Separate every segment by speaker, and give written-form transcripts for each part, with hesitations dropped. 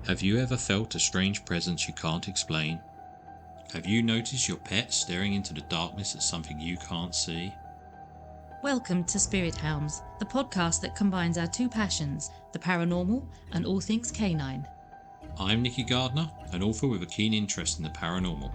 Speaker 1: Have you ever felt a strange presence you can't explain? Have you noticed your pet staring into the darkness at something you can't see?
Speaker 2: Welcome to Spirit Hounds, the podcast that combines our two passions, the paranormal and all things canine.
Speaker 1: I'm Nicky Gardner, an author with a keen interest in the paranormal.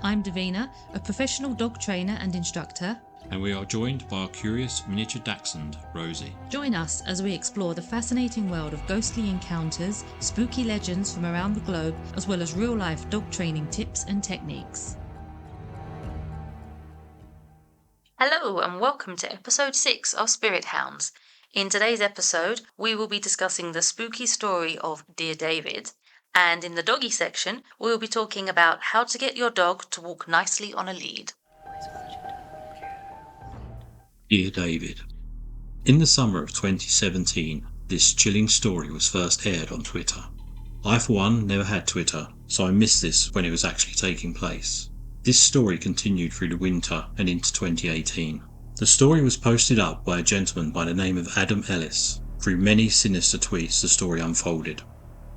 Speaker 2: I'm Davina, a professional dog trainer and instructor.
Speaker 1: And we are joined by our curious miniature dachshund, Rosie.
Speaker 2: Join us as we explore the fascinating world of ghostly encounters, spooky legends from around the globe, as well as real-life dog training tips and techniques. Hello and welcome to episode 6 of Spirit Hounds. In today's episode, we will be discussing the spooky story of Dear David. And in the doggy section, we will be talking about how to get your dog to walk nicely on a lead.
Speaker 1: Dear David. In the summer of 2017, this chilling story was first aired on Twitter. I, for one, never had Twitter, so I missed this when it was actually taking place. This story continued through the winter and into 2018. The story was posted up by a gentleman by the name of Adam Ellis. Through many sinister tweets, the story unfolded.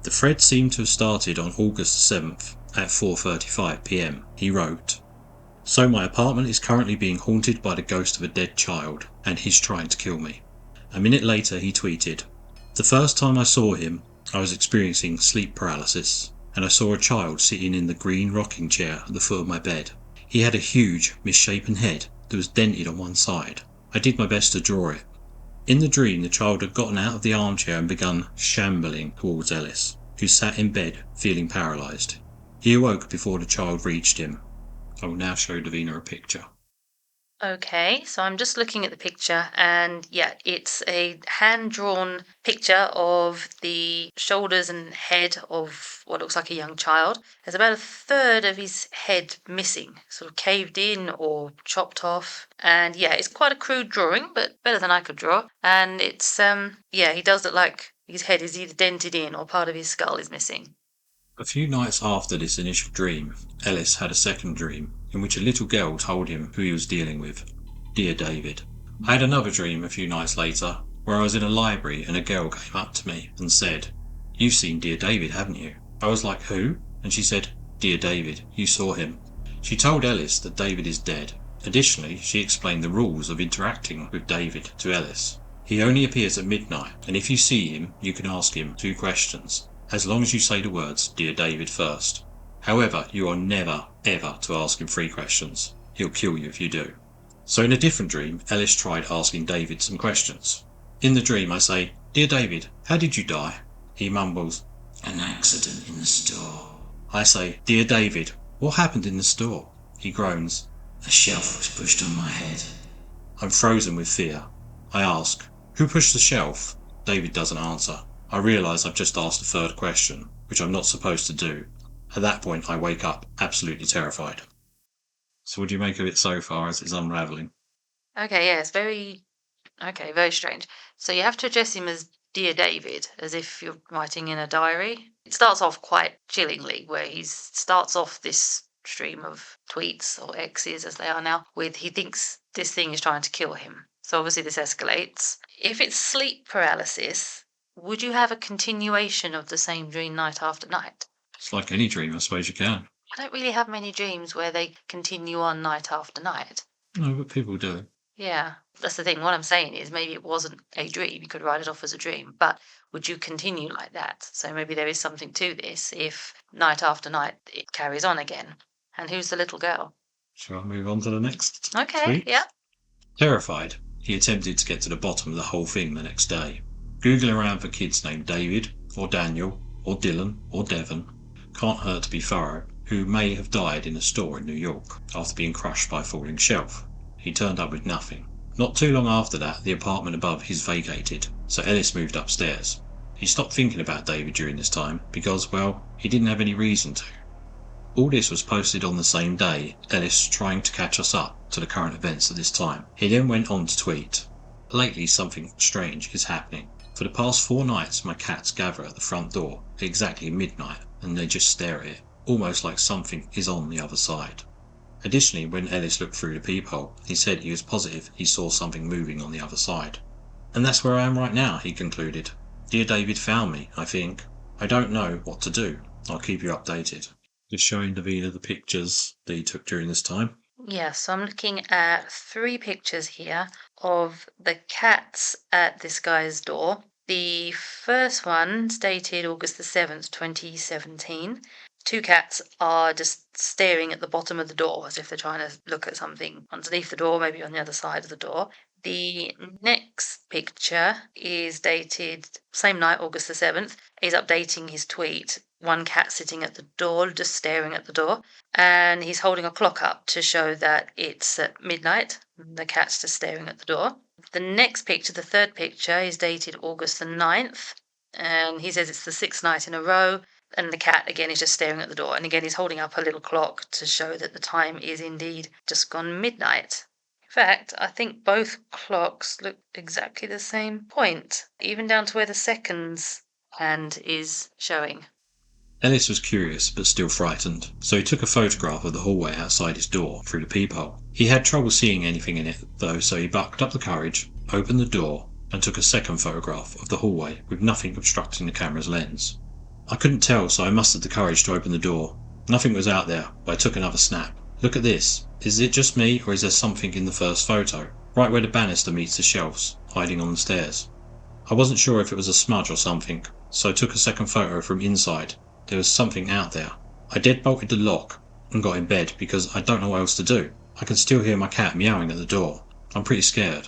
Speaker 1: The thread seemed to have started on August 7th at 4:35 p.m. He wrote, "So my apartment is currently being haunted by the ghost of a dead child, and he's trying to kill me." A minute later he tweeted, "The first time I saw him, I was experiencing sleep paralysis, and I saw a child sitting in the green rocking chair at the foot of my bed. He had a huge, misshapen head that was dented on one side. I did my best to draw it. In the dream, the child had gotten out of the armchair and begun shambling towards Ellis, who sat in bed, feeling paralysed. He awoke before the child reached him." I will now show Davina a picture.
Speaker 2: Okay, so I'm just looking at the picture and it's a hand-drawn picture of the shoulders and head of what looks like a young child. There's about a third of his head missing, sort of caved in or chopped off. And it's quite a crude drawing, but better than I could draw. And it's, he does look like his head is either dented in or part of his skull is missing.
Speaker 1: A few nights after this initial dream, Ellis had a second dream, in which a little girl told him who he was dealing with. Dear David. I had another dream a few nights later, where I was in a library and a girl came up to me and said, "You've seen Dear David, haven't you?" I was like, "Who?" And she said, "Dear David, you saw him." She told Ellis that David is dead. Additionally, she explained the rules of interacting with David to Ellis. He only appears at midnight, and if you see him, you can ask him 2 questions. As long as you say the words, "Dear David," first. However, you are never, ever to ask him 3 questions. He'll kill you if you do. So in a different dream, Ellis tried asking David some questions. In the dream, I say, "Dear David, how did you die?" He mumbles, "An accident in the store." I say, "Dear David, what happened in the store?" He groans, "A shelf was pushed on my head." I'm frozen with fear. I ask, "Who pushed the shelf?" David doesn't answer. I realise I've just asked a 3rd question, which I'm not supposed to do. At that point, I wake up absolutely terrified. So what do you make of it so far as it's unravelling?
Speaker 2: Okay, it's very strange. So you have to address him as Dear David, as if you're writing in a diary. It starts off quite chillingly, where he starts off this stream of tweets, or X's as they are now, with he thinks this thing is trying to kill him. So obviously this escalates. If it's sleep paralysis, would you have a continuation of the same dream night after night?
Speaker 1: It's like any dream, I suppose you can.
Speaker 2: I don't really have many dreams where they continue on night after night.
Speaker 1: No, but people do.
Speaker 2: Yeah, that's the thing. What I'm saying is maybe it wasn't a dream. You could write it off as a dream, but would you continue like that? So maybe there is something to this if night after night it carries on again. And who's the little girl?
Speaker 1: Shall I move on to the next?
Speaker 2: Okay,
Speaker 1: tweet?
Speaker 2: yeah.
Speaker 1: Terrified, he attempted to get to the bottom of the whole thing the next day. Googling around for kids named David, or Daniel, or Dylan, or Devon. Can't hurt to be thorough, who may have died in a store in New York after being crushed by a falling shelf. He turned up with nothing. Not too long after that, the apartment above his vacated, so Ellis moved upstairs. He stopped thinking about David during this time because, well, he didn't have any reason to. All this was posted on the same day, Ellis trying to catch us up to the current events at this time. He then went on to tweet, "Lately something strange is happening. For the past 4 nights my cats gather at the front door at exactly midnight and they just stare at it, almost like something is on the other side." Additionally, when Ellis looked through the peephole, he said he was positive he saw something moving on the other side. "And that's where I am right now," he concluded. "Dear David found me, I think." I don't know what to do. I'll keep you updated. Just showing Davina the pictures that he took during this time.
Speaker 2: Yeah, so I'm looking at 3 pictures here of the cats at this guy's door. The first one's dated August the 7th, 2017. 2 cats are just staring at the bottom of the door as if they're trying to look at something underneath the door, maybe on the other side of the door. The next picture is dated same night, August the 7th. He's updating his tweet. One cat sitting at the door, just staring at the door, and he's holding a clock up to show that it's at midnight. The cat's just staring at the door. The next picture, the third picture, is dated August the 9th, and he says it's the 6th night in a row, and the cat, again, is just staring at the door. And again, he's holding up a little clock to show that the time is indeed just gone midnight. In fact, I think both clocks look exactly the same point, even down to where the seconds hand is showing.
Speaker 1: Ellis was curious but still frightened, so he took a photograph of the hallway outside his door through the peephole. He had trouble seeing anything in it though, so he bucked up the courage, opened the door, and took a second photograph of the hallway with nothing obstructing the camera's lens. I couldn't tell, so I mustered the courage to open the door. Nothing was out there, but I took another snap. Look at this. Is it just me, or is there something in the first photo? Right where the banister meets the shelves, hiding on the stairs. I wasn't sure if it was a smudge or something, so I took a second photo from inside. There was something out there. I deadbolted the lock and got in bed because I don't know what else to do. I can still hear my cat meowing at the door. I'm pretty scared.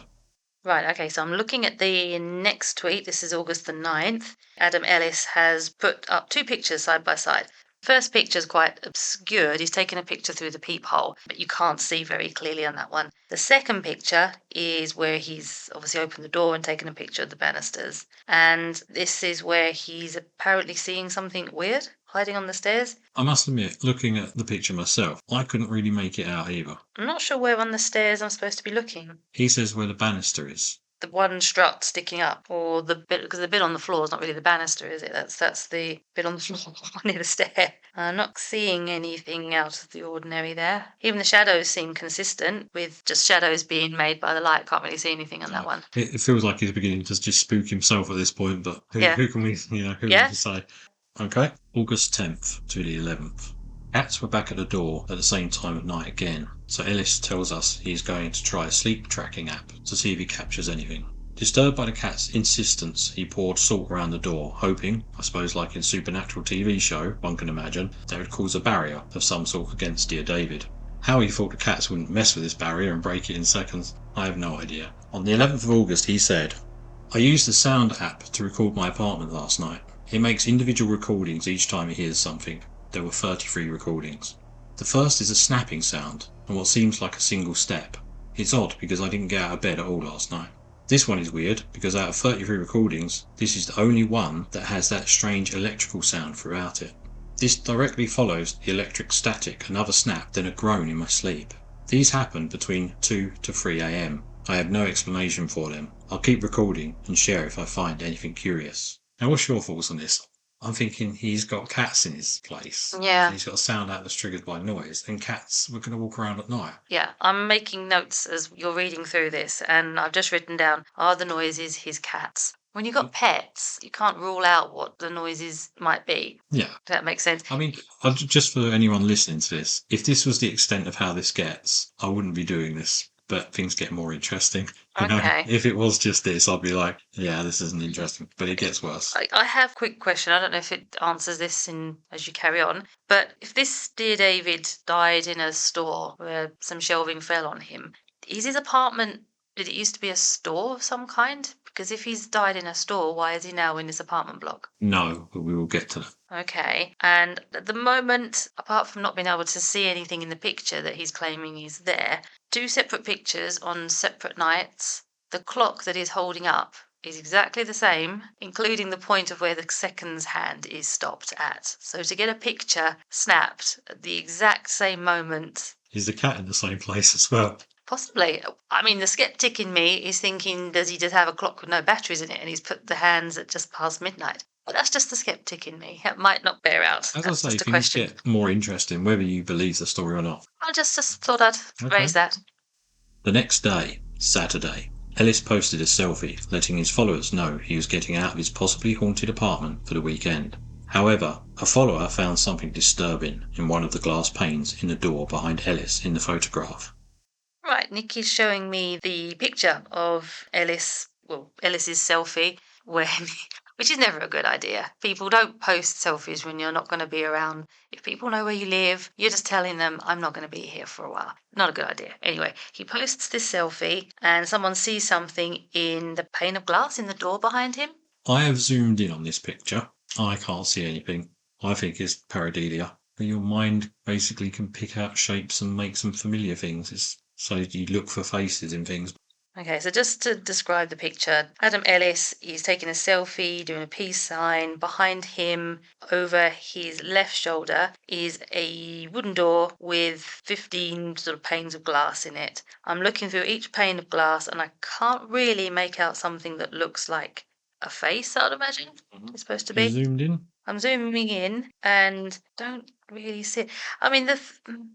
Speaker 2: Right, okay, so I'm looking at the next tweet. This is August the 9th. Adam Ellis has put up 2 pictures side by side. First picture's quite obscured. He's taken a picture through the peephole, but you can't see very clearly on that one. The second picture is where he's obviously opened the door and taken a picture of the banisters. And this is where he's apparently seeing something weird hiding on the stairs.
Speaker 1: I must admit, looking at the picture myself, I couldn't really make it out either.
Speaker 2: I'm not sure where on the stairs I'm supposed to be looking.
Speaker 1: He says where the banister is.
Speaker 2: The one strut sticking up, or the bit, because the bit on the floor is not really the banister, is it? That's the bit on the floor near the stair. I'm not seeing anything out of the ordinary there. Even the shadows seem consistent with just shadows being made by the light. Can't really see anything on that one.
Speaker 1: It feels like he's beginning to just spook himself at this point, but who can we, who can we say? Okay, August 10th to the 11th. Cats were back at the door at the same time of night again, so Ellis tells us he is going to try a sleep tracking app to see if he captures anything. Disturbed by the cat's insistence, he poured salt around the door, hoping, I suppose like in supernatural TV show, one can imagine, that would cause a barrier of some sort against dear David. How he thought the cats wouldn't mess with this barrier and break it in seconds, I have no idea. On the 11th of August he said, I used the sound app to record my apartment last night. It makes individual recordings each time it hears something. There were 33 recordings. The first is a snapping sound, and what seems like a single step. It's odd because I didn't get out of bed at all last night. This one is weird because out of 33 recordings, this is the only one that has that strange electrical sound throughout it. This directly follows the electric static, another snap, then a groan in my sleep. These happen between 2 to 3 am. I have no explanation for them. I'll keep recording and share if I find anything curious. Now what's your thoughts on this? I'm thinking he's got cats in his place.
Speaker 2: Yeah.
Speaker 1: And he's got a sound out that's triggered by noise, and cats were going to walk around at night.
Speaker 2: Yeah, I'm making notes as you're reading through this, and I've just written down, are the noises his cats? When you've got pets, you can't rule out what the noises might be.
Speaker 1: Yeah.
Speaker 2: Does that make sense?
Speaker 1: I mean, just for anyone listening to this, if this was the extent of how this gets, I wouldn't be doing this. But things get more interesting. You know, if it was just this, I'd be like, yeah, this isn't interesting. But it gets worse.
Speaker 2: I have a quick question. I don't know if it answers this as you carry on. But if this dear David died in a store where some shelving fell on him, is his apartment, did it used to be a store of some kind? Because if he's died in a store, why is he now in this apartment block?
Speaker 1: No, but we will get to that.
Speaker 2: Okay. And at the moment, apart from not being able to see anything in the picture that he's claiming is there, 2 separate pictures on separate nights. The clock that he's holding up is exactly the same, including the point of where the seconds hand is stopped at. So to get a picture snapped at the exact same moment.
Speaker 1: Is the cat in the same place as well?
Speaker 2: Possibly. I mean, the skeptic in me is thinking, does he just have a clock with no batteries in it and he's put the hands at just past midnight? But that's just the skeptic in me. It might not bear out.
Speaker 1: As
Speaker 2: that's
Speaker 1: I say,
Speaker 2: just a
Speaker 1: things
Speaker 2: question.
Speaker 1: get more interesting whether you believe the story or not.
Speaker 2: I just thought I'd raise that.
Speaker 1: The next day, Saturday, Ellis posted a selfie letting his followers know he was getting out of his possibly haunted apartment for the weekend. However, a follower found something disturbing in one of the glass panes in the door behind Ellis in the photograph.
Speaker 2: Right, Nikki's showing me the picture of Ellis's selfie, which is never a good idea. People don't post selfies when you're not going to be around. If people know where you live, you're just telling them, I'm not going to be here for a while. Not a good idea. Anyway, he posts this selfie and someone sees something in the pane of glass in the door behind him.
Speaker 1: I have zoomed in on this picture. I can't see anything. I think it's pareidolia. Your mind basically can pick out shapes and make some familiar things. So you look for faces in things.
Speaker 2: Okay, so just to describe the picture, Adam Ellis is taking a selfie, doing a peace sign. Behind him, over his left shoulder, is a wooden door with 15 sort of panes of glass in it. I'm looking through each pane of glass and I can't really make out something that looks like a face, I'd imagine it's supposed to
Speaker 1: You
Speaker 2: be.
Speaker 1: zoomed in?
Speaker 2: I'm zooming in and don't really see it. I mean,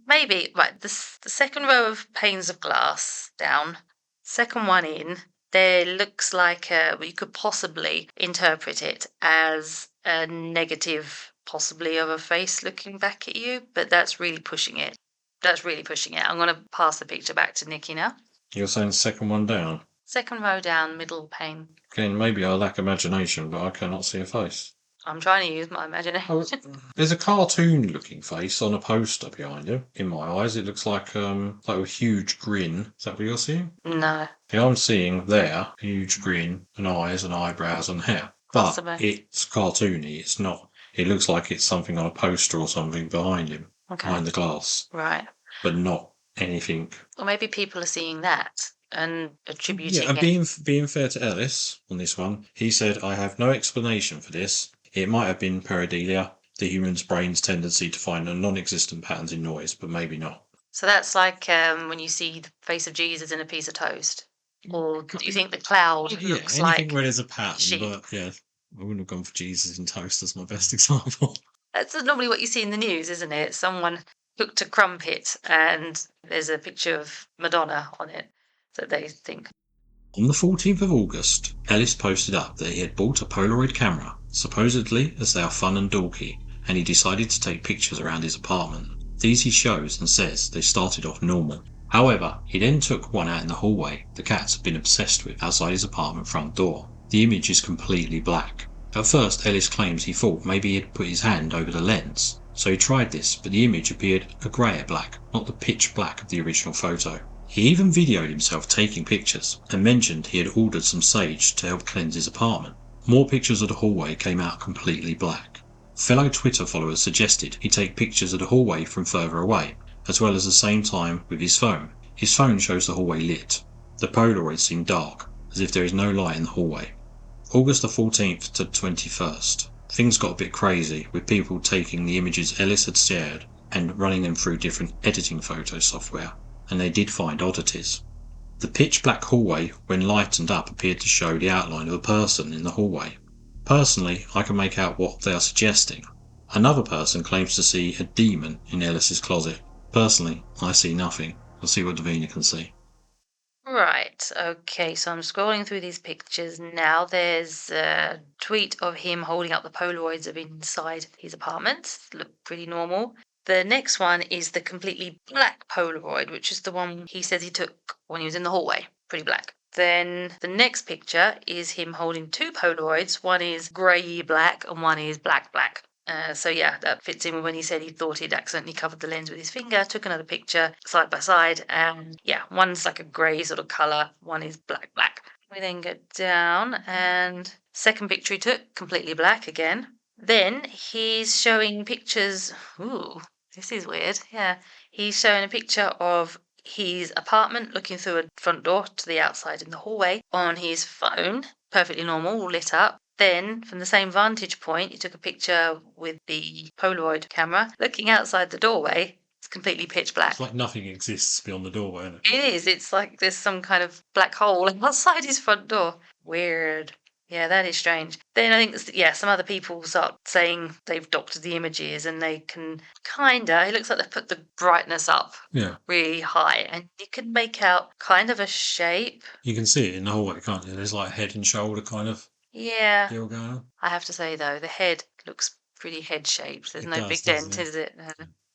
Speaker 2: maybe, right, the second row of panes of glass down, second one in, there looks like you could possibly interpret it as a negative, possibly of a face looking back at you, but that's really pushing it. That's really pushing it. I'm going to pass the picture back to Nikki now.
Speaker 1: You're saying second one down?
Speaker 2: Second row down, middle pane.
Speaker 1: Again, maybe I lack imagination, but I cannot see a face.
Speaker 2: I'm trying to use my imagination.
Speaker 1: There's a cartoon-looking face on a poster behind you. In my eyes, it looks like a huge grin. Is that what you're seeing?
Speaker 2: No.
Speaker 1: Yeah, I'm seeing there a huge grin and eyes and eyebrows and hair. But
Speaker 2: Possibly.
Speaker 1: it's cartoony. It's not. It looks like it's something on a poster or something behind him, behind the glass,
Speaker 2: Right.
Speaker 1: but not anything.
Speaker 2: Or maybe people are seeing that and attributing
Speaker 1: Yeah, and
Speaker 2: it.
Speaker 1: being fair to Ellis on this one, he said, "I have no explanation for this. It might have been pareidolia, the human's brain's tendency to find non-existent patterns in noise, but maybe not."
Speaker 2: So that's like when you see the face of Jesus in a piece of toast. Or do you think the cloud looks
Speaker 1: anything
Speaker 2: like
Speaker 1: where there's a pattern,
Speaker 2: sheep?
Speaker 1: but yeah, I wouldn't have gone for Jesus in toast as my best example.
Speaker 2: That's normally what you see in the news, isn't it? Someone cooked a crumpet and there's a picture of Madonna on it that they think.
Speaker 1: On the 14th of August, Ellis posted up that he had bought a Polaroid camera, supposedly as they are fun and dorky, and he decided to take pictures around his apartment. These he shows and says they started off normal. However, he then took one out in the hallway the cats had been obsessed with outside his apartment front door. The image is completely black. At first, Ellis claims he thought maybe he had put his hand over the lens, so he tried this, but the image appeared a greyer black, not the pitch black of the original photo. He even videoed himself taking pictures and mentioned he had ordered some sage to help cleanse his apartment. More pictures of the hallway came out completely black. Fellow Twitter followers suggested he take pictures of the hallway from further away, as well as the same time with his phone. His phone shows the hallway lit. The Polaroids seem dark, as if there is no light in the hallway. August the 14th to 21st. Things got a bit crazy, with people taking the images Ellis had shared and running them through different editing photo software, and they did find oddities. The pitch black hallway, when lightened up, appeared to show the outline of a person in the hallway. Personally, I can make out what they are suggesting. Another person claims to see a demon in Ellis's closet. Personally, I see nothing. I'll see what Davina can see.
Speaker 2: Right, okay, so I'm scrolling through these pictures now. There's a tweet of him holding up the Polaroids of inside his apartment. Look pretty normal. The next one is the completely black Polaroid, which is the one he says he took when he was in the hallway. Pretty black. Then the next picture is him holding two Polaroids. One is grey black and one is black black. So yeah, that fits in with when he said he thought he'd accidentally covered the lens with his finger, took another picture side by side, and yeah, one's like a grey sort of colour, one is black black. We then go down, and second picture he took, completely black again. Then he's showing pictures. Ooh, this is weird. Yeah, he's showing a picture of his apartment looking through a front door to the outside in the hallway on his phone, perfectly normal, all lit up. Then, from the same vantage point, he took a picture with the Polaroid camera looking outside the doorway. It's completely pitch black.
Speaker 1: It's like nothing exists beyond the doorway, isn't it?
Speaker 2: It is. It's like there's some kind of black hole outside his front door. Weird. Yeah, that is strange. Then I think, yeah, some other people start saying they've doctored the images and they can it looks like they've put the brightness up really high and you can make out kind of a shape.
Speaker 1: You can see it in the hallway, can't you? There's like head and shoulder kind of
Speaker 2: deal
Speaker 1: going on.
Speaker 2: I have to say, though, the head looks pretty head-shaped. There's
Speaker 1: It
Speaker 2: no
Speaker 1: does,
Speaker 2: big
Speaker 1: doesn't
Speaker 2: dent,
Speaker 1: it?
Speaker 2: is it?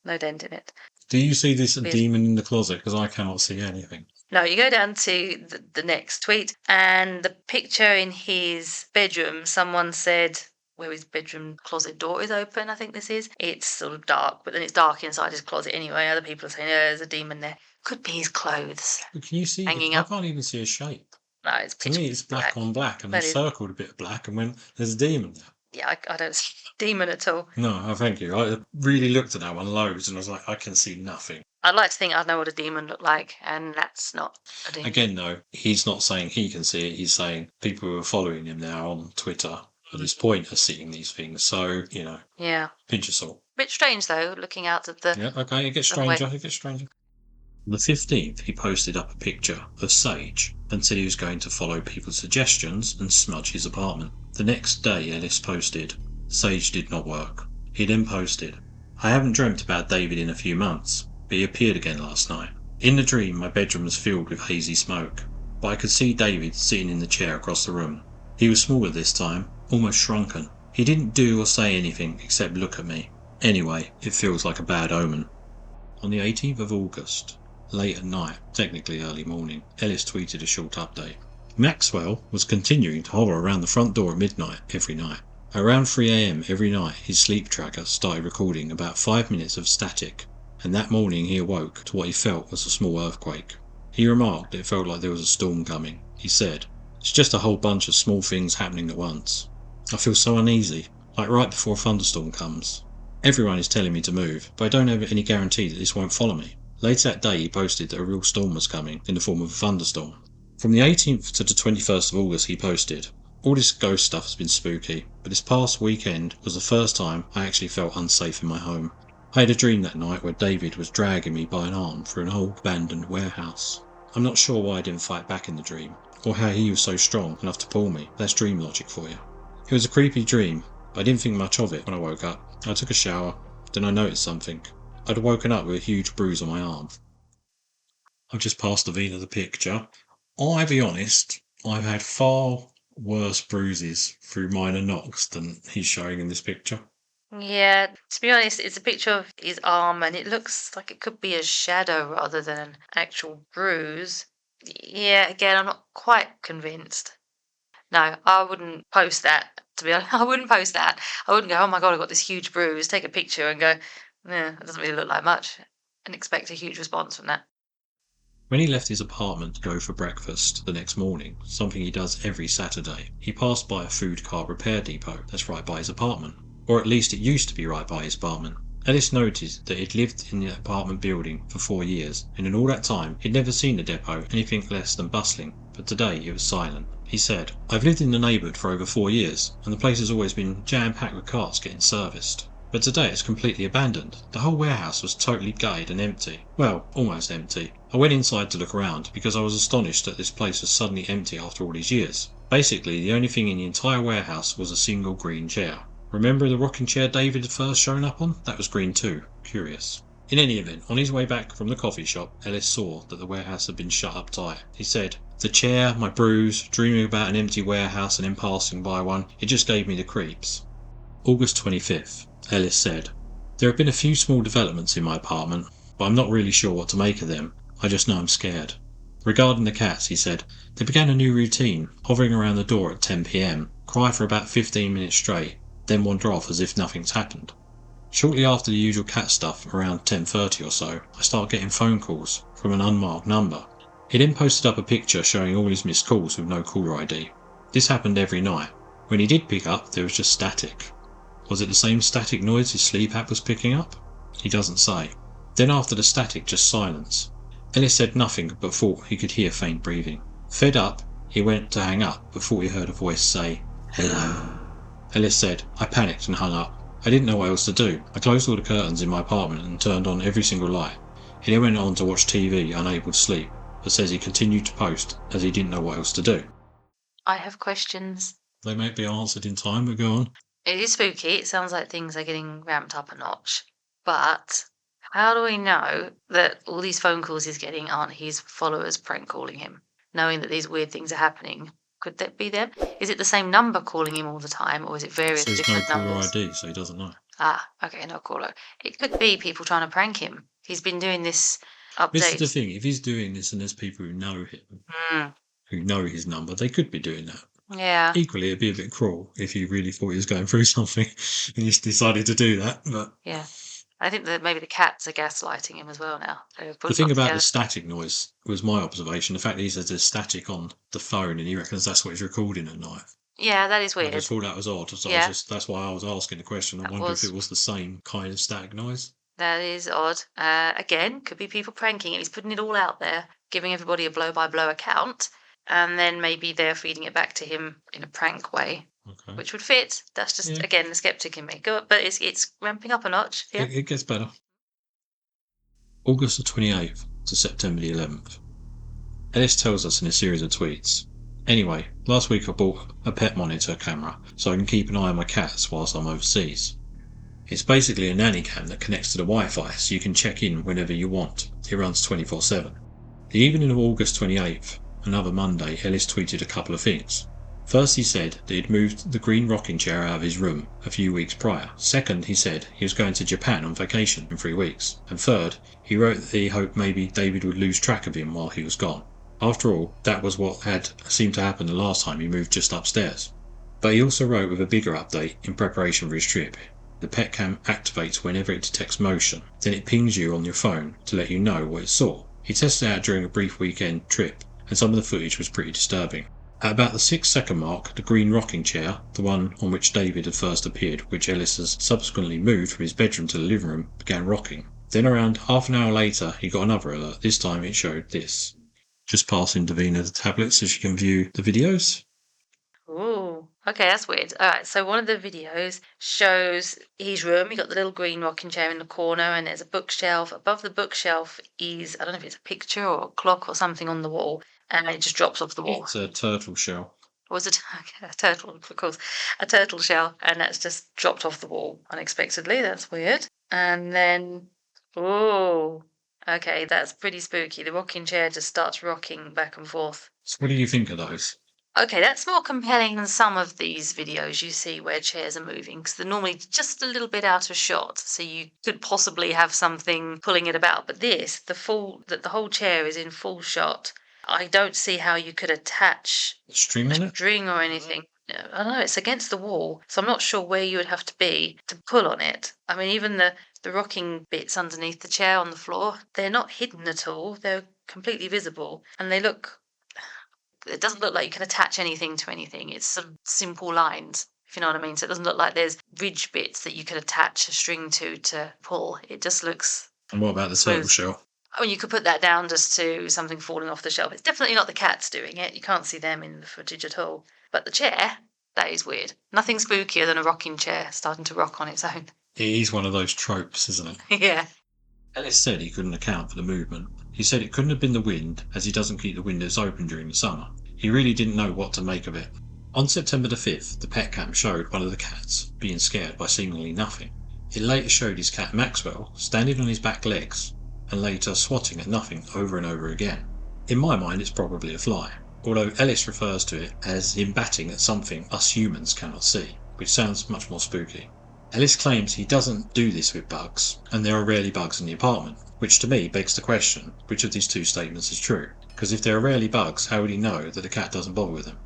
Speaker 2: No dent in it.
Speaker 1: Do you see this
Speaker 2: Weird.
Speaker 1: demon in the closet? Because I cannot see anything.
Speaker 2: No, you go down to the next tweet, and the picture in his bedroom, someone said where his bedroom closet door is open, I think this is. It's sort of dark, but then it's dark inside his closet anyway. Other people are saying, oh, there's a demon there. Could be his clothes
Speaker 1: But can you see?
Speaker 2: hanging
Speaker 1: I
Speaker 2: up.
Speaker 1: can't even see a shape.
Speaker 2: No, it's
Speaker 1: To
Speaker 2: pitch
Speaker 1: me, it's black on black, and I
Speaker 2: That is,
Speaker 1: circled a bit of black and went, there's a demon there.
Speaker 2: yeah, I don't see a demon at all.
Speaker 1: No, oh, thank you. I really looked at that one loads, and I was like, I can see nothing.
Speaker 2: I'd like to think I'd know what a demon looked like, and that's not a demon.
Speaker 1: Again, though, he's not saying he can see it. He's saying people who are following him now on Twitter at this point are seeing these things. So,
Speaker 2: Yeah.
Speaker 1: pinch of salt.
Speaker 2: Bit strange, though, looking out at the...
Speaker 1: Yeah, okay, it gets
Speaker 2: the way-
Speaker 1: stranger. It gets stranger. On the 15th, he posted up a picture of Sage and said he was going to follow people's suggestions and smudge his apartment. The next day, Ellis posted, Sage did not work. He then posted, I haven't dreamt about David in a few months, but he appeared again last night. In the dream, my bedroom was filled with hazy smoke, but I could see David sitting in the chair across the room. He was smaller this time, almost shrunken. He didn't do or say anything except look at me. Anyway, it feels like a bad omen. On the 18th of August, late at night, technically early morning, Ellis tweeted a short update. Maxwell was continuing to hover around the front door at midnight every night. Around 3 AM every night, his sleep tracker started recording about 5 minutes of static, and that morning he awoke to what he felt was a small earthquake. He remarked it felt like there was a storm coming. He said, it's just a whole bunch of small things happening at once. I feel so uneasy, like right before a thunderstorm comes. Everyone is telling me to move, but I don't have any guarantee that this won't follow me. Later that day he posted that a real storm was coming, in the form of a thunderstorm. From the 18th to the 21st of August he posted, all this ghost stuff has been spooky, but this past weekend was the first time I actually felt unsafe in my home. I had a dream that night where David was dragging me by an arm through an old abandoned warehouse. I'm not sure why I didn't fight back in the dream, or how he was so strong enough to pull me. That's dream logic for you. It was a creepy dream, but I didn't think much of it when I woke up. I took a shower, then I noticed something. I'd woken up with a huge bruise on my arm. I've just passed Davina the picture. I'll be honest, I've had far worse bruises through minor knocks than he's showing in this picture.
Speaker 2: Yeah, to be honest, it's a picture of his arm, and it looks like it could be a shadow rather than an actual bruise. Yeah, again, I'm not quite convinced. No, I wouldn't post that, to be honest. I wouldn't post that. I wouldn't go, oh my God, I've got this huge bruise, take a picture and go, yeah, it doesn't really look like much, and expect a huge response from that.
Speaker 1: When he left his apartment to go for breakfast the next morning, something he does every Saturday, he passed by a food car repair depot that's right by his apartment. Or at least it used to be right by his apartment. Ellis noticed that he'd lived in the apartment building for 4 years, and in all that time he'd never seen the depot anything less than bustling, but today it was silent. He said, I've lived in the neighbourhood for over 4 years, and the place has always been jam-packed with carts getting serviced. But today it's completely abandoned. The whole warehouse was totally gutted and empty. Well, almost empty. I went inside to look around because I was astonished that this place was suddenly empty after all these years. Basically, the only thing in the entire warehouse was a single green chair. Remember the rocking chair David had first shown up on? That was green too. Curious. In any event, on his way back from the coffee shop, Ellis saw that the warehouse had been shut up tight. He said, the chair, my bruise, dreaming about an empty warehouse and then passing by one, it just gave me the creeps. August 25th. Ellis said, there have been a few small developments in my apartment, but I'm not really sure what to make of them. I just know I'm scared. Regarding the cats, he said, they began a new routine, hovering around the door at 10 PM, cry for about 15 minutes straight, then wander off as if nothing's happened. Shortly after the usual cat stuff, around 10:30 or so, I start getting phone calls from an unmarked number. He then posted up a picture showing all his missed calls with no caller ID. This happened every night. When he did pick up, there was just static. Was it the same static noise his sleep app was picking up? He doesn't say. Then after the static, just silence. Ellis said nothing but thought he could hear faint breathing. Fed up, he went to hang up but thought he heard a voice say, hello. Ellis said, I panicked and hung up. I didn't know what else to do. I closed all the curtains in my apartment and turned on every single light. He then went on to watch TV, unable to sleep, but says he continued to post as he didn't know what else to do.
Speaker 2: I have questions.
Speaker 1: They may be answered in time, but go on.
Speaker 2: It is spooky. It sounds like things are getting ramped up a notch. But how do we know that all these phone calls he's getting aren't his followers prank calling him, knowing that these weird things are happening? Could that be them? Is it the same number calling him all the time, or is it various
Speaker 1: So there's no
Speaker 2: different
Speaker 1: caller
Speaker 2: numbers?
Speaker 1: ID, so he doesn't know.
Speaker 2: Okay, no caller. It could be people trying to prank him. He's been doing this
Speaker 1: This is the
Speaker 2: updates.
Speaker 1: thing. If he's doing this and there's people who know him,
Speaker 2: Mm,
Speaker 1: who know his number, they could be doing that.
Speaker 2: yeah,
Speaker 1: Equally, it'd be a bit cruel if he really thought he was going through something and he decided to do that. But
Speaker 2: yeah. I think that maybe the cats are gaslighting him as well now. They've
Speaker 1: the
Speaker 2: put
Speaker 1: thing
Speaker 2: got
Speaker 1: about the
Speaker 2: together.
Speaker 1: static noise was my observation. The fact that he says there's static on the phone and he reckons that's what he's recording at night.
Speaker 2: Yeah, that is
Speaker 1: I
Speaker 2: weird.
Speaker 1: just thought that was odd. So
Speaker 2: Yeah,
Speaker 1: that's why I was asking the question. I
Speaker 2: that
Speaker 1: wonder if it
Speaker 2: was
Speaker 1: was the same kind of static noise.
Speaker 2: that is odd. Again, could be people pranking him. He's putting it all out there, giving everybody a blow-by-blow account, and then maybe they're feeding it back to him in a prank way,
Speaker 1: Okay.
Speaker 2: which would fit. That's just
Speaker 1: Yeah.
Speaker 2: again the skeptic in me. Go, but it's ramping up a notch. Yeah.
Speaker 1: It gets better. August the 28th to September the 11th. Ellis tells us in a series of tweets. Anyway, last week I bought a pet monitor camera so I can keep an eye on my cats whilst I'm overseas. It's basically a nanny cam that connects to the Wi-Fi so you can check in whenever you want. It runs 24/7. The evening of August 28th, another Monday, Ellis tweeted a couple of things. First, he said that he'd moved the green rocking chair out of his room a few weeks prior. Second, he said he was going to Japan on vacation in 3 weeks. And third, he wrote that he hoped maybe David would lose track of him while he was gone. After all, that was what had seemed to happen the last time he moved just upstairs. But he also wrote with a bigger update in preparation for his trip. The pet cam activates whenever it detects motion, then it pings you on your phone to let you know what it saw. He tested it out during a brief weekend trip, and some of the footage was pretty disturbing. At about the 6-second mark, the green rocking chair, the one on which David had first appeared, which Ellis has subsequently moved from his bedroom to the living room, began rocking. Then around half an hour later, he got another alert. This time it showed this. Just passing Davina the tablet so she can view the videos.
Speaker 2: Ooh, okay, that's weird. All right, so one of the videos shows his room. You got the little green rocking chair in the corner, and there's a bookshelf. Above the bookshelf is, I don't know if it's a picture or a clock or something on the wall, and it just drops off the wall.
Speaker 1: It's a turtle shell.
Speaker 2: Was it a turtle? Of course, a turtle shell, and that's just dropped off the wall unexpectedly. That's weird. And then, oh, okay, that's pretty spooky. The rocking chair just starts rocking back and forth.
Speaker 1: So what do you think of those?
Speaker 2: Okay, that's more compelling than some of these videos you see where chairs are moving, because they're normally just a little bit out of shot, so you could possibly have something pulling it about. But this, that the whole chair is in full shot. I don't see how you could attach
Speaker 1: String
Speaker 2: a
Speaker 1: on it?
Speaker 2: string or anything. I don't know, it's against the wall, so I'm not sure where you would have to be to pull on it. I mean, even the rocking bits underneath the chair on the floor, they're not hidden at all. They're completely visible, and it doesn't look like you can attach anything to anything. It's sort of simple lines, if you know what I mean. So it doesn't look like there's ridge bits that you could attach a string to pull. It just looks
Speaker 1: And what about the turtle
Speaker 2: smooth.
Speaker 1: shell?
Speaker 2: I mean, you could put that down just to something falling off the shelf. It's definitely not the cats doing it. You can't see them in the footage at all. But the chair, that is weird. Nothing spookier than a rocking chair starting to rock on its own.
Speaker 1: It is one of those tropes, isn't it?
Speaker 2: Yeah.
Speaker 1: Ellis said he couldn't account for the movement. He said it couldn't have been the wind, as he doesn't keep the windows open during the summer. He really didn't know what to make of it. On September the 5th, the pet cam showed one of the cats being scared by seemingly nothing. It later showed his cat Maxwell standing on his back legs and later swatting at nothing over and over again. In my mind, it's probably a fly, although Ellis refers to it as him batting at something us humans cannot see, which sounds much more spooky. Ellis claims he doesn't do this with bugs, and there are rarely bugs in the apartment, which to me begs the question which of these two statements is true, because if there are rarely bugs, how would he know that the cat doesn't bother with him?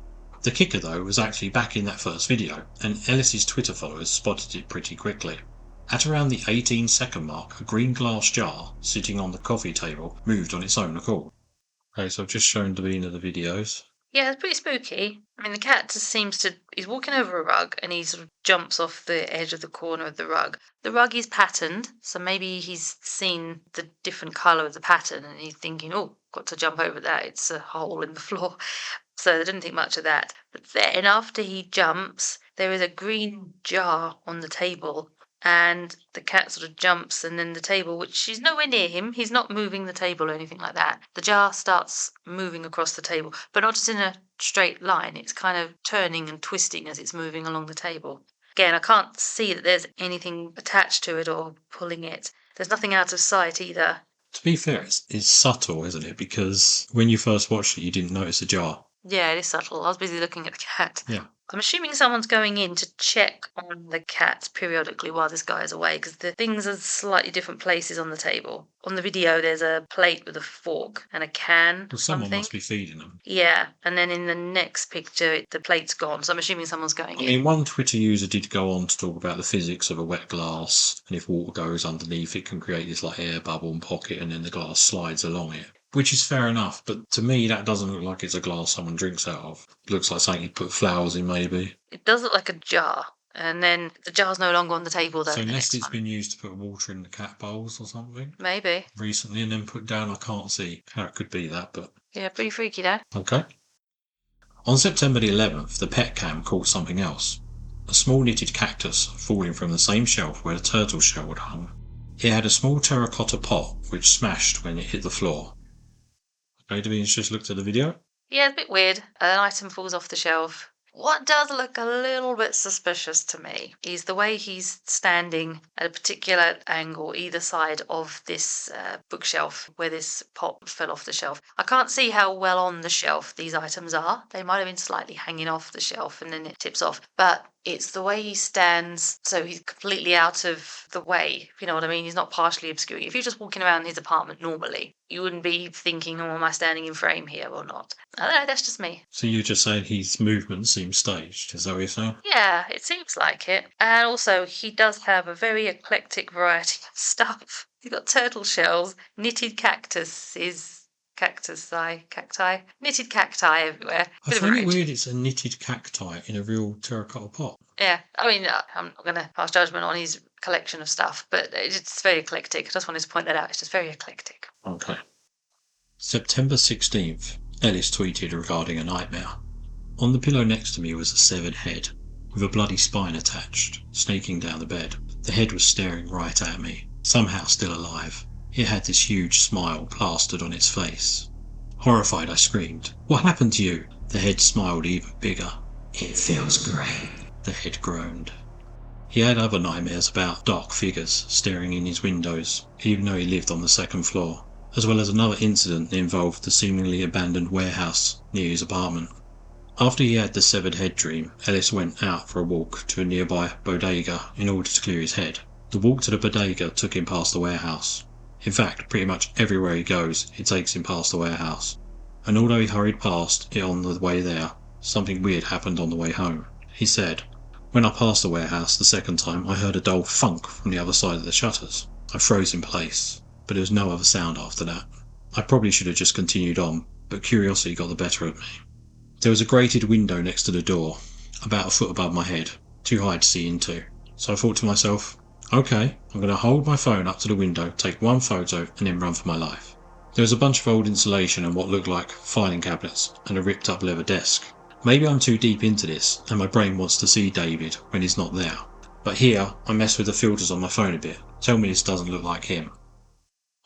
Speaker 1: The kicker though was actually back in that first video, and Ellis's Twitter followers spotted it pretty quickly. At around the 18-second mark, a green glass jar sitting on the coffee table moved on its own accord. Okay, so I've just shown Davina the videos.
Speaker 2: Yeah, it's pretty spooky. I mean, the cat just seems to. He's walking over a rug and he sort of jumps off the edge of the corner of the rug. The rug is patterned, so maybe he's seen the different colour of the pattern and he's thinking, oh, got to jump over that. It's a hole in the floor. So they didn't think much of that. But then after he jumps, there is a green jar on the table. And the cat sort of jumps, and then the table, which is nowhere near him, he's not moving the table or anything like that. The jar starts moving across the table, but not just in a straight line. It's kind of turning and twisting as it's moving along the table. Again, I can't see that there's anything attached to it or pulling it. There's nothing out of sight either.
Speaker 1: To be fair, it's subtle, isn't it? Because when you first watched it, you didn't notice a jar.
Speaker 2: Yeah, it is subtle. I was busy looking at the cat.
Speaker 1: Yeah.
Speaker 2: I'm assuming someone's going in to check on the cat periodically while this guy is away because the things are slightly different places on the table. On the video, there's a plate with a fork and a can
Speaker 1: Well,
Speaker 2: or
Speaker 1: someone
Speaker 2: something.
Speaker 1: must be feeding them.
Speaker 2: Yeah, and then in the next picture, the plate's gone. So I'm assuming someone's going
Speaker 1: I
Speaker 2: in.
Speaker 1: mean, one Twitter user did go on to talk about the physics of a wet glass, and if water goes underneath, it can create this like air bubble and pocket, and then the glass slides along it. Which is fair enough, but to me, that doesn't look like it's a glass someone drinks out of. It looks like something you'd put flowers in, maybe.
Speaker 2: It does look like a jar, and then the jar's no longer on the table though
Speaker 1: So
Speaker 2: in the
Speaker 1: unless
Speaker 2: next
Speaker 1: it's
Speaker 2: one.
Speaker 1: been used to put water in the cat bowls or something
Speaker 2: Maybe.
Speaker 1: recently and then put down, I can't see how it could be that, but
Speaker 2: Yeah, pretty freaky though.
Speaker 1: okay. On September the 11th, the pet cam caught something else. A small knitted cactus falling from the same shelf where the turtle shell had hung. It had a small terracotta pot which smashed when it hit the floor. Okay, Davina's just looked at the video.
Speaker 2: Yeah, it's a bit weird. An item falls off the shelf. What does look a little bit suspicious to me is the way he's standing at a particular angle either side of this bookshelf where this pot fell off the shelf. I can't see how well on the shelf these items are. They might have been slightly hanging off the shelf and then it tips off. But it's the way he stands, so he's completely out of the way, if you know what I mean. He's not partially obscuring. If you're just walking around his apartment normally, you wouldn't be thinking, oh, am I standing in frame here or not? I don't know, that's just me.
Speaker 1: So you're just saying his movement seems staged, is that what you're saying?
Speaker 2: Yeah, it seems like it. And also, he does have a very eclectic variety of stuff. He's got turtle shells, knitted cacti, knitted cacti everywhere.
Speaker 1: I
Speaker 2: Bit of a
Speaker 1: find it
Speaker 2: range.
Speaker 1: weird it's a knitted cacti in a real terracotta pot.
Speaker 2: Yeah, I mean, I'm not going to pass judgment on his collection of stuff, but it's very eclectic. I just wanted to point that out. It's just very eclectic.
Speaker 1: Okay. September 16th, Ellis tweeted regarding a nightmare. On the pillow next to me was a severed head, with a bloody spine attached, snaking down the bed. The head was staring right at me, somehow still alive. It had this huge smile plastered on its face. Horrified, I screamed, "What happened to you?" The head smiled even bigger. "It feels great," the head groaned. He had other nightmares about dark figures staring in his windows, even though he lived on the second floor, as well as another incident that involved the seemingly abandoned warehouse near his apartment. After he had the severed head dream, Ellis went out for a walk to a nearby bodega in order to clear his head. The walk to the bodega took him past the warehouse. In fact, pretty much everywhere he goes, it takes him past the warehouse. And although he hurried past it on the way there, something weird happened on the way home. He said, "When I passed the warehouse the second time, I heard a dull thunk from the other side of the shutters. I froze in place, but there was no other sound after that. I probably should have just continued on, but curiosity got the better of me. There was a grated window next to the door, about a foot above my head, too high to see into. So I thought to myself, okay, I'm going to hold my phone up to the window, take one photo, and then run for my life." There was a bunch of old insulation and what looked like filing cabinets, and a ripped up leather desk. Maybe I'm too deep into this, and my brain wants to see David when he's not there. But here, I mess with the filters on my phone a bit. Tell me this doesn't look like him.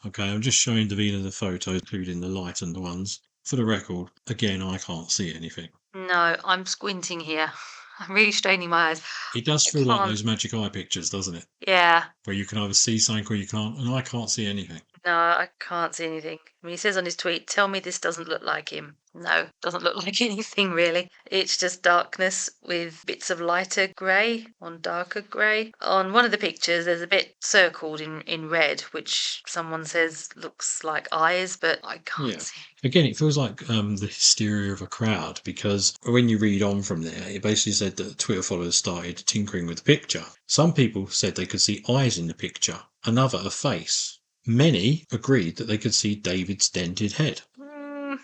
Speaker 1: Okay, I'm just showing Davina the photos, including the lightened ones. For the record, again, I can't see anything.
Speaker 2: No, I'm squinting here. I'm really straining my eyes.
Speaker 1: It does
Speaker 2: I
Speaker 1: feel like
Speaker 2: can't.
Speaker 1: those magic eye pictures, doesn't it?
Speaker 2: Yeah,
Speaker 1: Where you can either see something or you can't, and I can't see anything.
Speaker 2: no, I can't see anything. I mean, he says on his tweet, "Tell me this doesn't look like him." No, doesn't look like anything really. It's just darkness with bits of lighter grey on darker grey. On one of the pictures, there's a bit circled in red, which someone says looks like eyes, but I can't
Speaker 1: Yeah.
Speaker 2: see.
Speaker 1: Again, it feels like the hysteria of a crowd, because when you read on from there, it basically said that Twitter followers started tinkering with the picture. Some people said they could see eyes in the picture, another a face. Many agreed that they could see David's dented head.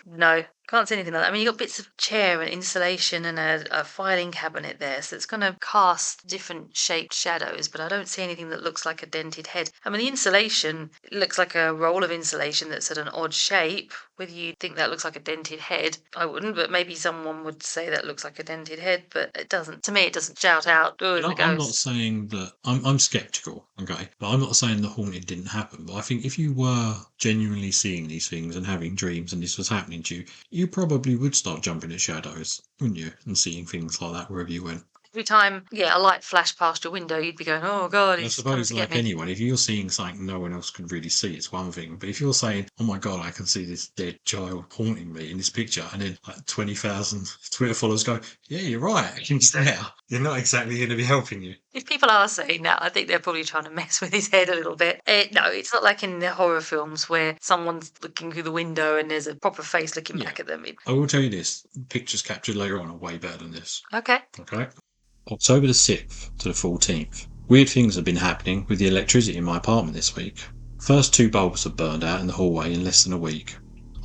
Speaker 2: No, can't see anything like that. I mean, you've got bits of chair and insulation and a filing cabinet there, so it's going to cast different shaped shadows, but I don't see anything that looks like a dented head. I mean, the insulation looks like a roll of insulation that's at an odd shape. Whether you think that looks like a dented head, I wouldn't, but maybe someone would say that looks like a dented head, but it doesn't. To me, it doesn't shout out, oh, it's a
Speaker 1: I'm not
Speaker 2: ghost.
Speaker 1: saying that I'm skeptical, okay, but I'm not saying the haunting didn't happen. But I think if you were genuinely seeing these things and having dreams, and this was happening to you, you probably would start jumping at shadows, wouldn't you, and seeing things like that wherever you went.
Speaker 2: Every time, a light flashed past your window, you'd be going, "Oh God,
Speaker 1: I
Speaker 2: he's coming
Speaker 1: suppose,
Speaker 2: to get
Speaker 1: like
Speaker 2: me."
Speaker 1: anyone, if you're seeing something no one else can really see, it's one thing. But if you're saying, "Oh my God, I can see this dead child haunting me in this picture," and then like 20,000 Twitter followers go, "Yeah, you're right, he's there," you're not exactly going to be helping you.
Speaker 2: If people are saying that, I think they're probably trying to mess with his head a little bit. No, it's not like in the horror films where someone's looking through the window and there's a proper face looking back at them.
Speaker 1: I will tell you this: pictures captured later on are way better than this.
Speaker 2: Okay.
Speaker 1: Okay. October the 6th to the 14th. Weird things have been happening with the electricity in my apartment this week. First 2 bulbs have burned out in the hallway in less than a week.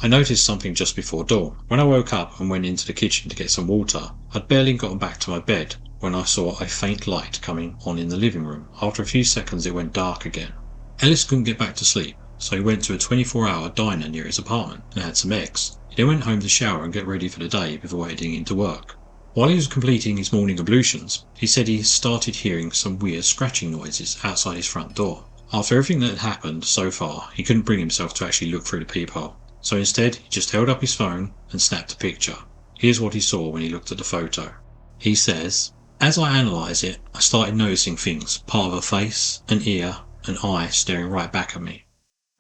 Speaker 1: I noticed something just before dawn. When I woke up and went into the kitchen to get some water, I'd barely gotten back to my bed when I saw a faint light coming on in the living room. After a few seconds it went dark again. Ellis couldn't get back to sleep, so he went to a 24-hour diner near his apartment and had some eggs. He then went home to shower and get ready for the day before heading into work. While he was completing his morning ablutions, he said he started hearing some weird scratching noises outside his front door. After everything that had happened so far, he couldn't bring himself to actually look through the peephole, so instead he just held up his phone and snapped a picture. Here's what he saw when he looked at the photo. He says, "As I analysed it, I started noticing things, part of a face, an ear, an eye staring right back at me."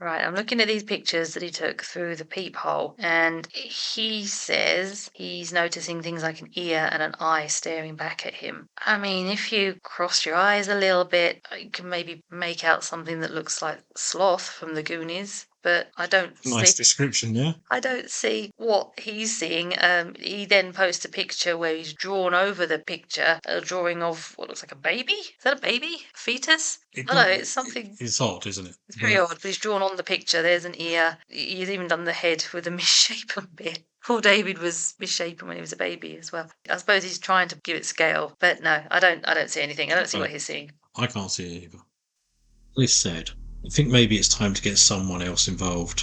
Speaker 2: Right, I'm looking at these pictures that he took through the peephole, and he says he's noticing things like an ear and an eye staring back at him. I mean, if you cross your eyes a little bit, you can maybe make out something that looks like Sloth from the Goonies, but I don't
Speaker 1: Nice
Speaker 2: see.
Speaker 1: description, yeah?
Speaker 2: I don't see what he's seeing. He then posts a picture where he's drawn over the picture a drawing of what looks like a baby. Is that a baby? A fetus? I don't know. It's something.
Speaker 1: It's odd, isn't it?
Speaker 2: It's very odd, but he's drawn on the picture. There's an ear. He's even done the head with a misshapen bit. Poor David was misshapen when he was a baby as well. I suppose he's trying to give it scale, but no, I don't see anything. I don't see what he's seeing.
Speaker 1: I can't see it either. Liz said, "I think maybe it's time to get someone else involved.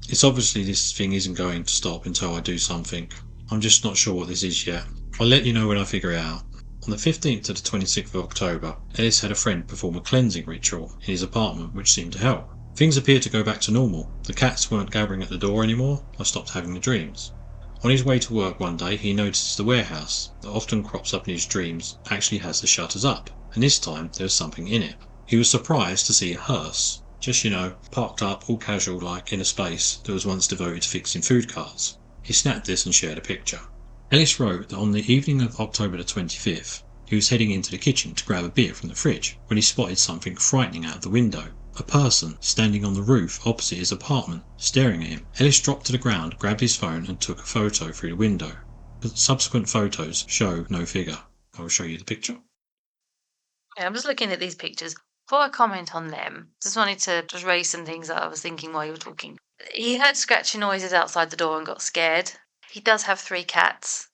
Speaker 1: It's obviously this thing isn't going to stop until I do something. I'm just not sure what this is yet. I'll let you know when I figure it out." On the 15th to the 26th of October, Ellis had a friend perform a cleansing ritual in his apartment which seemed to help. Things appeared to go back to normal. The cats weren't gathering at the door anymore. I stopped having the dreams. On his way to work one day, he noticed the warehouse that often crops up in his dreams actually has the shutters up, and this time there was something in it. He was surprised to see a hearse, just, parked up all casual like in a space that was once devoted to fixing food carts. He snapped this and shared a picture. Ellis wrote that on the evening of October the 25th, he was heading into the kitchen to grab a beer from the fridge when he spotted something frightening out of the window. A person standing on the roof opposite his apartment, staring at him. Ellis dropped to the ground, grabbed his phone and took a photo through the window. But subsequent photos show no figure. I will show you the picture.
Speaker 2: Yeah, I'm just looking at these pictures. Before I comment on them, just wanted to just raise some things that I was thinking while you were talking. He heard scratching noises outside the door and got scared. He does have 3 cats.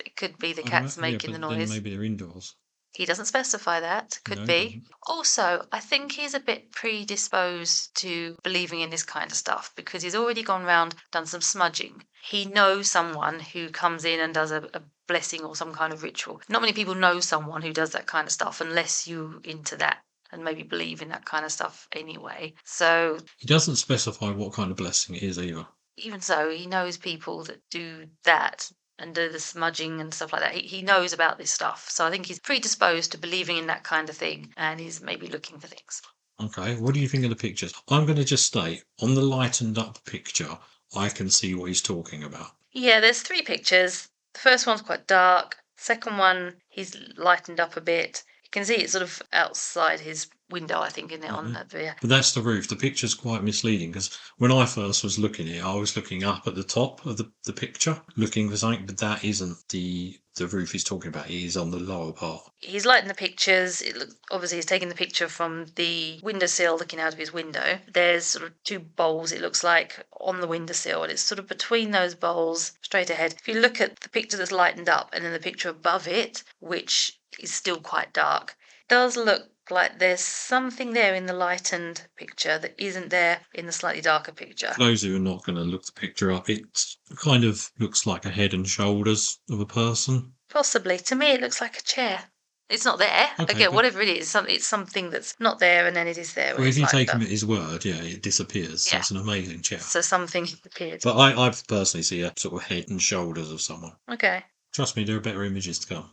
Speaker 2: It could be the cats making the
Speaker 1: Then
Speaker 2: noise.
Speaker 1: maybe they're indoors.
Speaker 2: He doesn't specify that. Could
Speaker 1: No,
Speaker 2: be.
Speaker 1: he doesn't.
Speaker 2: Also, I think he's a bit predisposed to believing in this kind of stuff because he's already gone round, done some smudging. He knows someone who comes in and does a blessing or some kind of ritual. Not many people know someone who does that kind of stuff unless you're into that and maybe believe in that kind of stuff anyway. So
Speaker 1: He doesn't specify what kind of blessing it is either.
Speaker 2: even so, he knows people that do that and do the smudging and stuff like that. He knows about this stuff. So I think he's predisposed to believing in that kind of thing and he's maybe looking for things.
Speaker 1: Okay, what do you think of the pictures? I'm going to just state, on the lightened up picture, I can see what he's talking about.
Speaker 2: Yeah, there's 3 pictures. The first one's quite dark. Second one, he's lightened up a bit. You can see it's sort of outside his window, I think, in it on that video.
Speaker 1: But that's the roof. The picture's quite misleading because when I first was looking at it, I was looking up at the top of the picture, looking for something, but that isn't the roof he's talking about. It is on the lower part.
Speaker 2: He's lighting the pictures. Obviously, he's taking the picture from the windowsill, looking out of his window. There's sort of 2 bowls, it looks like, on the windowsill, and it's sort of between those bowls, straight ahead. If you look at the picture that's lightened up and then the picture above it, which is still quite dark, it does look like there's something there in the lightened picture that isn't there in the slightly darker picture.
Speaker 1: For those who are not going to look the picture up, it kind of looks like a head and shoulders of a person.
Speaker 2: Possibly. To me, it looks like a chair. It's not there.
Speaker 1: Okay,
Speaker 2: Again,
Speaker 1: but-
Speaker 2: whatever it is, it's something that's not there and then it is there.
Speaker 1: Well, if you take him at his word, it disappears.
Speaker 2: Yeah.
Speaker 1: That's an amazing chair.
Speaker 2: So something appeared.
Speaker 1: But I personally see a sort of head and shoulders of someone.
Speaker 2: Okay.
Speaker 1: Trust me, there are better images to come.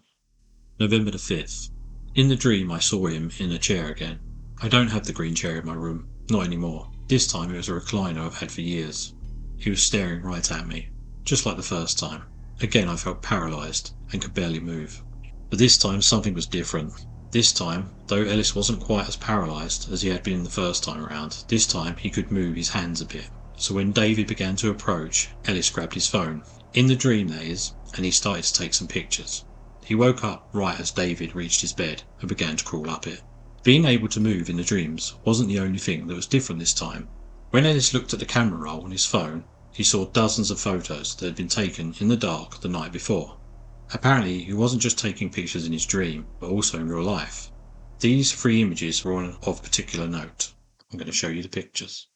Speaker 1: November the 5th. In the dream I saw him in a chair again. I don't have the green chair in my room, not anymore. This time it was a recliner I've had for years. He was staring right at me, just like the first time. Again I felt paralysed and could barely move. But this time something was different. This time, though Ellis wasn't quite as paralysed as he had been the first time around, this time he could move his hands a bit. So when David began to approach, Ellis grabbed his phone. In the dream, that is, and he started to take some pictures. He woke up right as David reached his bed and began to crawl up it. Being able to move in the dreams wasn't the only thing that was different this time. When Ellis looked at the camera roll on his phone, he saw dozens of photos that had been taken in the dark the night before. Apparently, he wasn't just taking pictures in his dream, but also in real life. These 3 images were all of particular note. I'm going to show you the pictures.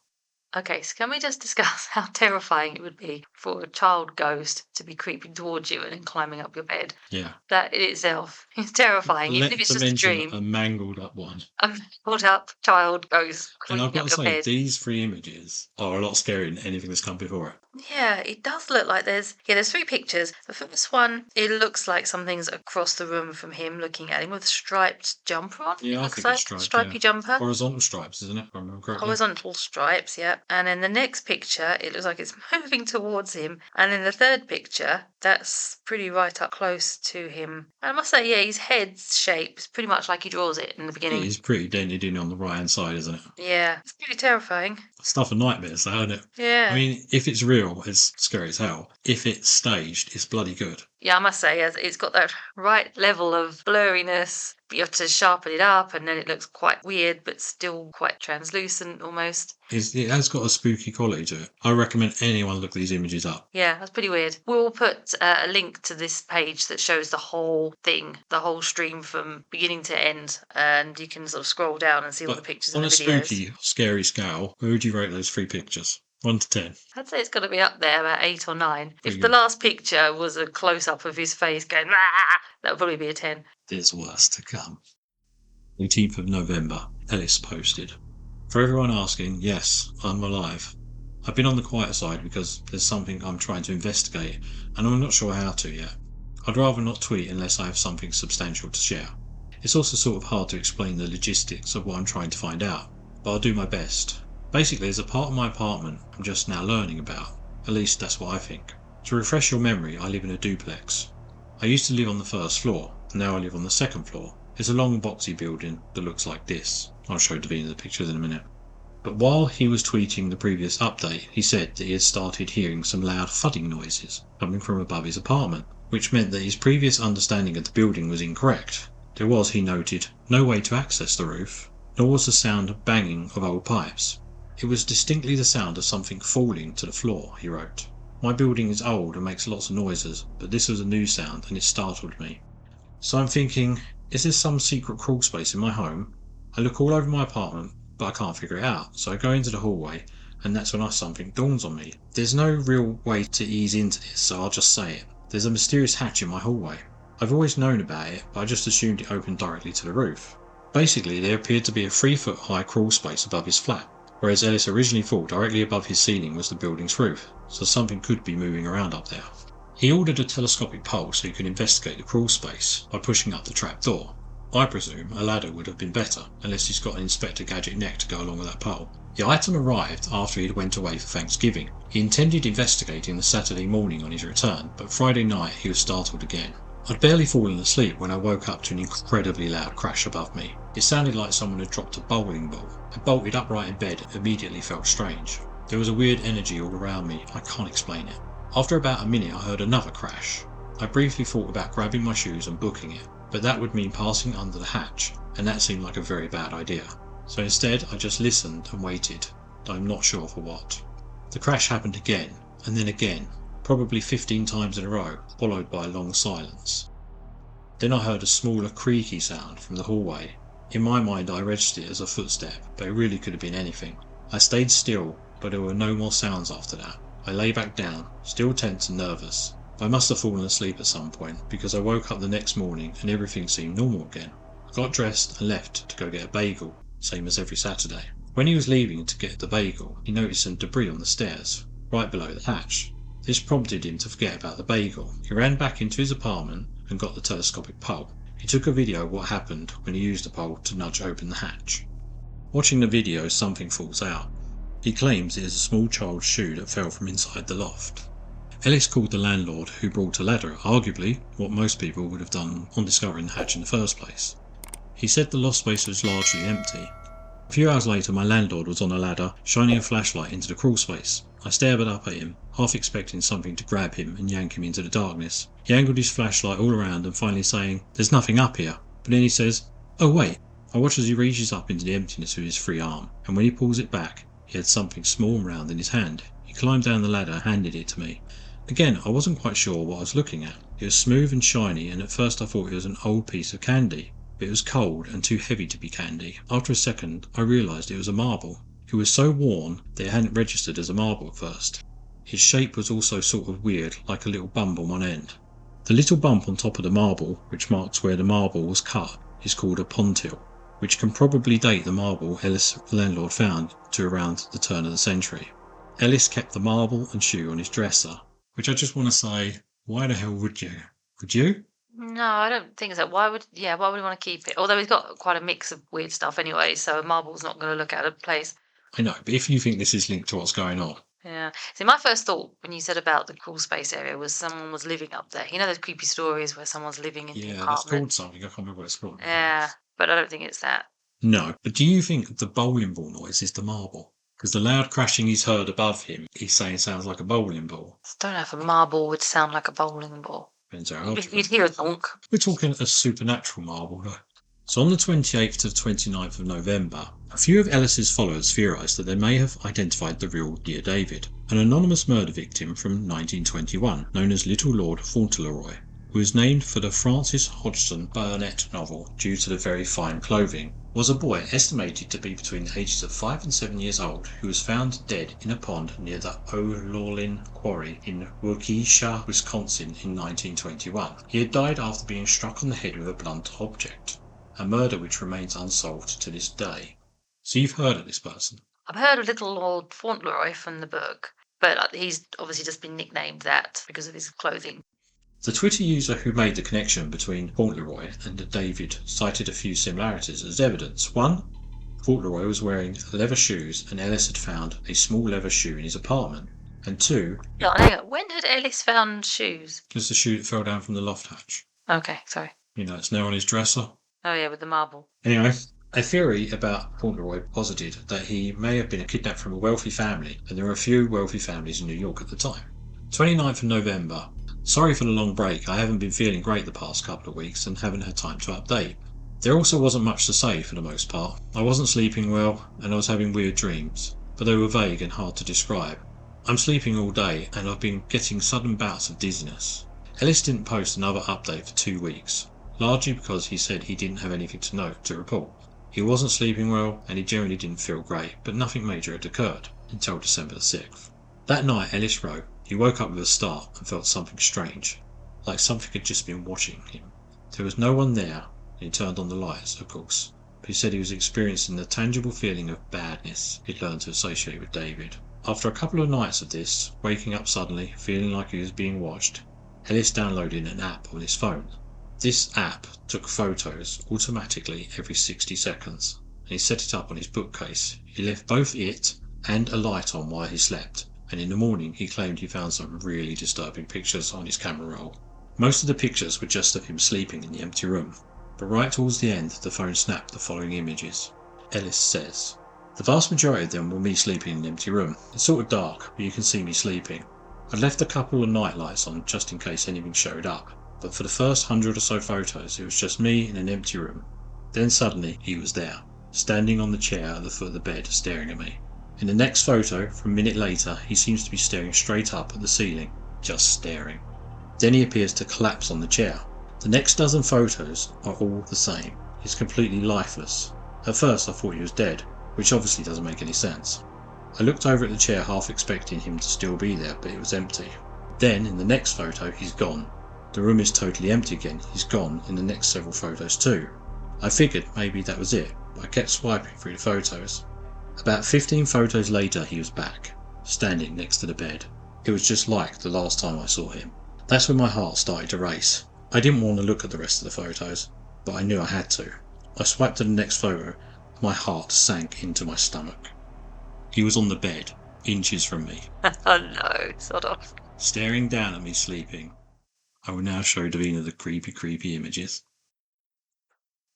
Speaker 2: Okay, so can we just discuss how terrifying it would be for a child ghost to be creeping towards you and then climbing up your bed?
Speaker 1: Yeah.
Speaker 2: That in itself is terrifying, even if it's just a dream.
Speaker 1: A mangled up one.
Speaker 2: A mangled up child ghost
Speaker 1: And I've
Speaker 2: creeping
Speaker 1: got
Speaker 2: up
Speaker 1: to
Speaker 2: your
Speaker 1: say,
Speaker 2: bed.
Speaker 1: these 3 images are a lot scarier than anything that's come before it.
Speaker 2: Yeah, it does look like there's 3 pictures. The first one, it looks like something's across the room from him looking at him with a striped jumper on.
Speaker 1: Yeah, I
Speaker 2: Looks
Speaker 1: think
Speaker 2: like
Speaker 1: it's striped,
Speaker 2: stripy
Speaker 1: yeah.
Speaker 2: jumper.
Speaker 1: Horizontal stripes, isn't it? If I remember correctly.
Speaker 2: Horizontal stripes, yeah. And then the next picture, it looks like it's moving towards him. And then the third picture, that's pretty right up close to him. And I must say, yeah, his head's shape is pretty much like he draws it in the beginning.
Speaker 1: It is pretty dented in on the right hand side, isn't it?
Speaker 2: Yeah, it's pretty terrifying.
Speaker 1: Stuff of nightmares, though, isn't it?
Speaker 2: Yeah.
Speaker 1: I mean, if it's real, it's scary as hell. If it's staged, it's bloody good.
Speaker 2: Yeah, I must say, it's got that right level of blurriness. But you have to sharpen it up, and then it looks quite weird, but still quite translucent almost.
Speaker 1: It has got a spooky quality to it. I recommend anyone look these images up.
Speaker 2: Yeah, that's pretty weird. We'll put a link to this page that shows the whole thing, the whole stream from beginning to end, and you can sort of scroll down and see all the pictures and the videos.
Speaker 1: On a spooky, scary scale, where would you rate those 3 pictures? 1 to 10.
Speaker 2: I'd say it's got to be up there, about 8 or 9.
Speaker 1: Pretty
Speaker 2: If the
Speaker 1: good.
Speaker 2: last picture was a close-up of his face going, "Ah," that would probably be a 10.
Speaker 1: There's worse to come. 18th of November, Ellis posted. For everyone asking, yes, I'm alive. I've been on the quiet side because there's something I'm trying to investigate, and I'm not sure how to yet. I'd rather not tweet unless I have something substantial to share. It's also sort of hard to explain the logistics of what I'm trying to find out, but I'll do my best. Basically, there's a part of my apartment I'm just now learning about. At least that's what I think. To refresh your memory, I live in a duplex. I used to live on the 1st floor, and now I live on the 2nd floor. It's a long boxy building that looks like this. I'll show Davina the pictures in a minute. But while he was tweeting the previous update, he said that he had started hearing some loud thudding noises coming from above his apartment, which meant that his previous understanding of the building was incorrect. There was, he noted, no way to access the roof, nor was the sound of banging of old pipes. It was distinctly the sound of something falling to the floor, he wrote. My building is old and makes lots of noises, but this was a new sound and it startled me. So I'm thinking, is there some secret crawl space in my home? I look all over my apartment, but I can't figure it out, so I go into the hallway, and that's when something dawns on me. There's no real way to ease into this, so I'll just say it. There's a mysterious hatch in my hallway. I've always known about it, but I just assumed it opened directly to the roof. Basically, there appeared to be a 3-foot high crawl space above his flat, whereas Ellis originally thought directly above his ceiling was the building's roof, so something could be moving around up there. He ordered a telescopic pole so he could investigate the crawl space by pushing up the trap door. I presume a ladder would have been better, unless he's got an Inspector Gadget neck to go along with that pole. The item arrived after he'd went away for Thanksgiving. He intended investigating the Saturday morning on his return, but Friday night he was startled again. I'd barely fallen asleep when I woke up to an incredibly loud crash above me. It sounded like someone had dropped a bowling ball. I bolted upright in bed and immediately felt strange. There was a weird energy all around me, I can't explain it. After about a minute I heard another crash. I briefly thought about grabbing my shoes and booking it, but that would mean passing under the hatch, and that seemed like a very bad idea. So instead I just listened and waited, though I'm not sure for what. The crash happened again, and then again, probably 15 times in a row, followed by a long silence. Then I heard a smaller creaky sound from the hallway. In my mind I registered it as a footstep, but it really could have been anything. I stayed still, but there were no more sounds after that. I lay back down, still tense and nervous. I must have fallen asleep at some point, because I woke up the next morning and everything seemed normal again. I got dressed and left to go get a bagel, same as every Saturday. When he was leaving to get the bagel, he noticed some debris on the stairs, right below the hatch. This prompted him to forget about the bagel. He ran back into his apartment and got the telescopic pole. He took a video of what happened when he used the pole to nudge open the hatch. Watching the video, something falls out. He claims it is a small child's shoe that fell from inside the loft. Ellis called the landlord, who brought a ladder, arguably what most people would have done on discovering the hatch in the first place. He said the loft space was largely empty. A few hours later, my landlord was on a ladder, shining a flashlight into the crawl space. I stared up at him, half expecting something to grab him and yank him into the darkness. He angled his flashlight all around and finally saying, "There's nothing up here." But then he says, "Oh wait." I watch as he reaches up into the emptiness with his free arm, and when he pulls it back, he had something small and round in his hand. He climbed down the ladder and handed it to me. Again, I wasn't quite sure what I was looking at. It was smooth and shiny, and at first I thought it was an old piece of candy. But it was cold and too heavy to be candy. After a second, I realised it was a marble. It was so worn that it hadn't registered as a marble at first. Its shape was also sort of weird, like a little bump on one end. The little bump on top of the marble, which marks where the marble was cut, is called a pontil, which can probably date the marble Ellis, the landlord, found to around the turn of the century. Ellis kept the marble and shoe on his dresser, which I just want to say, why the hell would you? Would you?
Speaker 2: No, I don't think so. Why would he want to keep it? Although he's got quite a mix of weird stuff anyway, so a marble's not going to look out of place.
Speaker 1: I know, but if you think this is linked to what's going on.
Speaker 2: Yeah. See, my first thought when you said about the crawl space area was someone was living up there. You know those creepy stories where someone's living in the
Speaker 1: Yeah, that's
Speaker 2: apartment?
Speaker 1: called something. I can't remember what it's called.
Speaker 2: Yeah, but I don't think it's that.
Speaker 1: No, but do you think the bowling ball noise is the marble? Because the loud crashing he's heard above him, he's saying sounds like a bowling ball.
Speaker 2: I don't know if a marble would sound like a bowling ball.
Speaker 1: Depends how hard
Speaker 2: You'd hear a donk.
Speaker 1: We're talking a supernatural marble, though. So on the 28th to the 29th of November, a few of Ellis's followers theorised that they may have identified the real Dear David, an anonymous murder victim from 1921, known as Little Lord Fauntleroy, who was named for the Francis Hodgson Burnett novel due to the very fine clothing, was a boy estimated to be between the ages of 5 and 7 years old who was found dead in a pond near the O'Laughlin Quarry in Waukesha, Wisconsin in 1921. He had died after being struck on the head with a blunt object, a murder which remains unsolved to this day. So you've heard of this person?
Speaker 2: I've heard of Little Lord Fauntleroy from the book, but he's obviously just been nicknamed that because of his clothing.
Speaker 1: The Twitter user who made the connection between Fauntleroy and David cited a few similarities as evidence. 1. Fauntleroy was wearing leather shoes and Ellis had found a small leather shoe in his apartment. And 2.
Speaker 2: When had Ellis found shoes?
Speaker 1: It was the shoe that fell down from the loft hatch.
Speaker 2: Okay, sorry.
Speaker 1: You know, it's now on his dresser.
Speaker 2: Oh yeah, with the marble.
Speaker 1: Anyway, a theory about Fauntleroy posited that he may have been kidnapped from a wealthy family, and there were a few wealthy families in New York at the time. 29th of November. Sorry for the long break, I haven't been feeling great the past couple of weeks and haven't had time to update. There also wasn't much to say for the most part. I wasn't sleeping well and I was having weird dreams, but they were vague and hard to describe. I'm sleeping all day and I've been getting sudden bouts of dizziness. Ellis didn't post another update for 2 weeks, largely because he said he didn't have anything to note to report. He wasn't sleeping well and he generally didn't feel great, but nothing major had occurred until December the 6th. That night, Ellis wrote, he woke up with a start and felt something strange, like something had just been watching him. There was no one there, and he turned on the lights, of course, but he said he was experiencing the tangible feeling of badness he'd learned to associate with David. After a couple of nights of this, waking up suddenly, feeling like he was being watched, Ellis downloaded an app on his phone. This app took photos automatically every 60 seconds, and he set it up on his bookcase. He left both it and a light on while he slept, and in the morning he claimed he found some really disturbing pictures on his camera roll. Most of the pictures were just of him sleeping in the empty room, but right towards the end the phone snapped the following images. Ellis says, "The vast majority of them were me sleeping in an empty room. It's sort of dark, but you can see me sleeping. I'd left a couple of night lights on just in case anything showed up, but for the first 100 or so photos it was just me in an empty room. Then suddenly he was there, standing on the chair at the foot of the bed staring at me. In the next photo, from a minute later, he seems to be staring straight up at the ceiling, just staring. Then he appears to collapse on the chair. The next dozen photos are all the same. He's completely lifeless. At first I thought he was dead, which obviously doesn't make any sense. I looked over at the chair half expecting him to still be there, but it was empty. Then, in the next photo, he's gone. The room is totally empty again. He's gone in the next several photos too. I figured maybe that was it, but I kept swiping through the photos. About 15 photos later he was back, standing next to the bed. It was just like the last time I saw him. That's when my heart started to race. I didn't want to look at the rest of the photos. but I knew I had to. I swiped to the next photo. My heart sank into my stomach. He was on the bed, inches from me.
Speaker 2: Oh no, sort of.
Speaker 1: Staring down at me sleeping. I will now show Davina the creepy images.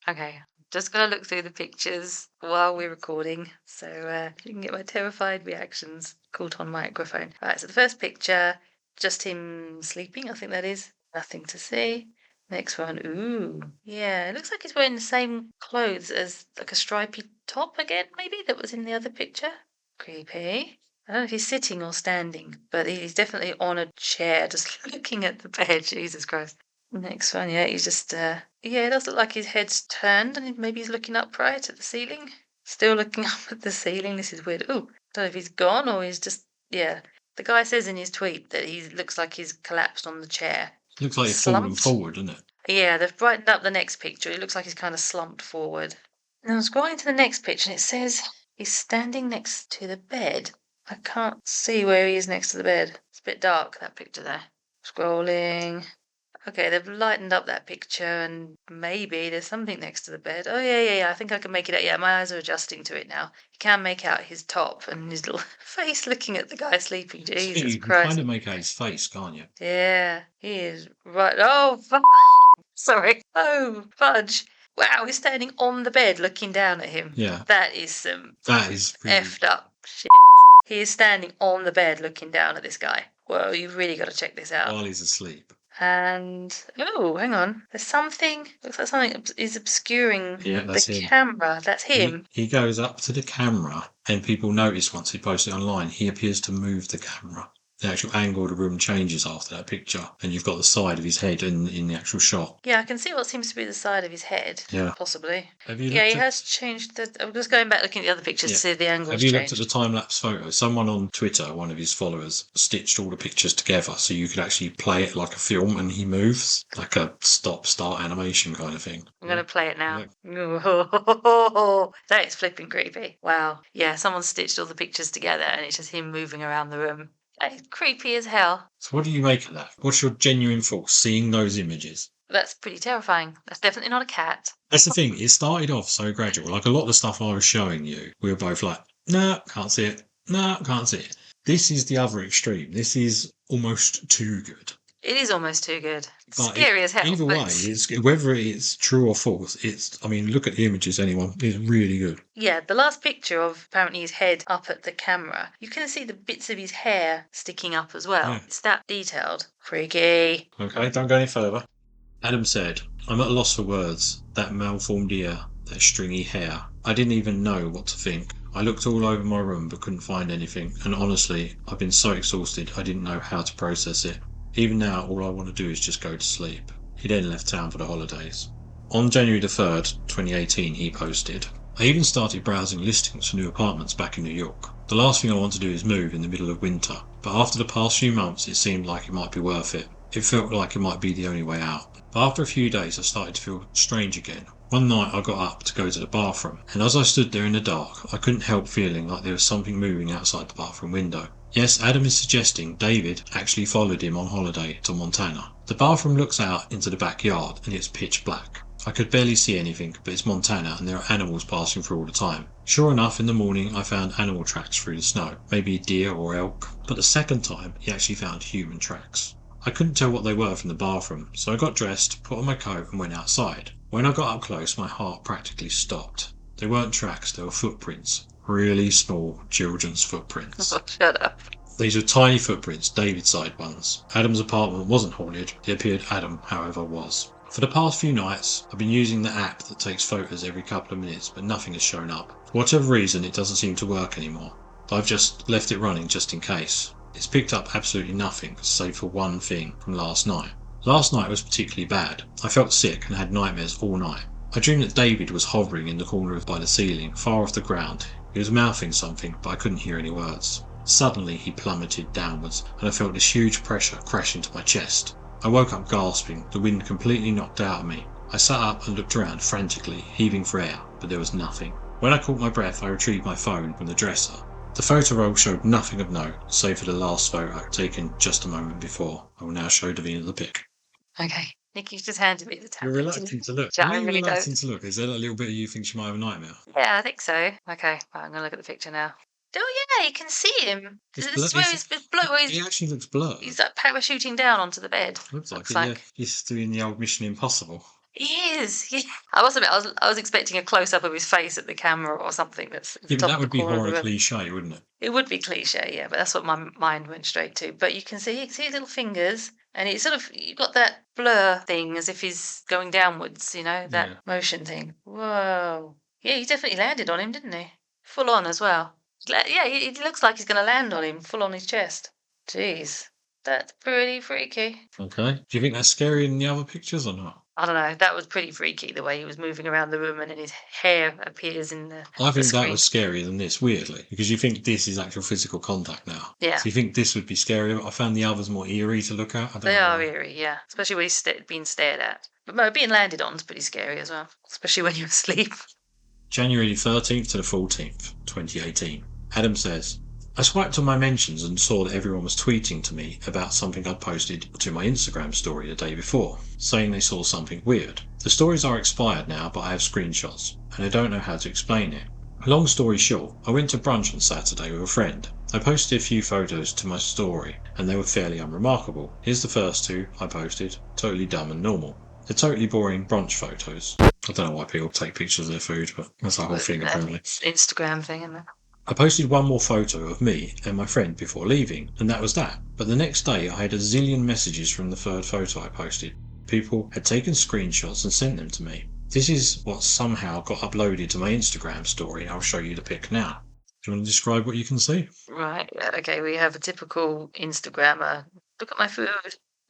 Speaker 2: Okay, just gonna look through the pictures while we're recording, so you can get my terrified reactions caught on microphone. Right, so the first picture, just him sleeping, I think that is. Nothing to see. Next one, ooh, yeah, it looks like he's wearing the same clothes as like a stripy top again, maybe, that was in the other picture. Creepy. I don't know if he's sitting or standing, but he's definitely on a chair, just looking at the bed. Jesus Christ. Next one, yeah, he's just, yeah, it does look like his head's turned and maybe he's looking upright at the ceiling. Still looking up at the ceiling. This is weird. Ooh, don't know if he's gone or he's just, yeah. The guy says in his tweet that he looks like he's collapsed on the chair.
Speaker 1: Looks like he's fallen forward, doesn't it?
Speaker 2: Yeah, they've brightened up the next picture. It looks like he's kind of slumped forward. Now I'm scrolling to the next picture and it says he's standing next to the bed. I can't see where he is next to the bed. It's a bit dark, that picture there. Scrolling. Okay, they've lightened up that picture and maybe there's something next to the bed. Oh, yeah. I think I can make it out. Yeah, my eyes are adjusting to it now. You can make out his top and his little face looking at the guy sleeping. Jesus
Speaker 1: you can
Speaker 2: Christ.
Speaker 1: kind of make out his face, can't you?
Speaker 2: Yeah, he is right. Oh, sorry. Oh, fudge. Wow, he's standing on the bed looking down at him.
Speaker 1: Yeah.
Speaker 2: That is really effed up shit. He is standing on the bed looking down at this guy. Whoa, you've really got to check this out.
Speaker 1: While he's asleep.
Speaker 2: And oh, hang on. There's something. Looks like something is obscuring the camera. That's him.
Speaker 1: He goes up to the camera, and people notice once he posts it online, he appears to move the camera. The actual angle of the room changes after that picture, and you've got the side of his head in the actual shot.
Speaker 2: Yeah, I can see what seems to be the side of his head.
Speaker 1: Yeah.
Speaker 2: Possibly.
Speaker 1: He
Speaker 2: has changed the... I'm just going back looking at the other pictures to see if the angle's
Speaker 1: changed. Have you looked at the time-lapse photo? Someone on Twitter, one of his followers, stitched all the pictures together so you could actually play it like a film and he moves, like a stop-start animation kind of thing.
Speaker 2: I'm going to play it now. Yeah. That is flipping creepy. Wow. Yeah, someone stitched all the pictures together and it's just him moving around the room. It's creepy as hell.
Speaker 1: So what do you make of that? What's your genuine thoughts seeing those images?
Speaker 2: That's pretty terrifying. That's definitely not a cat.
Speaker 1: That's the thing. It started off so gradual. Like a lot of the stuff I was showing you, we were both like, no, can't see it. No, can't see it. This is the other extreme. This is almost too good.
Speaker 2: It is almost too good. Scary as hell.
Speaker 1: Either way, whether it's true or false, look at the images, anyone. It's really good.
Speaker 2: Yeah, the last picture of apparently his head up at the camera, you can see the bits of his hair sticking up as well. Yeah. It's that detailed. Freaky.
Speaker 1: Okay, don't go any further. Adam said, I'm at a loss for words. That malformed ear, that stringy hair. I didn't even know what to think. I looked all over my room but couldn't find anything, and honestly, I've been so exhausted I didn't know how to process it. Even now, all I want to do is just go to sleep. He then left town for the holidays. On January the 3rd, 2018, he posted, I even started browsing listings for new apartments back in New York. The last thing I want to do is move in the middle of winter, but after the past few months it seemed like it might be worth it. It felt like it might be the only way out. But after a few days I started to feel strange again. One night I got up to go to the bathroom, and as I stood there in the dark, I couldn't help feeling like there was something moving outside the bathroom window. Yes, Adam is suggesting David actually followed him on holiday to Montana. The bathroom looks out into the backyard and it's pitch black. I could barely see anything, but it's Montana and there are animals passing through all the time. Sure enough, in the morning I found animal tracks through the snow, maybe deer or elk, but the second time he actually found human tracks. I couldn't tell what they were from the bathroom, so I got dressed, put on my coat and went outside. When I got up close, my heart practically stopped. They weren't tracks, they were footprints. Really small children's footprints.
Speaker 2: Oh, shut up.
Speaker 1: These were tiny footprints, David-side ones. Adam's apartment wasn't haunted. It appeared Adam, however, was. For the past few nights, I've been using the app that takes photos every couple of minutes, but nothing has shown up. For whatever reason, it doesn't seem to work anymore. I've just left it running just in case. It's picked up absolutely nothing, save for one thing from last night. Last night was particularly bad. I felt sick and had nightmares all night. I dreamed that David was hovering in the corner by the ceiling, far off the ground. He was mouthing something, but I couldn't hear any words. Suddenly he plummeted downwards, and I felt this huge pressure crash into my chest. I woke up gasping, the wind completely knocked out of me. I sat up and looked around frantically, heaving for air, but there was nothing. When I caught my breath, I retrieved my phone from the dresser. The photo roll showed nothing of note, save for the last photo taken just a moment before. I will now show Davina the pic.
Speaker 2: Okay, Nikki's just handed me the
Speaker 1: You're
Speaker 2: tablet.
Speaker 1: reluctant to look.
Speaker 2: Yeah,
Speaker 1: Why
Speaker 2: I
Speaker 1: are you
Speaker 2: really don't.
Speaker 1: reluctant to look? Is there a little bit of you thinks she might have a nightmare?
Speaker 2: Yeah, I think so. Okay, right, I'm gonna look at the picture now. Oh yeah, you can see him.
Speaker 1: It's
Speaker 2: This is
Speaker 1: he actually looks blurred.
Speaker 2: he's like parachuting down onto the bed.
Speaker 1: Looks like
Speaker 2: Looks
Speaker 1: it, yeah.
Speaker 2: like
Speaker 1: He's doing the old Mission Impossible.
Speaker 2: he is. Yeah. I must admit, I was expecting a close up of his face at the camera or something. That's at the
Speaker 1: Yeah, but
Speaker 2: top
Speaker 1: that
Speaker 2: of the
Speaker 1: would be
Speaker 2: corner of the
Speaker 1: horror
Speaker 2: room.
Speaker 1: cliche, wouldn't it?
Speaker 2: It would be cliche, yeah, but that's what my mind went straight to. But you can see his little fingers, and it's sort of you've got that blur thing as if he's going downwards, that
Speaker 1: Yeah.
Speaker 2: motion thing. Whoa, yeah, he definitely landed on him, didn't he? Full on as well. Yeah, it looks like he's going to land on him, full on his chest. Jeez, that's pretty freaky.
Speaker 1: Okay. Do you think that's scarier than the other pictures or not?
Speaker 2: I don't know. That was pretty freaky the way he was moving around the room, and then his hair appears in
Speaker 1: I
Speaker 2: the
Speaker 1: think that
Speaker 2: screen.
Speaker 1: was scarier than this, weirdly, because you think this is actual physical contact now.
Speaker 2: Yeah.
Speaker 1: So you think this would be scarier. I found the others more eerie to look at. I don't
Speaker 2: They
Speaker 1: know
Speaker 2: are
Speaker 1: why.
Speaker 2: eerie, yeah. Especially when he's being stared at. But no, being landed on is pretty scary as well. Especially when you're asleep.
Speaker 1: January 13th to the 14th, 2018. Adam says, I swiped on my mentions and saw that everyone was tweeting to me about something I'd posted to my Instagram story the day before, saying they saw something weird. The stories are expired now, but I have screenshots, and I don't know how to explain it. Long story short, I went to brunch on Saturday with a friend. I posted a few photos to my story, and they were fairly unremarkable. Here's the first two I posted, totally dumb and normal. They're totally boring brunch photos. I don't know why people take pictures of their food, but that's the whole thing apparently.
Speaker 2: Instagram thing, isn't it?
Speaker 1: I posted one more photo of me and my friend before leaving, and that was that. But the next day I had a zillion messages from the third photo I posted. People had taken screenshots and sent them to me. This is what somehow got uploaded to my Instagram story. I'll show you the pic now. Do you want to describe what you can see?
Speaker 2: Right, yeah, okay, we have a typical Instagrammer. Look at my food.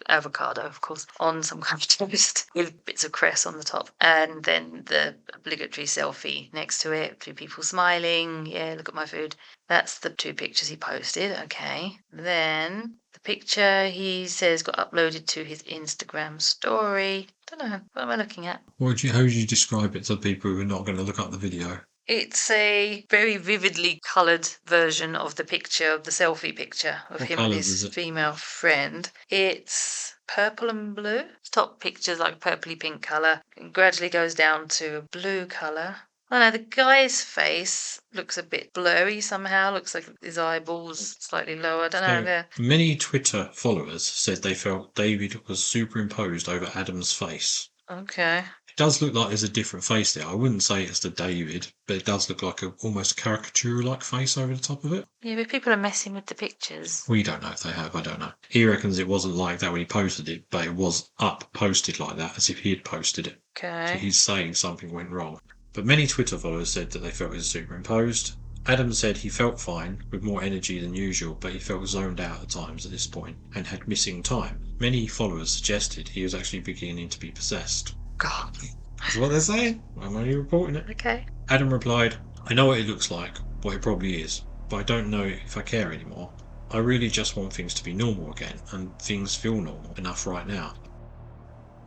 Speaker 2: Avocado, of course, on some kind of toast with bits of cress on the top. And then the obligatory selfie next to it, two people smiling. Yeah, look at my food. That's the two pictures he posted. Okay. Then the picture he says got uploaded to his Instagram story. Don't know. What am I looking at?
Speaker 1: How would you describe it to people who are not going to look up the video?
Speaker 2: It's a very vividly coloured version of the picture, of the selfie picture of
Speaker 1: What
Speaker 2: him and
Speaker 1: colours
Speaker 2: his
Speaker 1: is it?
Speaker 2: female friend. It's purple and blue. Top picture's like purpley pink colour. It gradually goes down to a blue colour. I don't know, the guy's face looks a bit blurry somehow. Looks like his eyeballs slightly lower. I don't know. Yeah.
Speaker 1: Many Twitter followers said they felt David was superimposed over Adam's face.
Speaker 2: Okay.
Speaker 1: It does look like there's a different face there. I wouldn't say it's the David, but it does look like a almost caricature-like face over the top of it.
Speaker 2: Yeah, but people are messing with the pictures.
Speaker 1: We don't know if they have, I don't know. He reckons it wasn't like that when he posted it, but it was posted like that, as if he had posted it.
Speaker 2: Okay.
Speaker 1: So he's saying something went wrong. But many Twitter followers said that they felt it was superimposed. Adam said he felt fine, with more energy than usual, but he felt zoned out at times at this point, and had missing time. Many followers suggested he was actually beginning to be possessed.
Speaker 2: God.
Speaker 1: That's what they're saying. I'm only reporting it.
Speaker 2: Okay.
Speaker 1: Adam replied, I know what it looks like, what it probably is, but I don't know if I care anymore. I really just want things to be normal again, and things feel normal enough right now.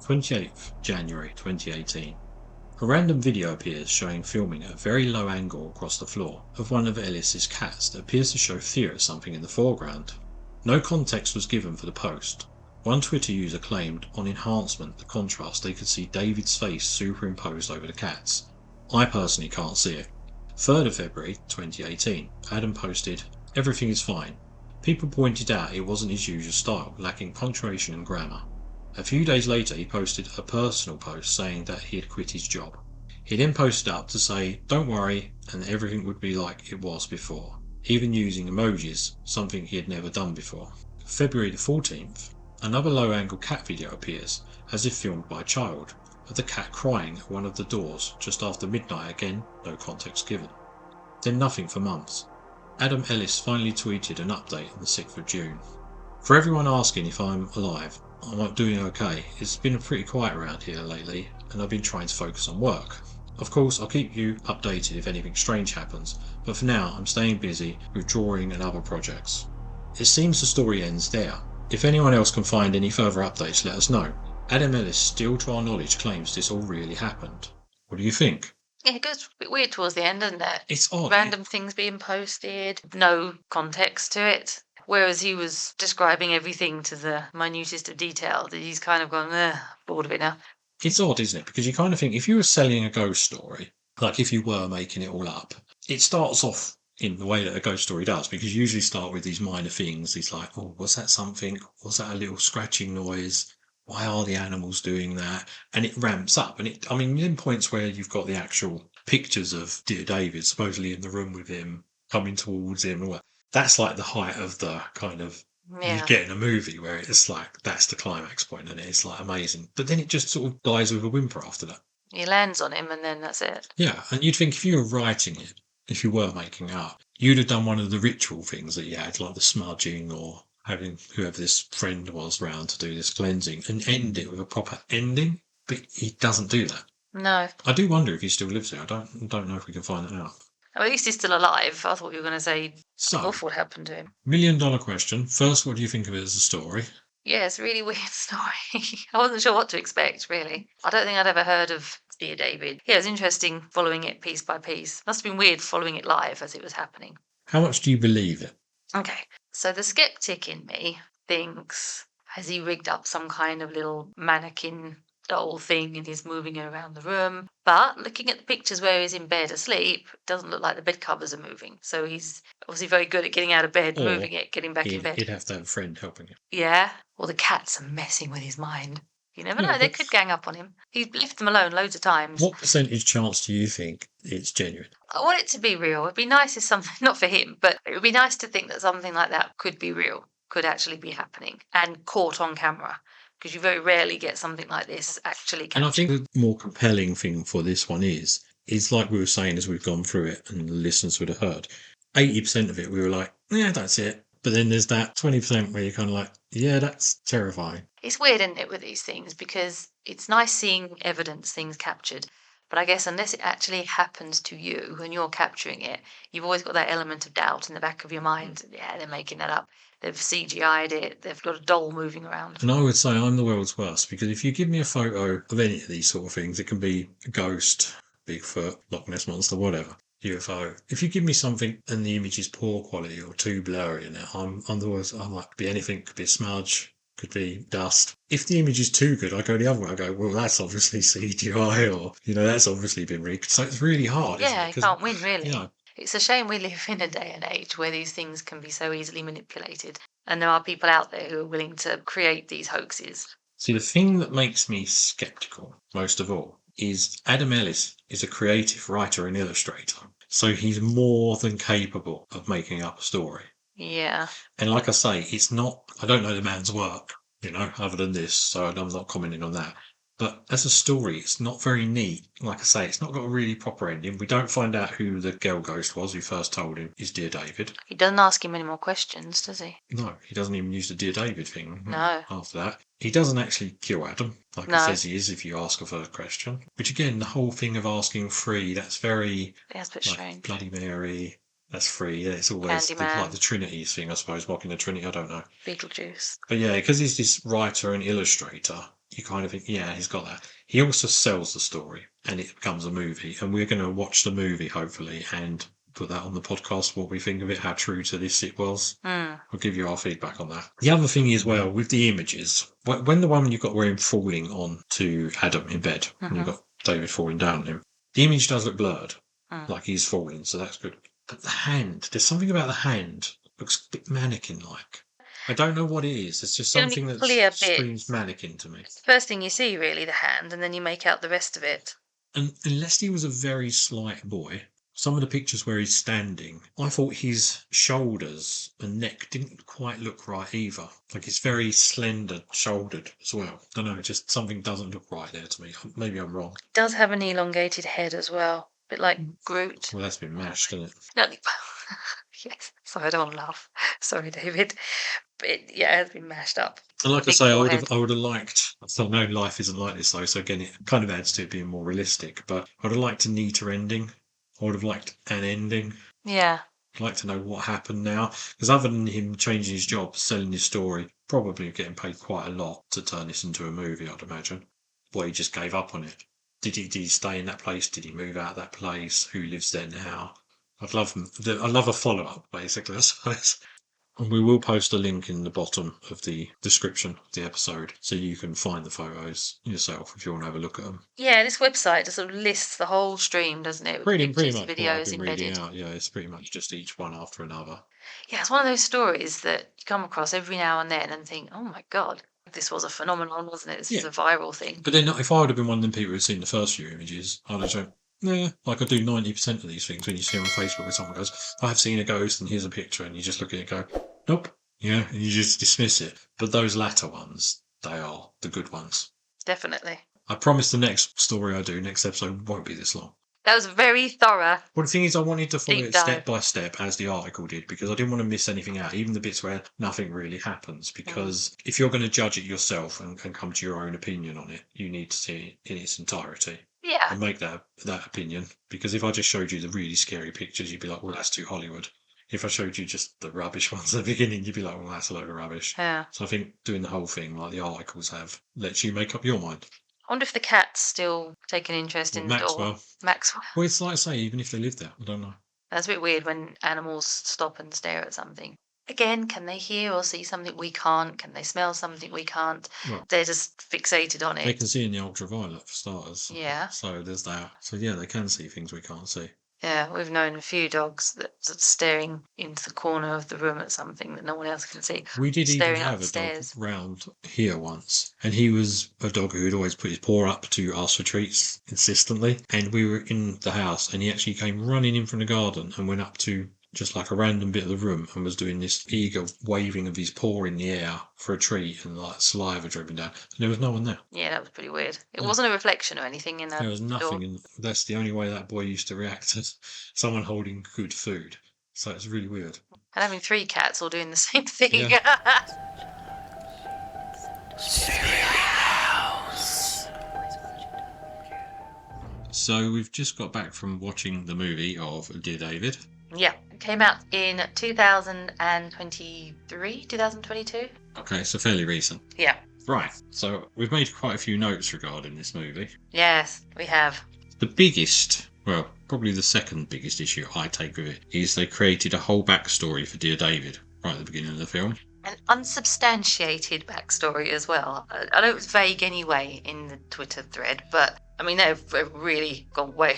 Speaker 1: 28th January 2018. A random video appears showing filming at a very low angle across the floor of one of Ellis's cats that appears to show fear at something in the foreground. No context was given for the post. One Twitter user claimed on enhancement the contrast they could see David's face superimposed over the cat's. I personally can't see it. 3rd of February 2018, Adam posted, everything is fine. People pointed out it wasn't his usual style, lacking punctuation and grammar. A few days later he posted a personal post saying that he had quit his job. He then posted up to say, don't worry, and everything would be like it was before, even using emojis, something he had never done before. February the 14th, another low-angle cat video appears, as if filmed by a child, of the cat crying at one of the doors just after midnight again, no context given. Then nothing for months. Adam Ellis finally tweeted an update on the 6th of June. For everyone asking if I'm alive, I'm not doing okay. It's been pretty quiet around here lately, and I've been trying to focus on work. Of course, I'll keep you updated if anything strange happens, but for now I'm staying busy with drawing and other projects. It seems the story ends there. If anyone else can find any further updates, let us know. Adam Ellis still to our knowledge claims this all really happened. What do you think?
Speaker 2: Yeah, it goes a bit weird towards the end, doesn't it?
Speaker 1: It's odd.
Speaker 2: Random things being posted, no context to it. Whereas he was describing everything to the minutest of detail, that he's kind of gone, bored of it now.
Speaker 1: It's odd, isn't it? Because you kind of think if you were selling a ghost story, like if you were making it all up, it starts off in the way that a ghost story does, because you usually start with these minor things. It's like, oh, was that something? Was that a little scratching noise? Why are the animals doing that? And it ramps up. And I mean, in points where you've got the actual pictures of dear David supposedly in the room with him, coming towards him, all that. That's like the height of the kind of you get in a movie where it's like that's the climax point and it's like amazing. But then it just sort of dies with a whimper after that.
Speaker 2: He lands on him and then that's it.
Speaker 1: Yeah, and you'd think if you were writing it, if you were making it up, you'd have done one of the ritual things that you had, like the smudging or having whoever this friend was round to do this cleansing and end it with a proper ending. But he doesn't do that.
Speaker 2: No.
Speaker 1: I do wonder if he still lives there. I don't know if we can find that out.
Speaker 2: Well, at least he's still alive. I thought you were going to say
Speaker 1: So,
Speaker 2: awful what happened to him.
Speaker 1: $1 million question. First, what do you think of it as a story?
Speaker 2: Yeah, it's a really weird story. I wasn't sure what to expect, really. I don't think I'd ever heard of Dear David. Yeah, it was interesting following it piece by piece. Must have been weird following it live as it was happening.
Speaker 1: How much do you believe it?
Speaker 2: Okay, so the skeptic in me thinks, has he rigged up some kind of little mannequin doll thing and he's moving it around the room? But looking at the pictures where he's in bed asleep, it doesn't look like the bed covers are moving. So he's obviously very good at getting out of bed, moving it, getting back in bed.
Speaker 1: He'd have to have a friend helping him.
Speaker 2: Yeah, or the cats are messing with his mind. You never know, they could gang up on him. He's left them alone loads of times.
Speaker 1: What percentage chance do you think it's genuine?
Speaker 2: I want it to be real. It'd be nice if something, not for him, but it would be nice to think that something like that could be real, could actually be happening and caught on camera. Because you very rarely get something like this actually captured.
Speaker 1: And I think the more compelling thing for this one is like we were saying as we've gone through it and the listeners would have heard, 80% of it we were like, yeah, that's it. But then there's that 20% where you're kind of like, yeah, that's terrifying.
Speaker 2: It's weird, isn't it, with these things? Because it's nice seeing evidence, things captured. But I guess unless it actually happens to you and you're capturing it, you've always got that element of doubt in the back of your mind. Yeah, they're making that up. They've CGI'd it. They've got a doll moving around.
Speaker 1: And I would say I'm the world's worst, because if you give me a photo of any of these sort of things, it can be a ghost, Bigfoot, Loch Ness Monster, whatever, UFO. If you give me something and the image is poor quality or too blurry in it, I'm the worst. I might be anything, could be a smudge, could be dust. If the image is too good, I go the other way. I go, well, that's obviously CGI, or, that's obviously been rigged. So it's really hard, isn't it?
Speaker 2: Yeah, you can't win, really. It's a shame we live in a day and age where these things can be so easily manipulated. And there are people out there who are willing to create these hoaxes.
Speaker 1: See, the thing that makes me sceptical, most of all, is Adam Ellis is a creative writer and illustrator. So he's more than capable of making up a story.
Speaker 2: Yeah.
Speaker 1: And like I say, it's not, I don't know the man's work, other than this, so I'm not commenting on that. But as a story, it's not very neat. Like I say, it's not got a really proper ending. We don't find out who the girl ghost was who first told him is Dear David.
Speaker 2: He doesn't ask him any more questions, does he?
Speaker 1: No, he doesn't even use the Dear David thing.
Speaker 2: No.
Speaker 1: After that. He doesn't actually kill Adam, like he says he is if you ask a further question. Which again, the whole thing of asking free, that's very...
Speaker 2: That's a bit strange.
Speaker 1: Bloody Mary, that's free. Yeah, it's always like the Trinity thing, I suppose, mocking the Trinity, I don't know.
Speaker 2: Beetlejuice.
Speaker 1: But yeah, because he's this writer and illustrator, you kind of think, yeah, he's got that. He also sells the story and it becomes a movie. And we're going to watch the movie, hopefully, and put that on the podcast, what we think of it, how true to this it was. I'll give you our feedback on that. The other thing is, well, with the images, when the one you've got where him falling on to Adam in bed, and you've got David falling down on him, the image does look blurred, like he's falling, so that's good. But the hand, there's something about the hand that looks a bit mannequin-like. I don't know what it is. It's just something that screams mannequin to me.
Speaker 2: It's the first thing you see, really, the hand, and then you make out the rest of it.
Speaker 1: And unless he was a very slight boy, some of the pictures where he's standing, I thought his shoulders and neck didn't quite look right either. Like it's very slender shouldered as well. I don't know, just something doesn't look right there to me. Maybe I'm wrong.
Speaker 2: It does have an elongated head as well. A bit like Groot.
Speaker 1: Well, that's been mashed, hasn't it?
Speaker 2: No, yes. Sorry, I don't want to laugh. Sorry, David. But it has been mashed up.
Speaker 1: And like I say, I would have liked. I know life isn't like this though, so again, it kind of adds to it being more realistic. But I would have liked a neater ending. I would have liked an ending.
Speaker 2: Yeah.
Speaker 1: I'd like to know what happened now, because other than him changing his job, selling his story, probably getting paid quite a lot to turn this into a movie, I'd imagine. Well, he just gave up on it. Did he stay in that place? Did he move out of that place? Who lives there now? I'd love a follow-up, basically, I suppose. And we will post a link in the bottom of the description of the episode so you can find the photos yourself if you want to have a look at them.
Speaker 2: Yeah, this website just sort of lists the whole stream, doesn't it? With
Speaker 1: Pretty
Speaker 2: pictures,
Speaker 1: much what I've
Speaker 2: videos
Speaker 1: been reading
Speaker 2: embedded.
Speaker 1: out. Yeah, it's pretty much just each one after another.
Speaker 2: Yeah, it's one of those stories that you come across every now and then and think, oh my God, this was a phenomenon, wasn't it? This is a viral thing.
Speaker 1: But then if I would have been one of them people who'd seen the first few images, I'd have said, yeah, like I do 90% of these things when you see on Facebook where someone goes, I've seen a ghost and here's a picture, and you just look at it and go, nope. Yeah, and you just dismiss it. But those latter ones, they are the good ones.
Speaker 2: Definitely.
Speaker 1: I promise the next story I do, next episode, won't be this long.
Speaker 2: That was very thorough.
Speaker 1: Well, the thing is, I wanted to follow
Speaker 2: Deep
Speaker 1: it
Speaker 2: dive.
Speaker 1: step by step as the article did, because I didn't want to miss anything out, even the bits where nothing really happens. Because if you're going to judge it yourself and come to your own opinion on it, you need to see it in its entirety.
Speaker 2: Yeah.
Speaker 1: And make that opinion. Because if I just showed you the really scary pictures, you'd be like, well, that's too Hollywood. If I showed you just the rubbish ones at the beginning, you'd be like, well, that's a load of rubbish.
Speaker 2: Yeah.
Speaker 1: So I think doing the whole thing, like the articles have, lets you make up your mind.
Speaker 2: I wonder if the cat's still taking interest in
Speaker 1: Maxwell.
Speaker 2: Maxwell.
Speaker 1: Well, it's like I say, even if they live there, I don't know.
Speaker 2: That's a bit weird when animals stop and stare at something. Again, can they hear or see something we can't? Can they smell something we can't?
Speaker 1: Well,
Speaker 2: they're just fixated on
Speaker 1: they
Speaker 2: it.
Speaker 1: can see in the ultraviolet for starters.
Speaker 2: Yeah.
Speaker 1: So there's that. So yeah, they can see things we can't see.
Speaker 2: Yeah, we've known a few dogs that's staring into the corner of the room at something that no one else can see.
Speaker 1: We did even
Speaker 2: Staring
Speaker 1: have
Speaker 2: up
Speaker 1: a
Speaker 2: the stairs.
Speaker 1: dog round here once, and he was a dog who would always put his paw up to ask for treats insistently. And we were in the house, and he actually came running in from the garden and went up to just like a random bit of the room and was doing this eager waving of his paw in the air for a treat and like saliva dripping down. And there was no one there.
Speaker 2: Yeah, that was pretty weird. It wasn't a reflection or anything in that.
Speaker 1: There was nothing,
Speaker 2: door.
Speaker 1: and that's the only way that boy used to react to someone holding good food. So it's really weird.
Speaker 2: And having 3 cats all doing the same thing.
Speaker 1: So we've just got back from watching the movie of Dear David.
Speaker 2: Yeah, it came out in 2023, 2022.
Speaker 1: Okay, so fairly recent.
Speaker 2: Yeah.
Speaker 1: Right, so we've made quite a few notes regarding this movie.
Speaker 2: Yes, we have.
Speaker 1: The biggest, well, probably the second biggest issue I take with it is they created a whole backstory for Dear David right at the beginning of the film.
Speaker 2: An unsubstantiated backstory as well. I know it was vague anyway in the Twitter thread, but I mean, they've really gone way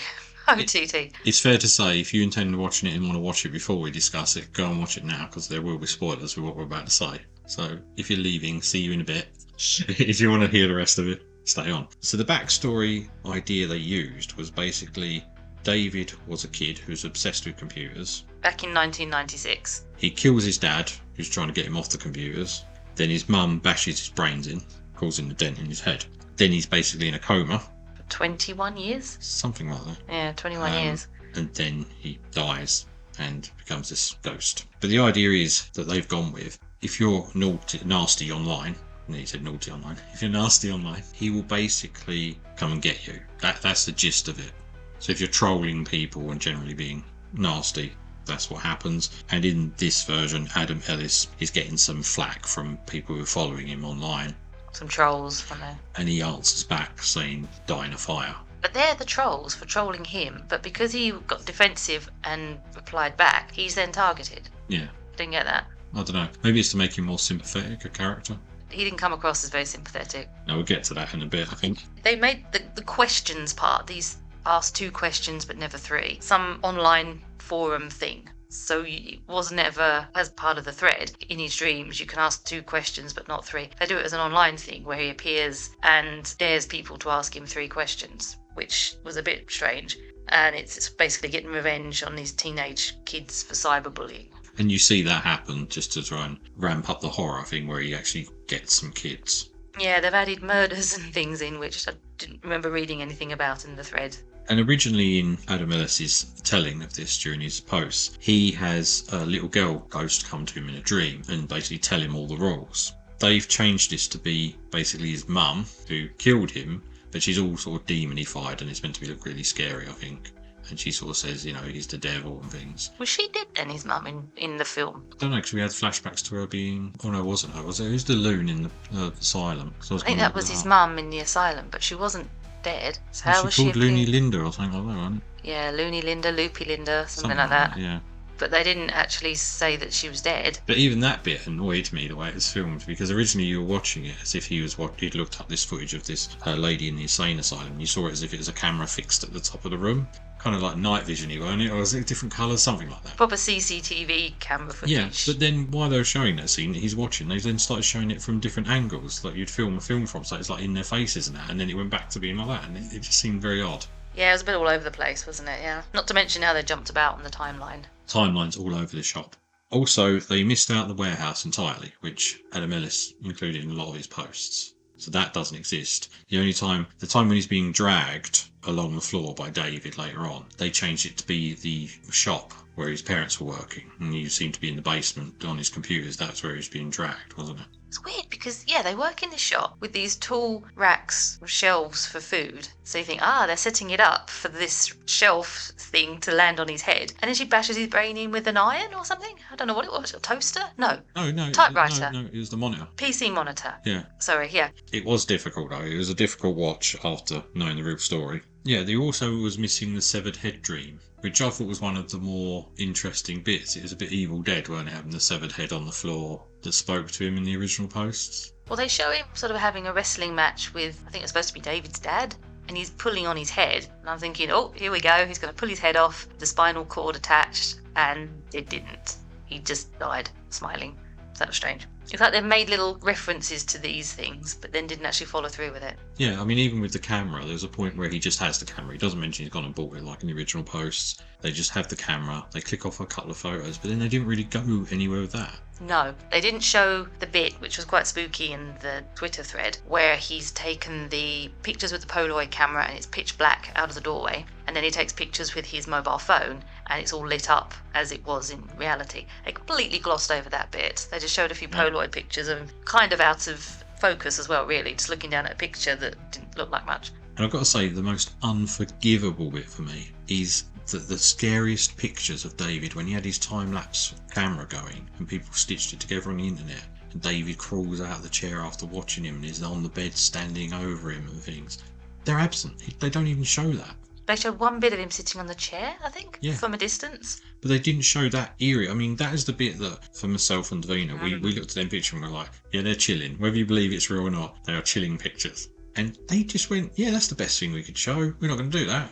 Speaker 2: OTT.
Speaker 1: It's fair to say, if you intend on watching it and want to watch it before we discuss it, go and watch it now, because there will be spoilers with what we're about to say. So if you're leaving, see you in a bit. If you want to hear the rest of it, stay on. So the backstory idea they used was basically David was a kid who's obsessed with computers.
Speaker 2: Back in 1996.
Speaker 1: He kills his dad, who's trying to get him off the computers. Then his mum bashes his brains in, causing a dent in his head. Then he's basically in a coma.
Speaker 2: For 21 years?
Speaker 1: Something like that.
Speaker 2: Yeah, 21 years.
Speaker 1: And then he dies and becomes this ghost. But the idea is that they've gone with, if you're nasty online, and he said naughty online, if you're nasty online, he will basically come and get you. That's the gist of it. So if you're trolling people and generally being nasty, that's what happens. And in this version, Adam Ellis is getting some flack from people who are following him online.
Speaker 2: Some trolls from there.
Speaker 1: And he answers back saying, die in a fire.
Speaker 2: But they're the trolls for trolling him, but because he got defensive and replied back, he's then targeted.
Speaker 1: Yeah.
Speaker 2: Didn't get that.
Speaker 1: I don't know. Maybe it's to make him more sympathetic, a character.
Speaker 2: He didn't come across as very sympathetic.
Speaker 1: No, we'll get to that in a bit, I think.
Speaker 2: They made the questions part, these asked 2 questions but never 3, some online forum thing. So it was never as part of the thread. In his dreams, you can ask 2 questions but not 3. They do it as an online thing where he appears and dares people to ask him 3 questions, which was a bit strange. And it's basically getting revenge on these teenage kids for cyberbullying.
Speaker 1: And you see that happen just to try and ramp up the horror thing where he actually gets some kids.
Speaker 2: Yeah, they've added murders and things in, which I didn't remember reading anything about in the thread.
Speaker 1: And originally in Adam Ellis's telling of this during his posts, he has a little girl ghost come to him in a dream and basically tell him all the rules. They've changed this to be basically his mum who killed him, but she's all sort of demonified and it's meant to look really scary, I think. And she sort of says, you know, he's the devil and things.
Speaker 2: Was she dead then, his mum, in the film?
Speaker 1: I don't know, because we had flashbacks to her being... Oh, no, it wasn't her, was it? Who's the loon in the asylum?
Speaker 2: I think that was his mum in the asylum, but she wasn't dead. So how was she
Speaker 1: called Loony Linda or something like that, wasn't it?
Speaker 2: Yeah, Loony Linda, Loopy Linda, something like that.
Speaker 1: Yeah.
Speaker 2: but they didn't actually say that she was dead.
Speaker 1: But even that bit annoyed me, the way it was filmed, because originally you were watching it as if he'd looked up this footage of this lady in the insane asylum, and you saw it as if it was a camera fixed at the top of the room. Kind of like night vision-y, weren't it? Or was it different colours? Something like that.
Speaker 2: Proper CCTV camera footage.
Speaker 1: Yeah, but then while they were showing that scene that he's watching, they then started showing it from different angles, like you'd film a film from, so it's like in their faces and that, and then it went back to being like that, and it just seemed very odd.
Speaker 2: Yeah, it was a bit all over the place, wasn't it? Yeah. Not to mention how they jumped about on the timeline.
Speaker 1: Timelines all over the shop. Also, they missed out the warehouse entirely, which Adam Ellis included in a lot of his posts. So that doesn't exist. The time when he's being dragged along the floor by David later on, they changed it to be the shop where his parents were working, and you seem to be in the basement on his computers. That's where he was being dragged, wasn't it?
Speaker 2: It's weird because, yeah, they work in the shop with these tall racks with shelves for food. So you think, they're setting it up for this shelf thing to land on his head. And then she bashes his brain in with an iron or something. I don't know what it was. A toaster? No.
Speaker 1: No.
Speaker 2: Typewriter.
Speaker 1: No, it was the monitor.
Speaker 2: PC monitor.
Speaker 1: Yeah.
Speaker 2: Sorry, yeah.
Speaker 1: It was difficult, though. It was a difficult watch after knowing the real story. Yeah, they also was missing the severed head dream, which I thought was one of the more interesting bits. It was a bit Evil Dead, weren't it, having the severed head on the floor that spoke to him in the original posts.
Speaker 2: Well, they show him sort of having a wrestling match with, I think it's supposed to be David's dad, and he's pulling on his head. And I'm thinking, here we go, he's going to pull his head off, the spinal cord attached, and it didn't. He just died, smiling. So that was strange. It's like they've made little references to these things, but then didn't actually follow through with it.
Speaker 1: Yeah, I mean, even with the camera, there's a point where he just has the camera. He doesn't mention he's gone and bought it like in the original posts. They just have the camera, they click off a couple of photos, but then they didn't really go anywhere with that.
Speaker 2: No, they didn't show the bit, which was quite spooky in the Twitter thread, where he's taken the pictures with the Polaroid camera and it's pitch black out of the doorway, and then he takes pictures with his mobile phone and it's all lit up as it was in reality. They completely glossed over that bit. They just showed a few Polaroid pictures of him kind of out of focus as well, really, just looking down at a picture that didn't look like much.
Speaker 1: And I've got to say, the most unforgivable bit for me is the scariest pictures of David when he had his time-lapse camera going and people stitched it together on the internet, and David crawls out of the chair after watching him and is on the bed standing over him and things. They're absent. They don't even show that.
Speaker 2: They showed one bit of him sitting on the chair, I think,
Speaker 1: yeah,
Speaker 2: from a distance.
Speaker 1: But they didn't show that area. I mean, that is the bit that, for myself and Davina, we looked at them pictures and we're like, yeah, they're chilling. Whether you believe it's real or not, they are chilling pictures. And they just went, yeah, that's the best thing we could show. We're not going to do that.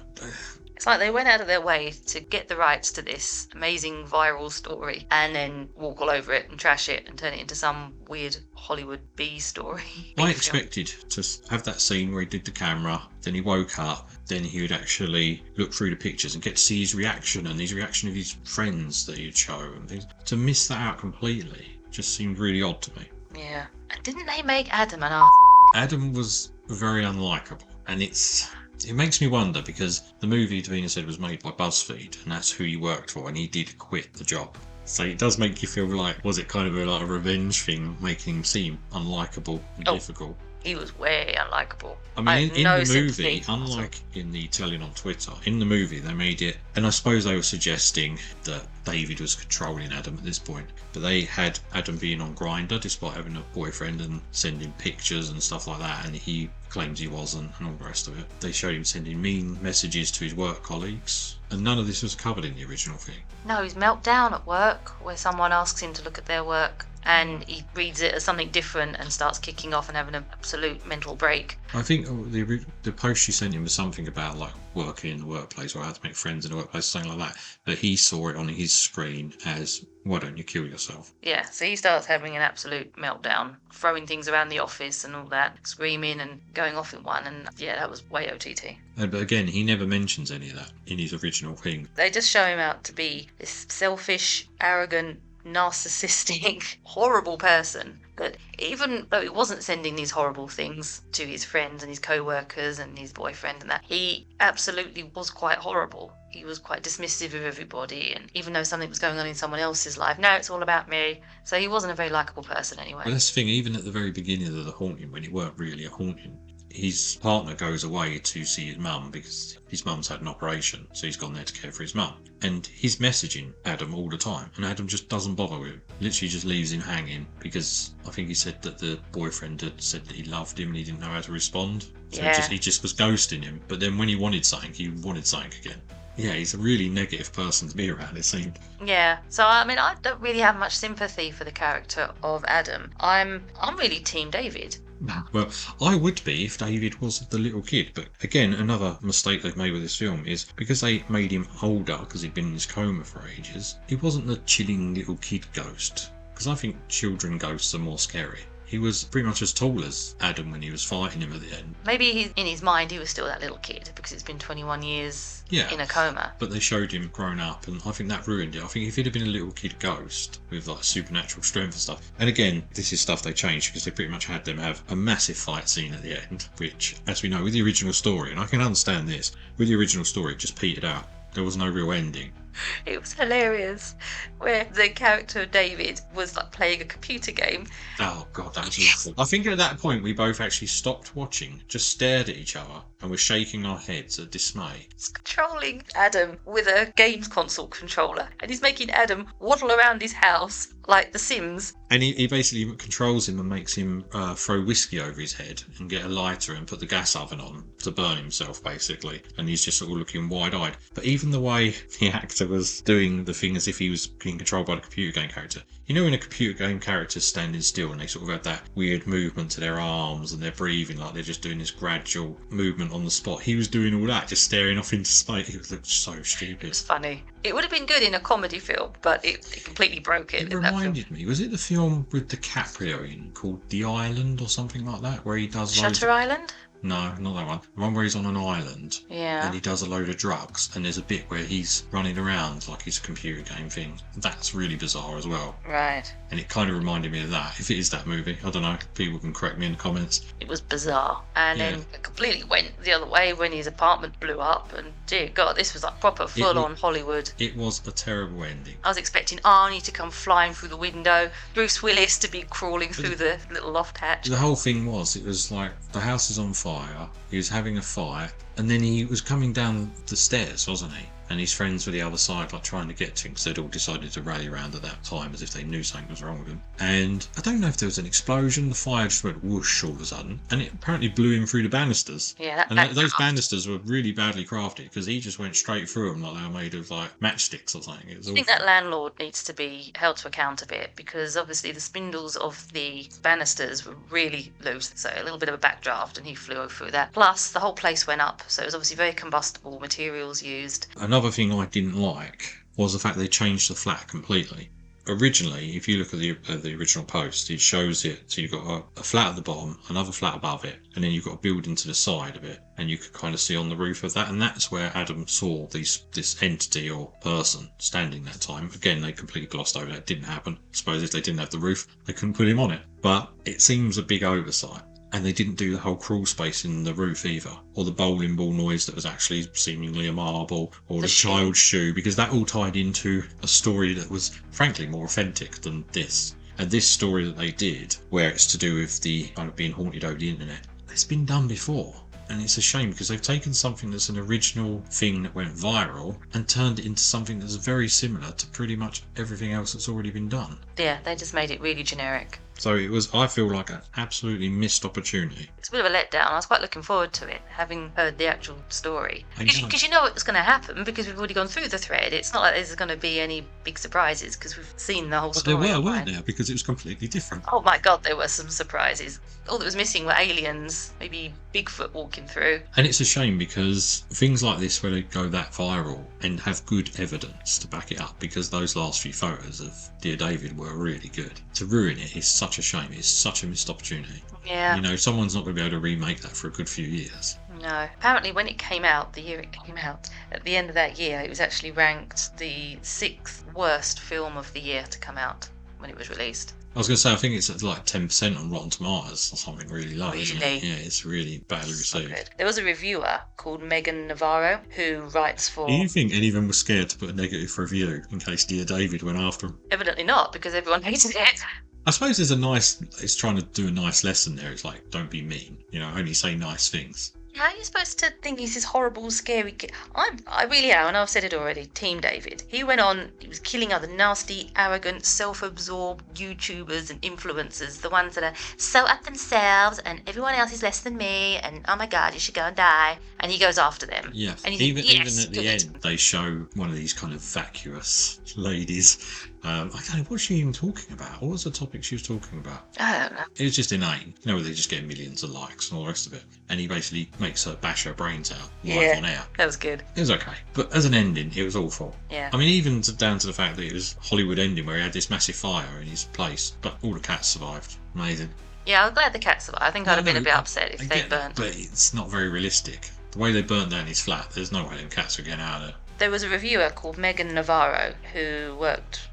Speaker 2: It's like they went out of their way to get the rights to this amazing viral story and then walk all over it and trash it and turn it into some weird Hollywood B story.
Speaker 1: I expected to have that scene where he did the camera, then he woke up, then he would actually look through the pictures and get to see his reaction and his reaction of his friends that he'd show and things. To miss that out completely just seemed really odd to me.
Speaker 2: Yeah. And didn't they make Adam an arse?
Speaker 1: Adam was very unlikable, and it makes me wonder because the movie Davina said was made by BuzzFeed and that's who he worked for, and he did quit the job. So it does make you feel like, was it kind of like a revenge thing, making him seem unlikable and difficult?
Speaker 2: He was way unlikable.
Speaker 1: I mean, in the movie, unlike in the telling on Twitter, in the movie they made it, and I suppose they were suggesting that David was controlling Adam at this point, but they had Adam being on Grindr despite having a boyfriend and sending pictures and stuff like that, and he claims he wasn't and all the rest of it. They showed him sending mean messages to his work colleagues, and none of this was covered in the original thing.
Speaker 2: No, he's meltdown at work where someone asks him to look at their work and he reads it as something different and starts kicking off and having an absolute mental break.
Speaker 1: I think the post she sent him was something about like working in the workplace or how to make friends in the workplace, something like that. But he saw it on his screen as, why don't you kill yourself?
Speaker 2: Yeah, so he starts having an absolute meltdown, throwing things around the office and all that, screaming and going off in one. And yeah, that was way OTT.
Speaker 1: But again, he never mentions any of that in his original thing.
Speaker 2: They just show him out to be this selfish, arrogant, narcissistic, horrible person. But even though he wasn't sending these horrible things to his friends and his co-workers and his boyfriend and that, he absolutely was quite horrible. He was quite dismissive of everybody, and even though something was going on in someone else's life, no, it's all about me. So he wasn't a very likeable person anyway.
Speaker 1: But that's the thing, even at the very beginning of the haunting, when it weren't really a haunting, his partner goes away to see his mum because his mum's had an operation, so he's gone there to care for his mum. And he's messaging Adam all the time, and Adam just doesn't bother with him. Literally just leaves him hanging because I think he said that the boyfriend had said that he loved him and he didn't know how to respond. So he just was ghosting him. But then when he wanted something, he wanted something again. Yeah, he's a really negative person to be around, it seemed.
Speaker 2: Yeah. So I mean, I don't really have much sympathy for the character of Adam. I'm really Team David.
Speaker 1: Well, I would be if David was the little kid, but again, another mistake they've made with this film is because they made him older because he'd been in his coma for ages, he wasn't the chilling little kid ghost. Because I think children ghosts are more scary. He was pretty much as tall as Adam when he was fighting him at the end.
Speaker 2: Maybe in his mind he was still that little kid because it's been 21 years
Speaker 1: Yeah.
Speaker 2: in a coma.
Speaker 1: But they showed him grown up, and I think that ruined it. I think if he'd have been a little kid ghost with like supernatural strength and stuff. And again, this is stuff they changed because they pretty much had them have a massive fight scene at the end, which, as we know, with the original story, and I can understand this, with the original story, it just petered out. There was no real ending.
Speaker 2: It was hilarious where the character of David was like playing a computer game.
Speaker 1: Oh god, that was awful. I think at that point we both actually stopped watching, just stared at each other, and were shaking our heads at dismay.
Speaker 2: He's controlling Adam with a games console controller, and he's making Adam waddle around his house like The Sims.
Speaker 1: And he basically controls him and makes him throw whiskey over his head and get a lighter and put the gas oven on to burn himself, basically. And he's just sort of looking wide-eyed. But even the way the actor was doing the thing as if he was being controlled by the computer game character. You know when a computer game character's standing still and they sort of have that weird movement to their arms and they're breathing like they're just doing this gradual movement on the spot. He was doing all that, just staring off into space. It looked so stupid.
Speaker 2: It's funny. It would have been good in a comedy film, but it completely broke it.
Speaker 1: It reminded me, was it the film with DiCaprio in called The Island or something like that, where he does
Speaker 2: Shutter Island?
Speaker 1: No, not that one. The one where he's on an island
Speaker 2: Yeah.
Speaker 1: and he does a load of drugs, and there's a bit where he's running around like it's a computer game thing. That's really bizarre as well.
Speaker 2: Right.
Speaker 1: And it kind of reminded me of that. If it is that movie, I don't know. People can correct me in the comments.
Speaker 2: It was bizarre. And then it completely went the other way when his apartment blew up. And dear God, this was like proper full-on Hollywood.
Speaker 1: It was a terrible ending.
Speaker 2: I was expecting Arnie to come flying through the window, Bruce Willis to be crawling through the little loft hatch.
Speaker 1: The whole thing was, it was like the house is on fire, he was having a fight, and then he was coming down the stairs, wasn't he? And his friends were the other side, like trying to get to him, because they'd all decided to rally around at that time as if they knew something was wrong with him. And I don't know if there was an explosion, the fire just went whoosh all of a sudden, and it apparently blew him through the banisters.
Speaker 2: Yeah,
Speaker 1: those banisters were really badly crafted, because he just went straight through them like they were made of like matchsticks or something. I
Speaker 2: think that landlord needs to be held to account a bit, because obviously the spindles of the banisters were really loose, so a little bit of a backdraft, and he flew through that. Plus, the whole place went up, so it was obviously very combustible materials used.
Speaker 1: Another thing I didn't like was the fact they changed the flat completely. Originally, if you look at the original post, it shows it, so you've got a flat at the bottom, another flat above it, and then you've got a building to the side of it, and you could kind of see on the roof of that, and that's where Adam saw this entity or person standing that time. Again, they completely glossed over that. It didn't happen. I suppose if they didn't have the roof, they couldn't put him on it. But it seems a big oversight. And they didn't do the whole crawl space in the roof either, or the bowling ball noise that was actually seemingly a marble, or the child's shoe, because that all tied into a story that was frankly more authentic than this. And this story that they did, where it's to do with the kind of being haunted over the internet, it's been done before. And it's a shame because they've taken something that's an original thing that went viral and turned it into something that's very similar to pretty much everything else that's already been done.
Speaker 2: Yeah, they just made it really generic.
Speaker 1: So it was, I feel like, an absolutely missed opportunity.
Speaker 2: It's a bit of a letdown. I was quite looking forward to it, having heard the actual story. Because you know it was going to happen, because we've already gone through the thread. It's not like there's going to be any big surprises, because we've seen the whole story.
Speaker 1: But there were, weren't there? Because it was completely different.
Speaker 2: Oh my God, there were some surprises. All that was missing were aliens, maybe Bigfoot walking through.
Speaker 1: And it's a shame because things like this, where they go that viral and have good evidence to back it up, because those last few photos of Dear David were really good. To ruin it is such a shame. It's such a missed opportunity.
Speaker 2: Yeah.
Speaker 1: You know, someone's not going to be able to remake that for a good few years.
Speaker 2: No. Apparently when it came out, the year it came out, at the end of that year, it was actually ranked the 6th worst film of the year to come out when it was released.
Speaker 1: I was going to say, I think it's at like 10% on Rotten Tomatoes or something really low,
Speaker 2: Really?
Speaker 1: isn't it? Yeah, it's really badly received.
Speaker 2: Good. There was a reviewer called Megan Navarro who writes for...
Speaker 1: Do you think any of them were scared to put a negative review in case Dear David went after them?
Speaker 2: Evidently not, because everyone hated it.
Speaker 1: I suppose it's trying to do a nice lesson there. It's like, don't be mean, you know, only say nice things.
Speaker 2: How are you supposed to think he's this horrible, scary kid? I really am, and I've said it already. Team David. He went on. He was killing other nasty, arrogant, self-absorbed YouTubers and influencers, the ones that are so up themselves and everyone else is less than me. And oh my God, you should go and die. And he goes after them.
Speaker 1: Yeah,
Speaker 2: and you
Speaker 1: even
Speaker 2: think, yes,
Speaker 1: at the
Speaker 2: good.
Speaker 1: end, they show one of these kind of vacuous ladies. I don't know, what's she even talking about? What was the topic she was talking about?
Speaker 2: I don't know.
Speaker 1: It was just inane. You know, they just get millions of likes and all the rest of it. And he basically makes her bash her brains out live on air.
Speaker 2: That was good.
Speaker 1: It was okay. But as an ending, it was awful.
Speaker 2: Yeah.
Speaker 1: I mean, even down to the fact that it was Hollywood ending where he had this massive fire in his place, but all the cats survived. Amazing.
Speaker 2: Yeah, I'm glad the cat survived. I think I'd have been a bit upset if they burnt.
Speaker 1: But it's not very realistic. The way they burnt down his flat, there's no way them cats were getting out of there.
Speaker 2: There was a reviewer called Megan Navarro who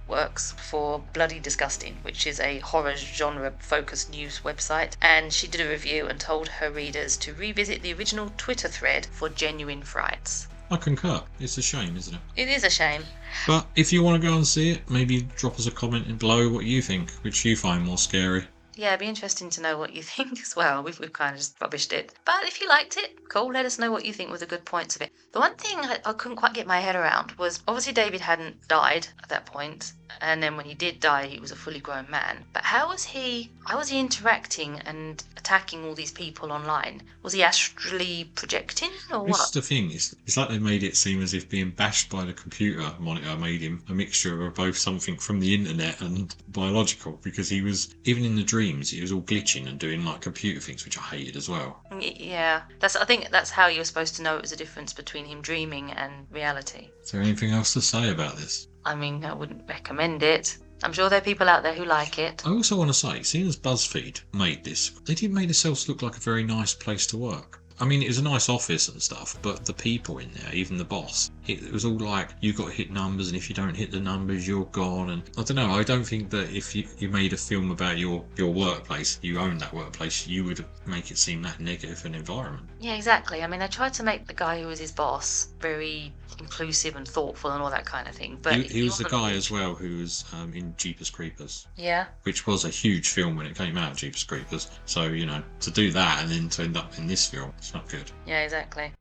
Speaker 2: works for Bloody Disgusting, which is a horror genre focused news website, and she did a review and told her readers to revisit the original Twitter thread for genuine frights.
Speaker 1: I concur. It's a shame, isn't it?
Speaker 2: It is a shame.
Speaker 1: But if you want to go and see it, maybe drop us a comment in below what you think, which you find more scary.
Speaker 2: Yeah, it'd be interesting to know what you think as well. We've kind of just rubbished it. But if you liked it, cool, let us know what you think were the good points of it. The one thing I couldn't quite get my head around was obviously David hadn't died at that point, and then when he did die, he was a fully grown man. But how was he interacting and attacking all these people online? Was he astrally projecting or what?
Speaker 1: This is the thing, it's like they made it seem as if being bashed by the computer monitor made him a mixture of both something from the internet and biological, because he was, even in the dreams, he was all glitching and doing like computer things, which I hated as well.
Speaker 2: Yeah, I think that's how you were supposed to know it was a difference between him dreaming and reality.
Speaker 1: Is there anything else to say about this?
Speaker 2: I mean, I wouldn't recommend it. I'm sure there are people out there who like it.
Speaker 1: I also want to say, seeing as BuzzFeed made this, they didn't make themselves look like a very nice place to work. I mean, it was a nice office and stuff, but the people in there, even the boss, it was all like, you've got to hit numbers, and if you don't hit the numbers, you're gone. And I don't know, I don't think that if you made a film about your workplace, you own that workplace, you would make it seem that negative an environment.
Speaker 2: Yeah, exactly. I mean, they tried to make the guy who was his boss very inclusive and thoughtful and all that kind of thing. But
Speaker 1: he was the guy as well who was in Jeepers Creepers.
Speaker 2: Yeah. Which
Speaker 1: was a huge film when it came out, Jeepers Creepers. So, you know, to do that and then to end up in this film, it's not good.
Speaker 2: Yeah, exactly.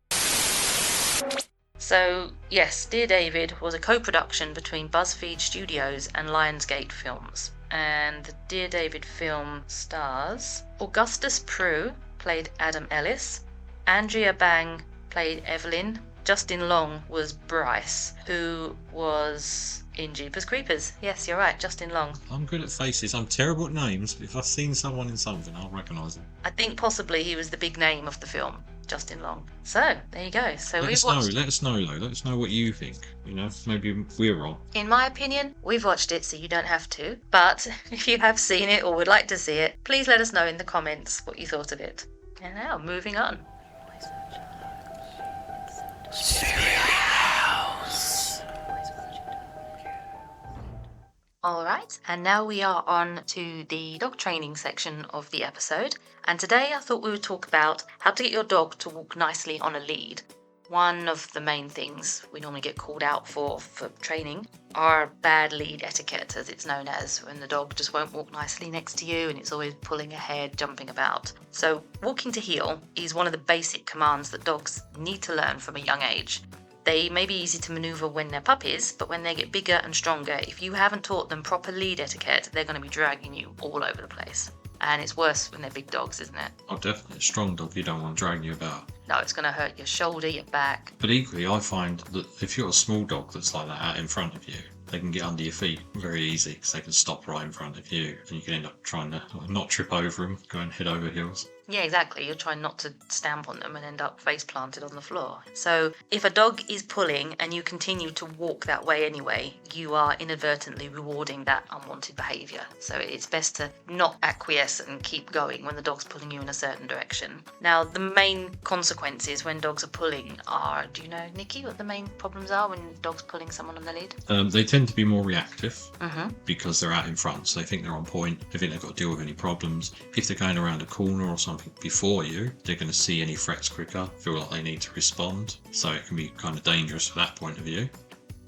Speaker 2: So, yes, Dear David was a co-production between BuzzFeed Studios and Lionsgate Films. And the Dear David film stars Augustus Prew, played Adam Ellis, Andrea Bang played Evelyn, Justin Long was Bryce, who was in Jeepers Creepers. Yes, you're right, Justin Long.
Speaker 1: I'm good at faces. I'm terrible at names, but if I've seen someone in something, I'll recognise them.
Speaker 2: I think possibly he was the big name of the film, Justin Long. So, there you go. So
Speaker 1: let us know, though. Let us know what you think. You know, maybe we're wrong.
Speaker 2: In my opinion, we've watched it, so you don't have to. But if you have seen it or would like to see it, please let us know in the comments what you thought of it. And now, moving on. Alright, and now we are on to the dog training section of the episode. And today I thought we would talk about how to get your dog to walk nicely on a lead. One of the main things we normally get called out for training are bad lead etiquette, as it's known as, when the dog just won't walk nicely next to you and it's always pulling ahead, jumping about. So walking to heel is one of the basic commands that dogs need to learn from a young age. They may be easy to maneuver when they're puppies, but when they get bigger and stronger, if you haven't taught them proper lead etiquette, they're going to be dragging you all over the place. And it's worse when they're big dogs, isn't it?
Speaker 1: Oh, definitely. A strong dog, you don't want dragging you about.
Speaker 2: No, it's going to hurt your shoulder, your back.
Speaker 1: But equally, I find that if you're a small dog that's like that out in front of you, they can get under your feet very easy because they can stop right in front of you and you can end up trying to not trip over them, going head over heels.
Speaker 2: Yeah, exactly. You're trying not to stamp on them and end up face planted on the floor. So if a dog is pulling and you continue to walk that way anyway, you are inadvertently rewarding that unwanted behaviour. So it's best to not acquiesce and keep going when the dog's pulling you in a certain direction. Now, the main consequences when dogs are pulling are, do you know, Nikki, what the main problems are when dogs pulling someone on the lead?
Speaker 1: They tend to be more reactive because they're out in front, so they think they're on point, they think they've got to deal with any problems. If they're going around a corner or something before you, they're going to see any threats quicker, feel like they need to respond, so it can be kind of dangerous from that point of view.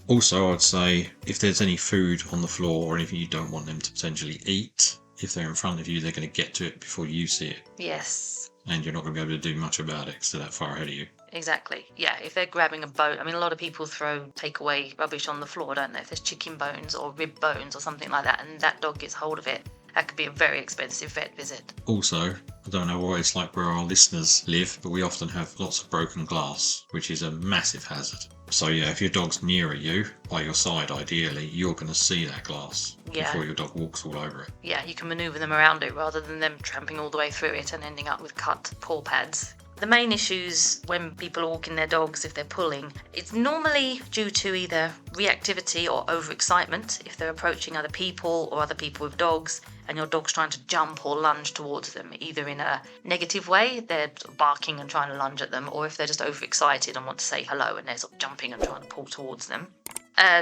Speaker 1: Also, I'd say if there's any food on the floor or anything you don't want them to potentially eat, if they're in front of you, they're going to get to it before you see it.
Speaker 2: Yes.
Speaker 1: and you're not going to be able to do much about it because they're that far ahead of you.
Speaker 2: Exactly. Yeah, if they're grabbing a bone, I mean, a lot of people throw takeaway rubbish on the floor, don't they? If there's chicken bones or rib bones or something like that, and that dog gets hold of it, that could be a very expensive vet visit.
Speaker 1: Also, I don't know what it's like where our listeners live, but we often have lots of broken glass, which is a massive hazard. So yeah, if your dog's nearer you, by your side ideally, you're going to see that glass before your dog walks all over it.
Speaker 2: Yeah, you can manoeuvre them around it rather than them tramping all the way through it and ending up with cut paw pads. The main issues when people are walking their dogs, if they're pulling, it's normally due to either reactivity or overexcitement if they're approaching other people or other people with dogs, and your dog's trying to jump or lunge towards them, either in a negative way, they're sort of barking and trying to lunge at them, or if they're just overexcited and want to say hello and they're sort of jumping and trying to pull towards them.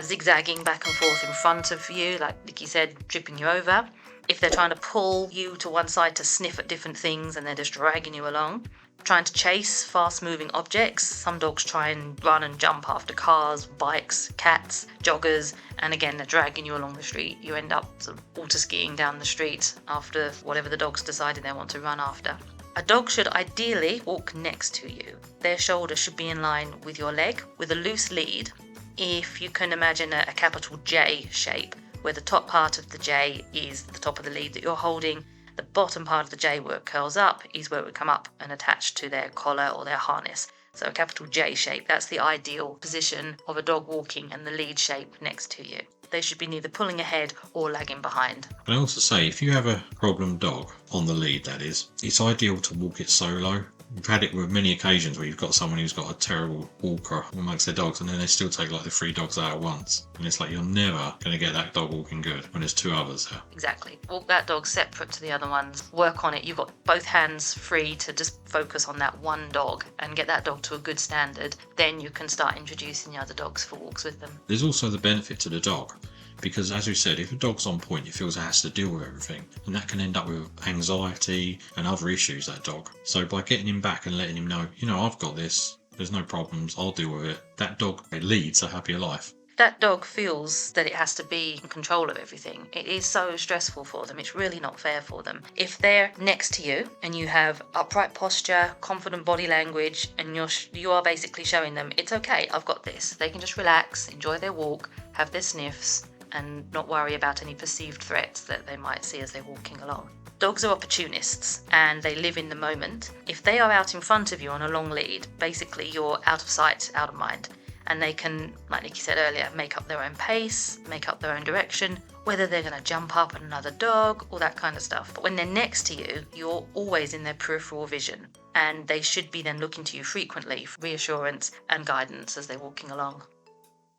Speaker 2: Zigzagging back and forth in front of you, like Nikki said, tripping you over. If they're trying to pull you to one side to sniff at different things and they're just dragging you along. Trying to chase fast-moving objects. Some dogs try and run and jump after cars, bikes, cats, joggers, and again, they're dragging you along the street. You end up sort of water skiing down the street after whatever the dog's decided they want to run after. A dog should ideally walk next to you. Their shoulder should be in line with your leg, with a loose lead. If you can imagine a capital J shape, where the top part of the J is the top of the lead that you're holding, the bottom part of the J where it curls up is where it would come up and attach to their collar or their harness. So a capital J shape, that's the ideal position of a dog walking, and the lead shape next to you. They should be neither pulling ahead or lagging behind.
Speaker 1: I also say, if you have a problem dog, on the lead that is, it's ideal to walk it solo. We've had it with many occasions where you've got someone who's got a terrible walker amongst their dogs, and then they still take like the 3 dogs out at once. And it's like, you're never going to get that dog walking good when there's 2 others there.
Speaker 2: Exactly. Walk that dog separate to the other ones. Work on it. You've got both hands free to just focus on that one dog and get that dog to a good standard. Then you can start introducing the other dogs for walks with them.
Speaker 1: There's also the benefit to the dog. Because as we said, if a dog's on point, it feels it has to deal with everything. And that can end up with anxiety and other issues, that dog. So by getting him back and letting him know, I've got this, there's no problems, I'll deal with it, that dog leads a happier life.
Speaker 2: That dog feels that it has to be in control of everything. It is so stressful for them. It's really not fair for them. If they're next to you and you have upright posture, confident body language, and you are basically showing them, it's okay, I've got this. They can just relax, enjoy their walk, have their sniffs, and not worry about any perceived threats that they might see as they're walking along. Dogs are opportunists and they live in the moment. If they are out in front of you on a long lead, basically you're out of sight, out of mind. And they can, like Nikki said earlier, make up their own pace, make up their own direction, whether they're going to jump up at another dog, all that kind of stuff. But when they're next to you, you're always in their peripheral vision. And they should be then looking to you frequently for reassurance and guidance as they're walking along.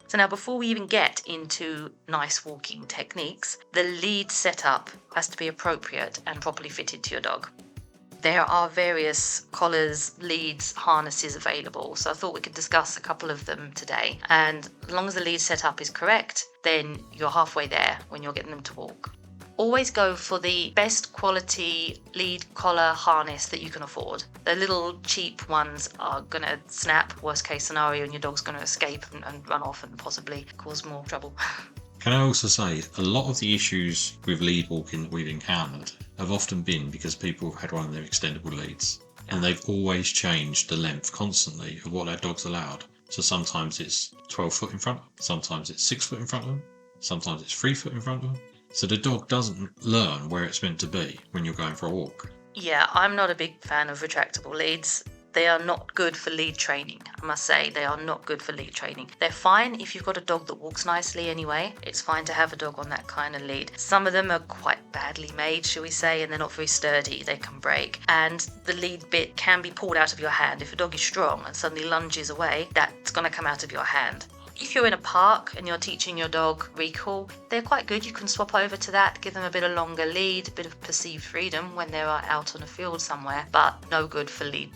Speaker 2: So now, before we even get into nice walking techniques, the lead setup has to be appropriate and properly fitted to your dog. There are various collars, leads, harnesses available, so I thought we could discuss a couple of them today. And as long as the lead setup is correct, then you're halfway there when you're getting them to walk. Always go for the best quality lead collar harness that you can afford. The little cheap ones are going to snap, worst case scenario, and your dog's going to escape and run off and possibly cause more trouble.
Speaker 1: Can I also say, a lot of the issues with lead walking that we've encountered have often been because people have had one of their extendable leads. And they've always changed the length constantly of what their dog's allowed. So sometimes it's 12 foot in front, sometimes it's 6 foot in front of them, sometimes it's 3 foot in front of them. So the dog doesn't learn where it's meant to be when you're going for a walk.
Speaker 2: Yeah, I'm not a big fan of retractable leads. They are not good for lead training. I must say, they are not good for lead training. They're fine if you've got a dog that walks nicely anyway. It's fine to have a dog on that kind of lead. Some of them are quite badly made, shall we say, and they're not very sturdy. They can break. And the lead bit can be pulled out of your hand. If a dog is strong and suddenly lunges away, that's going to come out of your hand. If you're in a park and you're teaching your dog recall, they're quite good. You can swap over to that, give them a bit of longer lead, a bit of perceived freedom when they're out on a field somewhere, but no good for lead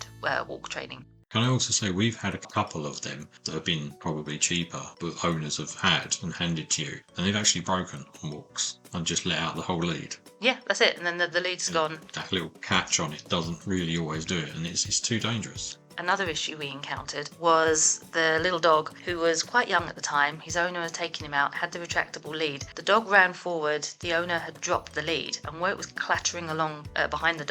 Speaker 2: walk training.
Speaker 1: Can I also say, we've had a couple of them that have been probably cheaper, but owners have had and handed to you, and they've actually broken on walks and just let out the whole lead.
Speaker 2: Yeah, that's it, and then the lead's gone.
Speaker 1: That little catch on it doesn't really always do it, and it's too dangerous.
Speaker 2: another issue we encountered was the little dog who was quite young at the time. His owner had taken him out, had the retractable lead. The dog ran forward, the owner had dropped the lead, and where it was clattering along behind the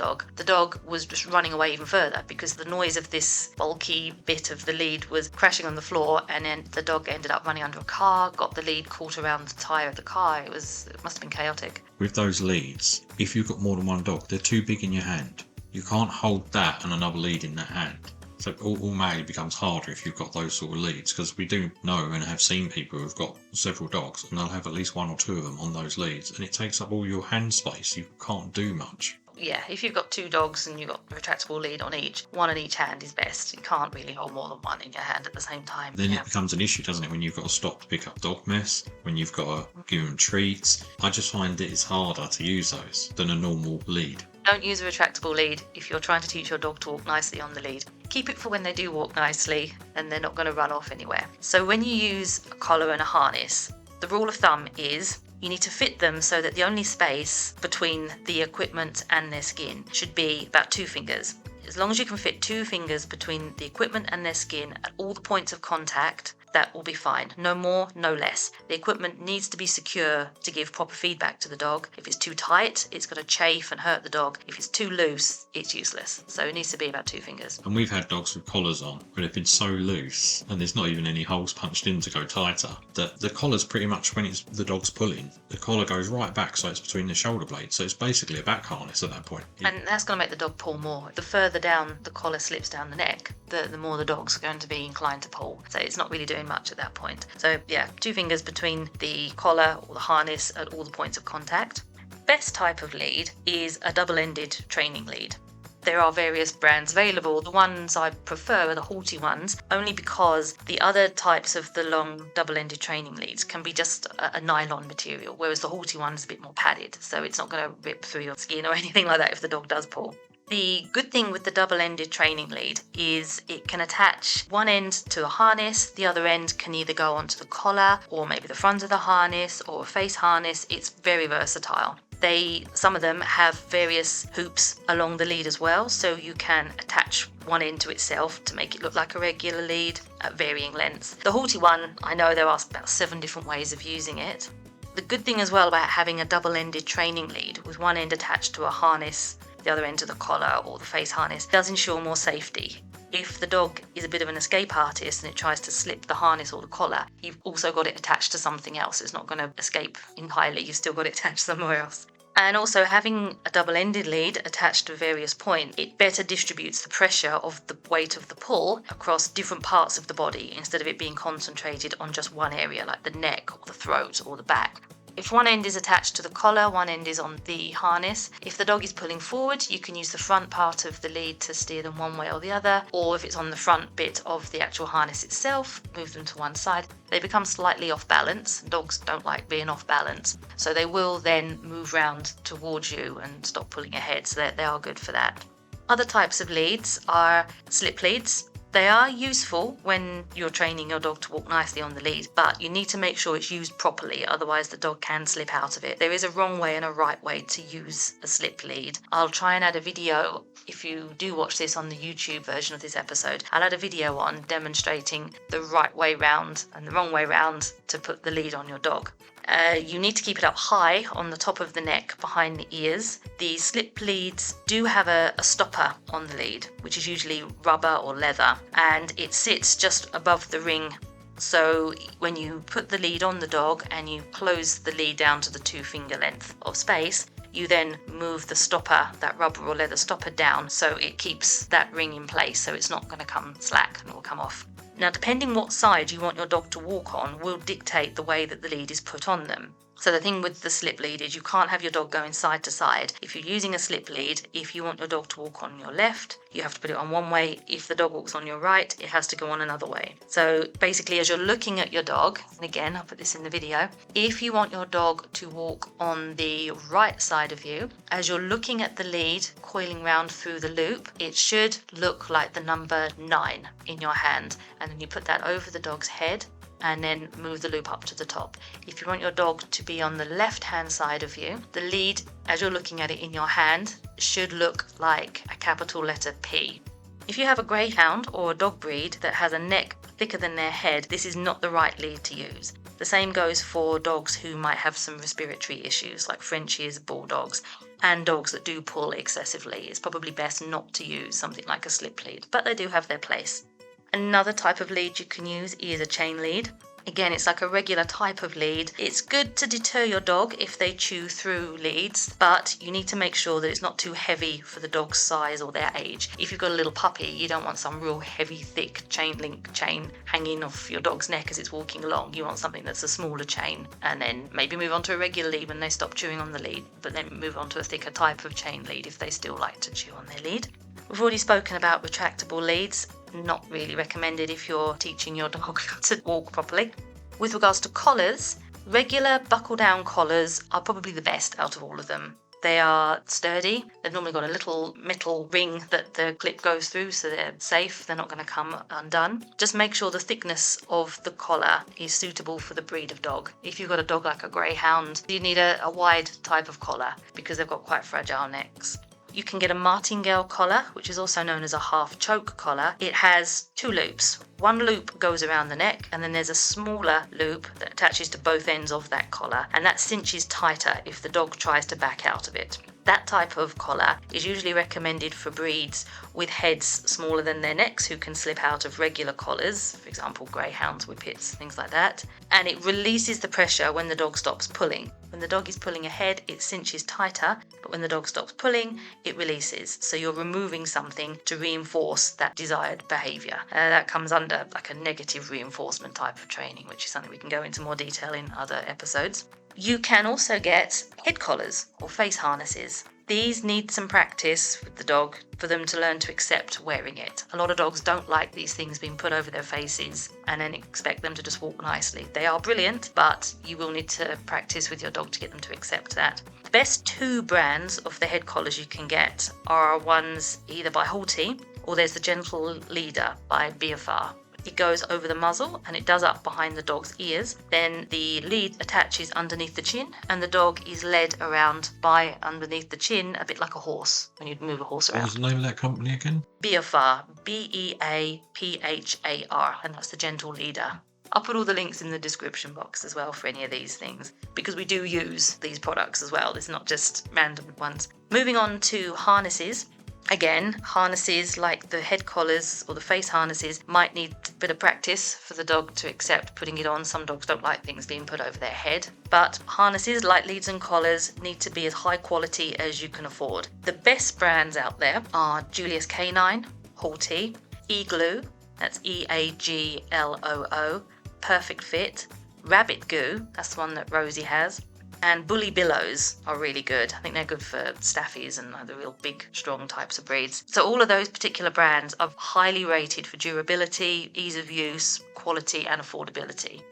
Speaker 2: dog was just running away even further because the noise of this bulky bit of the lead was crashing on the floor, and then the dog ended up running under a car, got the lead caught around the tyre of the car. It must have been chaotic.
Speaker 1: With those leads, if you've got more than one dog, they're too big in your hand. You can't hold that and another lead in that hand. So it automatically becomes harder if you've got those sort of leads, because we do know and have seen people who've got several dogs and they'll have at least one or two of them on those leads, and it takes up all your hand space. You can't do much.
Speaker 2: Yeah, if you've got 2 dogs and you've got a retractable lead on each, one on each hand is best. You can't really hold more than one in your hand at the same time.
Speaker 1: Then it becomes an issue, doesn't it, when you've got to stop to pick up dog mess, when you've got to give them treats. I just find it's harder to use those than a normal lead.
Speaker 2: Don't use a retractable lead if you're trying to teach your dog to walk nicely on the lead. Keep it for when they do walk nicely and they're not going to run off anywhere. So when you use a collar and a harness, the rule of thumb is you need to fit them so that the only space between the equipment and their skin should be about 2 fingers. As long as you can fit 2 fingers between the equipment and their skin at all the points of contact, that will be fine. No more, no less. The equipment needs to be secure to give proper feedback to the dog. If it's too tight, it's going to chafe and hurt the dog. If it's too loose, it's useless. So it needs to be about 2 fingers.
Speaker 1: And we've had dogs with collars on where they've been so loose and there's not even any holes punched in to go tighter, that the collar's pretty much, when it's the dog's pulling, the collar goes right back so it's between the shoulder blades. So it's basically a back harness at that point.
Speaker 2: And that's going to make the dog pull more. The further down the collar slips down the neck, the more the dog's going to be inclined to pull. So it's not really doing much at that point. So yeah, 2 fingers between the collar or the harness at all the points of contact. Best type of lead is a double-ended training lead. There are various brands available. The ones I prefer are the halty ones, only because the other types of the long double-ended training leads can be just a nylon material, whereas the halty one is a bit more padded, so it's not going to rip through your skin or anything like that if the dog does pull. The good thing with the double-ended training lead is it can attach one end to a harness, the other end can either go onto the collar or maybe the front of the harness or a face harness. It's very versatile. Some of them have various hoops along the lead as well, so you can attach one end to itself to make it look like a regular lead at varying lengths. The halty one, I know there are about 7 different ways of using it. The good thing as well about having a double-ended training lead with one end attached to a harness, the other end to the collar or the face harness, does ensure more safety. If the dog is a bit of an escape artist and it tries to slip the harness or the collar, you've also got it attached to something else. It's not going to escape entirely, you've still got it attached somewhere else. And also having a double-ended lead attached to various points, it better distributes the pressure of the weight of the pull across different parts of the body instead of it being concentrated on just one area like the neck or the throat or the back. If one end is attached to the collar, one end is on the harness. If the dog is pulling forward, you can use the front part of the lead to steer them one way or the other, or if it's on the front bit of the actual harness itself, move them to one side. They become slightly off balance. Dogs don't like being off balance, so they will then move round towards you and stop pulling ahead, so they are good for that. Other types of leads are slip leads. They are useful when you're training your dog to walk nicely on the lead, but you need to make sure it's used properly, otherwise the dog can slip out of it. There is a wrong way and a right way to use a slip lead. I'll try and add a video, if you do watch this on the YouTube version of this episode, I'll add a video on demonstrating the right way round and the wrong way round to put the lead on your dog. You need to keep it up high on the top of the neck behind the ears. The slip leads do have a stopper on the lead, which is usually rubber or leather, and it sits just above the ring. So when you put the lead on the dog and you close the lead down to the 2 finger length of space, you then move the stopper, that rubber or leather stopper, down so it keeps that ring in place, so it's not going to come slack and it will come off. Now, depending what side you want your dog to walk on will dictate the way that the lead is put on them. So the thing with the slip lead is you can't have your dog going side to side. If you're using a slip lead, if you want your dog to walk on your left, you have to put it on one way. If the dog walks on your right, it has to go on another way. So basically, as you're looking at your dog, and again, I'll put this in the video, if you want your dog to walk on the right side of you, as you're looking at the lead coiling round through the loop, it should look like the number 9 in your hand. And then you put that over the dog's head and then move the loop up to the top. If you want your dog to be on the left-hand side of you, the lead, as you're looking at it in your hand, should look like a capital letter P. If you have a greyhound or a dog breed that has a neck thicker than their head, this is not the right lead to use. The same goes for dogs who might have some respiratory issues, like Frenchies, bulldogs, and dogs that do pull excessively. It's probably best not to use something like a slip lead, but they do have their place. Another type of lead you can use is a chain lead. Again, it's like a regular type of lead. It's good to deter your dog if they chew through leads, but you need to make sure that it's not too heavy for the dog's size or their age. If you've got a little puppy, you don't want some real heavy, thick chain link chain hanging off your dog's neck as it's walking along. You want something that's a smaller chain, and then maybe move on to a regular lead when they stop chewing on the lead, but then move on to a thicker type of chain lead if they still like to chew on their lead. We've already spoken about retractable leads. Not really recommended if you're teaching your dog to walk properly. With regards to collars, regular buckle-down collars are probably the best out of all of them. They are sturdy. They've normally got a little metal ring that the clip goes through, so they're safe. They're not going to come undone. Just make sure the thickness of the collar is suitable for the breed of dog. If you've got a dog like a greyhound, you need a wide type of collar because they've got quite fragile necks. You can get a martingale collar, which is also known as a half choke collar. It has 2 loops. One loop goes around the neck, and then there's a smaller loop that attaches to both ends of that collar, and that cinches tighter if the dog tries to back out of it. That type of collar is usually recommended for breeds with heads smaller than their necks who can slip out of regular collars, for example greyhounds, whippets, things like that, and it releases the pressure when the dog stops pulling. When the dog is pulling ahead, it cinches tighter, but when the dog stops pulling, it releases. So you're removing something to reinforce that desired behaviour. That comes under like a negative reinforcement type of training, which is something we can go into more detail in other episodes. You can also get head collars or face harnesses. These need some practice with the dog for them to learn to accept wearing it. A lot of dogs don't like these things being put over their faces and then expect them to just walk nicely. They are brilliant, but you will need to practice with your dog to get them to accept that. The best 2 brands of the head collars you can get are ones either by Hounds or there's the Gentle Leader by BFR. It goes over the muzzle and it does up behind the dog's ears. Then the lead attaches underneath the chin and the dog is led around by underneath the chin, a bit like a horse when you'd move a horse around.
Speaker 1: What was the name of that company again?
Speaker 2: BFR, BEAPHAR, and that's the Gentle Leader. I'll put all the links in the description box as well for any of these things, because we do use these products as well. It's not just random ones. Moving on to harnesses. Again, harnesses like the head collars or the face harnesses might need a bit of practice for the dog to accept putting it on. Some dogs don't like things being put over their head. But harnesses like leads and collars need to be as high quality as you can afford. The best brands out there are Julius Canine, Hounds, E-Glue, that's EAGLOO, Perfect Fit, Rabbit Goo, that's the one that Rosie has, and Bully Billows are really good. I think they're good for staffies and the real big, strong types of breeds. So all of those particular brands are highly rated for durability, ease of use, quality and affordability.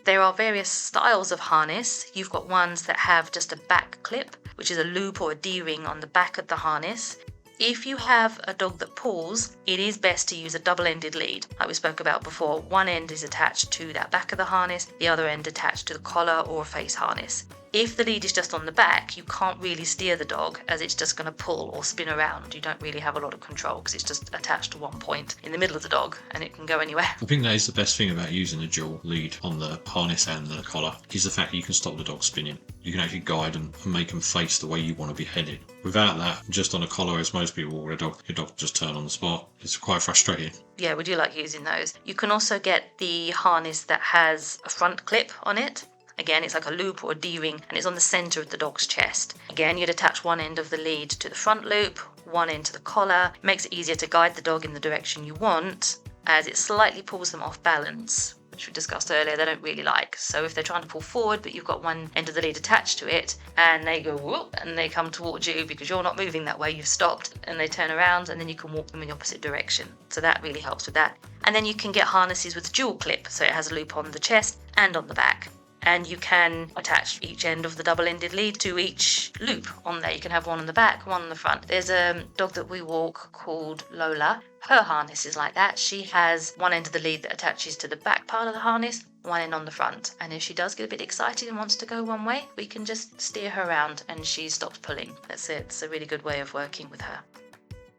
Speaker 2: There are various styles of harness. You've got ones that have just a back clip, which is a loop or a D-ring on the back of the harness. If you have a dog that pulls, it is best to use a double-ended lead. Like we spoke about before, one end is attached to that back of the harness, the other end attached to the collar or face harness. If the lead is just on the back, you can't really steer the dog as it's just going to pull or spin around. You don't really have a lot of control because it's just attached to one point in the middle of the dog and it can go anywhere.
Speaker 1: I think that is the best thing about using a dual lead on the harness and the collar, is the fact that you can stop the dog spinning. You can actually guide them and make them face the way you want to be headed. Without that, just on a collar, as most people will, your dog just turn on the spot. It's quite frustrating.
Speaker 2: Yeah, we do like using those. You can also get the harness that has a front clip on it. Again, it's like a loop or a D-ring and it's on the centre of the dog's chest. Again, you'd attach one end of the lead to the front loop, one end to the collar. It makes it easier to guide the dog in the direction you want, as it slightly pulls them off balance, which we discussed earlier, they don't really like. So if they're trying to pull forward but you've got one end of the lead attached to it and they go whoop and they come towards you because you're not moving that way, you've stopped, and they turn around and then you can walk them in the opposite direction. So that really helps with that. And then you can get harnesses with dual clip, so it has a loop on the chest and on the back. And you can attach each end of the double-ended lead to each loop on there. You can have one on the back, one on the front. There's a dog that we walk called Lola. Her harness is like that. She has one end of the lead that attaches to the back part of the harness, one end on the front. And if she does get a bit excited and wants to go one way, we can just steer her around and she stops pulling. That's it. It's a really good way of working with her.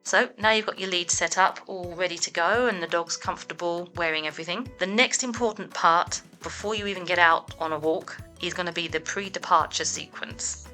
Speaker 2: So now you've got your lead set up, all ready to go, and the dog's comfortable wearing everything. The next important part, before you even get out on a walk, is going to be the pre-departure sequence.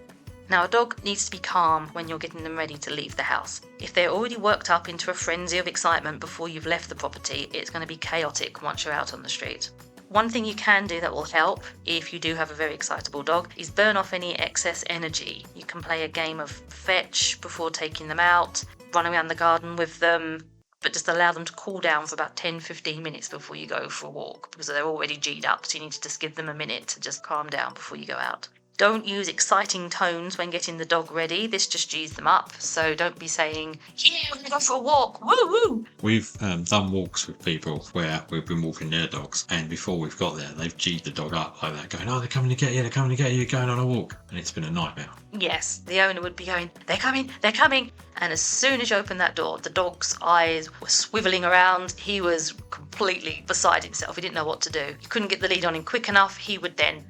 Speaker 2: Now, a dog needs to be calm when you're getting them ready to leave the house. If they're already worked up into a frenzy of excitement before you've left the property, it's going to be chaotic once you're out on the street. One thing you can do that will help, if you do have a very excitable dog, is burn off any excess energy. You can play a game of fetch before taking them out, run around the garden with them, but just allow them to cool down for about 10-15 minutes before you go for a walk, because they're already G'd up, so you need to just give them a minute to just calm down before you go out. Don't use exciting tones when getting the dog ready. This just G's them up. So don't be saying, yeah, we're going to go for a walk. Woo woo.
Speaker 1: We've done walks with people where we've been walking their dogs, and before we've got there, they've G'd the dog up like that, going, oh, they're coming to get you, they're coming to get you, you're going on a walk. And it's been a nightmare.
Speaker 2: Yes, the owner would be going, they're coming, they're coming. And as soon as you open that door, the dog's eyes were swiveling around. He was completely beside himself. He didn't know what to do. You couldn't get the lead on him quick enough. He would then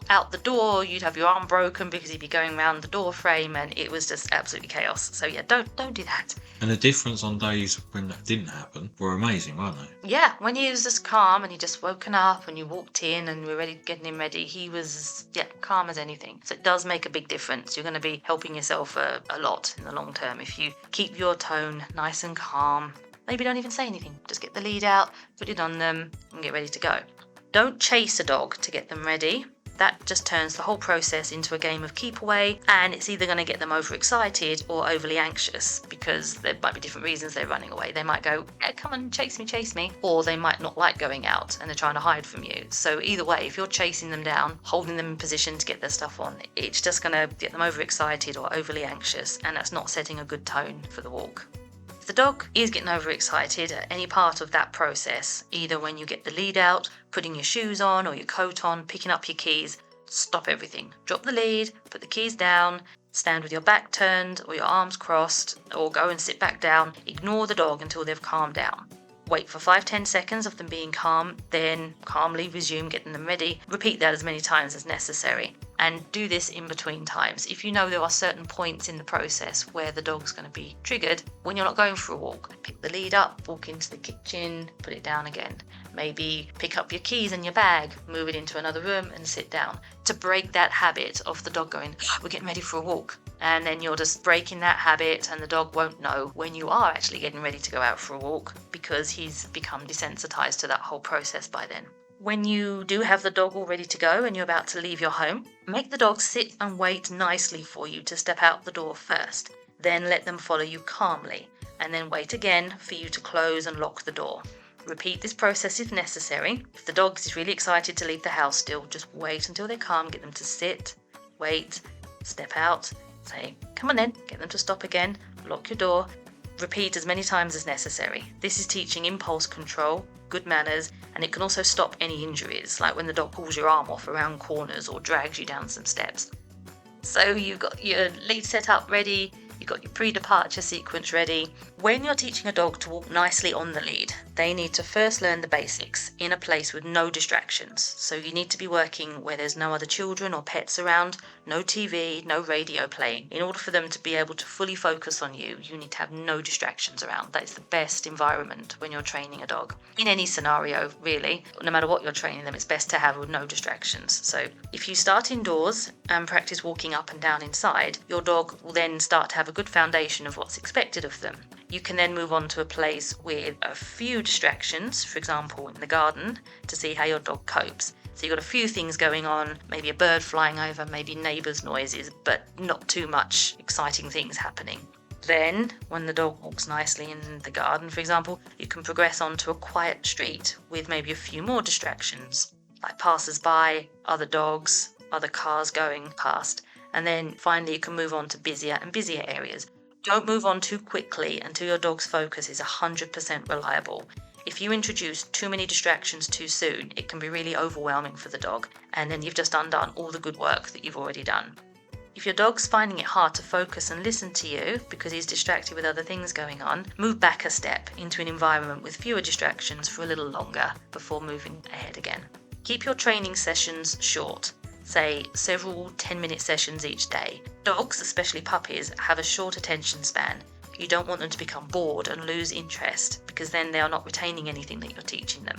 Speaker 2: out the door. You'd have your arm broken because he'd be going around the door frame, and it was just absolutely chaos. So yeah, don't do that.
Speaker 1: And the difference on days when that didn't happen were amazing, weren't they?
Speaker 2: Yeah, when he was just calm and he just woken up and you walked in and we were getting him ready, he was, calm as anything. So it does make a big difference. You're going to be helping yourself a lot in the long term if you keep your tone nice and calm. Maybe don't even say anything. Just get the lead out, put it on them, and get ready to go. Don't chase a dog to get them ready. That just turns the whole process into a game of keep away, and it's either going to get them overexcited or overly anxious, because there might be different reasons they're running away. They might go, yeah, come on, chase me, or they might not like going out and they're trying to hide from you. So either way, if you're chasing them down, holding them in position to get their stuff on, it's just going to get them overexcited or overly anxious, and that's not setting a good tone for the walk. If the dog is getting overexcited at any part of that process, either when you get the lead out, putting your shoes on or your coat on, picking up your keys, stop everything. Drop the lead, put the keys down, stand with your back turned or your arms crossed, or go and sit back down. Ignore the dog until they've calmed down. Wait for 5-10 seconds of them being calm, then calmly resume getting them ready. Repeat that as many times as necessary. And do this in between times. If you know there are certain points in the process where the dog's going to be triggered, when you're not going for a walk, pick the lead up, walk into the kitchen, put it down again. Maybe pick up your keys and your bag, move it into another room and sit down. To break that habit of the dog going, we're getting ready for a walk. And then you're just breaking that habit, and the dog won't know when you are actually getting ready to go out for a walk, because he's become desensitized to that whole process by then. When you do have the dog all ready to go and you're about to leave your home, make the dog sit and wait nicely for you to step out the door first. Then let them follow you calmly, and then wait again for you to close and lock the door. Repeat this process if necessary. If the dog is really excited to leave the house still, just wait until they're calm, get them to sit, wait, step out, say, come on then, get them to stop again, lock your door. Repeat as many times as necessary. This is teaching impulse control, good manners, and it can also stop any injuries, like when the dog pulls your arm off around corners or drags you down some steps. So you've got your lead set up ready, you've got your pre-departure sequence ready. When you're teaching a dog to walk nicely on the lead, they need to first learn the basics in a place with no distractions. So you need to be working where there's no other children or pets around, no TV, no radio playing. In order for them to be able to fully focus on you, you need to have no distractions around. That is the best environment when you're training a dog. In any scenario, really, no matter what you're training them, it's best to have no distractions. So if you start indoors and practice walking up and down inside, your dog will then start to have a good foundation of what's expected of them. You can then move on to a place with a few distractions, for example in the garden, to see how your dog copes. So you've got a few things going on, maybe a bird flying over, maybe neighbours' noises, but not too much exciting things happening. Then, when the dog walks nicely in the garden, for example, you can progress onto a quiet street with maybe a few more distractions, like passers-by, other dogs, other cars going past, and then finally you can move on to busier and busier areas. Don't move on too quickly until your dog's focus is 100% reliable. If you introduce too many distractions too soon, it can be really overwhelming for the dog, and then you've just undone all the good work that you've already done. If your dog's finding it hard to focus and listen to you because he's distracted with other things going on, move back a step into an environment with fewer distractions for a little longer before moving ahead again. Keep your training sessions short. Say several 10-minute sessions each day. Dogs, especially puppies, have a short attention span. You don't want them to become bored and lose interest, because then they are not retaining anything that you're teaching them.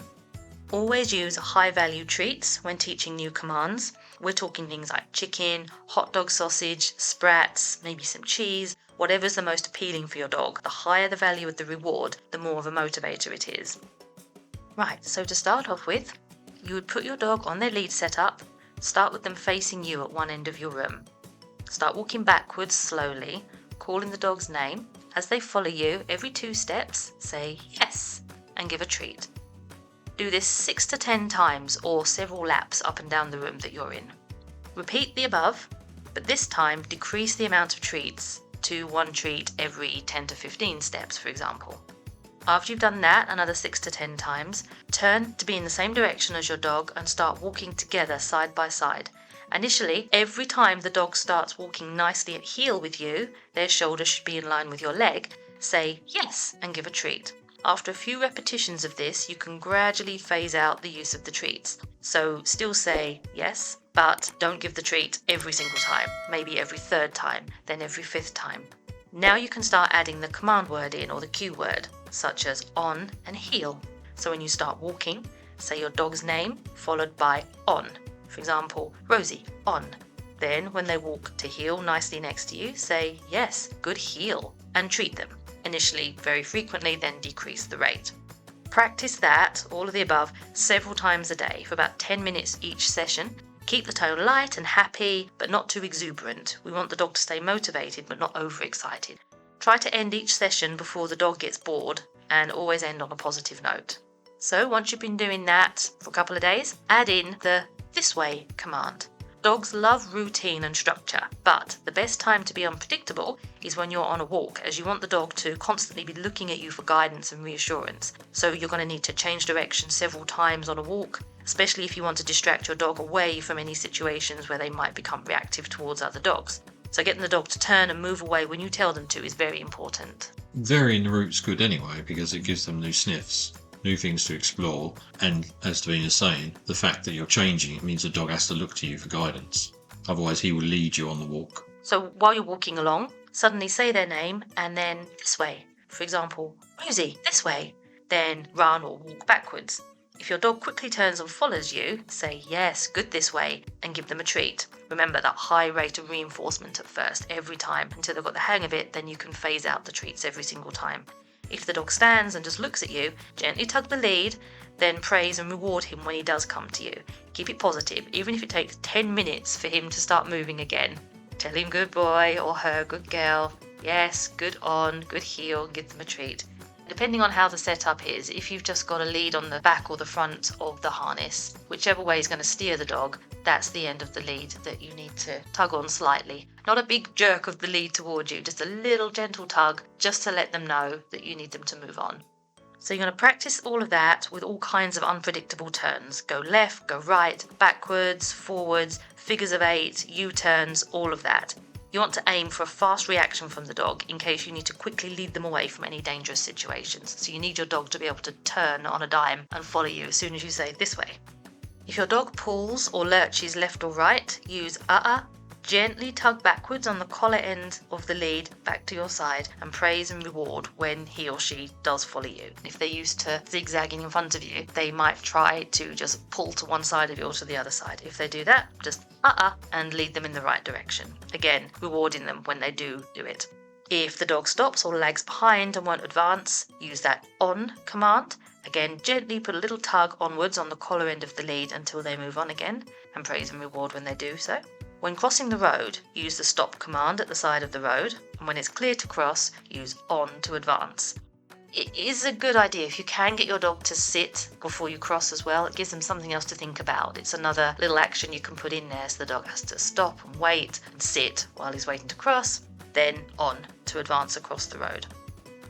Speaker 2: Always use high-value treats when teaching new commands. We're talking things like chicken, hot dog sausage, sprats, maybe some cheese, whatever's the most appealing for your dog. The higher the value of the reward, the more of a motivator it is. Right, so to start off with, you would put your dog on their lead setup, start with them facing you at one end of your room. Start walking backwards slowly, calling the dog's name. As they follow you, every 2 steps, say yes, and give a treat. Do this 6 to 10 times or several laps up and down the room that you're in. Repeat the above, but this time decrease the amount of treats to 1 treat every 10 to 15 steps, for example. After you've done that another 6 to 10 times, turn to be in the same direction as your dog and start walking together side by side. Initially, every time the dog starts walking nicely at heel with you, their shoulder should be in line with your leg, say yes and give a treat. After a few repetitions of this, you can gradually phase out the use of the treats. So still say yes, but don't give the treat every single time, maybe every 3rd time, then every 5th time. Now you can start adding the command word in, or the cue word, such as on and heel. So when you start walking, say your dog's name followed by on. For example, Rosie, on. Then when they walk to heel nicely next to you, say yes, good heel, and treat them. Initially very frequently, then decrease the rate. Practice that, all of the above, several times a day for about 10 minutes each session. Keep the tone light and happy, but not too exuberant. We want the dog to stay motivated, but not overexcited. Try to end each session before the dog gets bored, and always end on a positive note. So once you've been doing that for a couple of days, add in the this way command. Dogs love routine and structure, but the best time to be unpredictable is when you're on a walk, as you want the dog to constantly be looking at you for guidance and reassurance. So you're going to need to change direction several times on a walk, especially if you want to distract your dog away from any situations where they might become reactive towards other dogs. So getting the dog to turn and move away when you tell them to is very important.
Speaker 1: Varying the route's good anyway, because it gives them new sniffs, new things to explore, and as Davina's saying, the fact that you're changing it means the dog has to look to you for guidance. Otherwise he will lead you on the walk.
Speaker 2: So while you're walking along, suddenly say their name and then this way. For example, Rosie, this way. Then run or walk backwards. If your dog quickly turns and follows you, say yes, good this way, and give them a treat. Remember that high rate of reinforcement at first, every time, until they've got the hang of it, then you can phase out the treats every single time. If the dog stands and just looks at you, gently tug the lead, then praise and reward him when he does come to you. Keep it positive, even if it takes 10 minutes for him to start moving again. Tell him good boy or her good girl, yes, good on, good heel, give them a treat. Depending on how the setup is, if you've just got a lead on the back or the front of the harness, whichever way is going to steer the dog, that's the end of the lead that you need to tug on slightly. Not a big jerk of the lead towards you, just a little gentle tug, just to let them know that you need them to move on. So you're going to practice all of that with all kinds of unpredictable turns. Go left, go right, backwards, forwards, figures of 8, U-turns, all of that. You want to aim for a fast reaction from the dog in case you need to quickly lead them away from any dangerous situations. So you need your dog to be able to turn on a dime and follow you as soon as you say this way. If your dog pulls or lurches left or right, use gently tug backwards on the collar end of the lead back to your side and praise and reward when he or she does follow you. If they're used to zigzagging in front of you, they might try to just pull to one side of you or to the other side. If they do that, just and lead them in the right direction. Again, rewarding them when they do it. If the dog stops or lags behind and won't advance, use that on command. Again, gently put a little tug onwards on the collar end of the lead until they move on again, and praise and reward when they do so. When crossing the road, use the stop command at the side of the road, and when it's clear to cross, use on to advance. It is a good idea if you can get your dog to sit before you cross as well. It gives them something else to think about. It's another little action you can put in there, so the dog has to stop and wait and sit while he's waiting to cross, then on to advance across the road.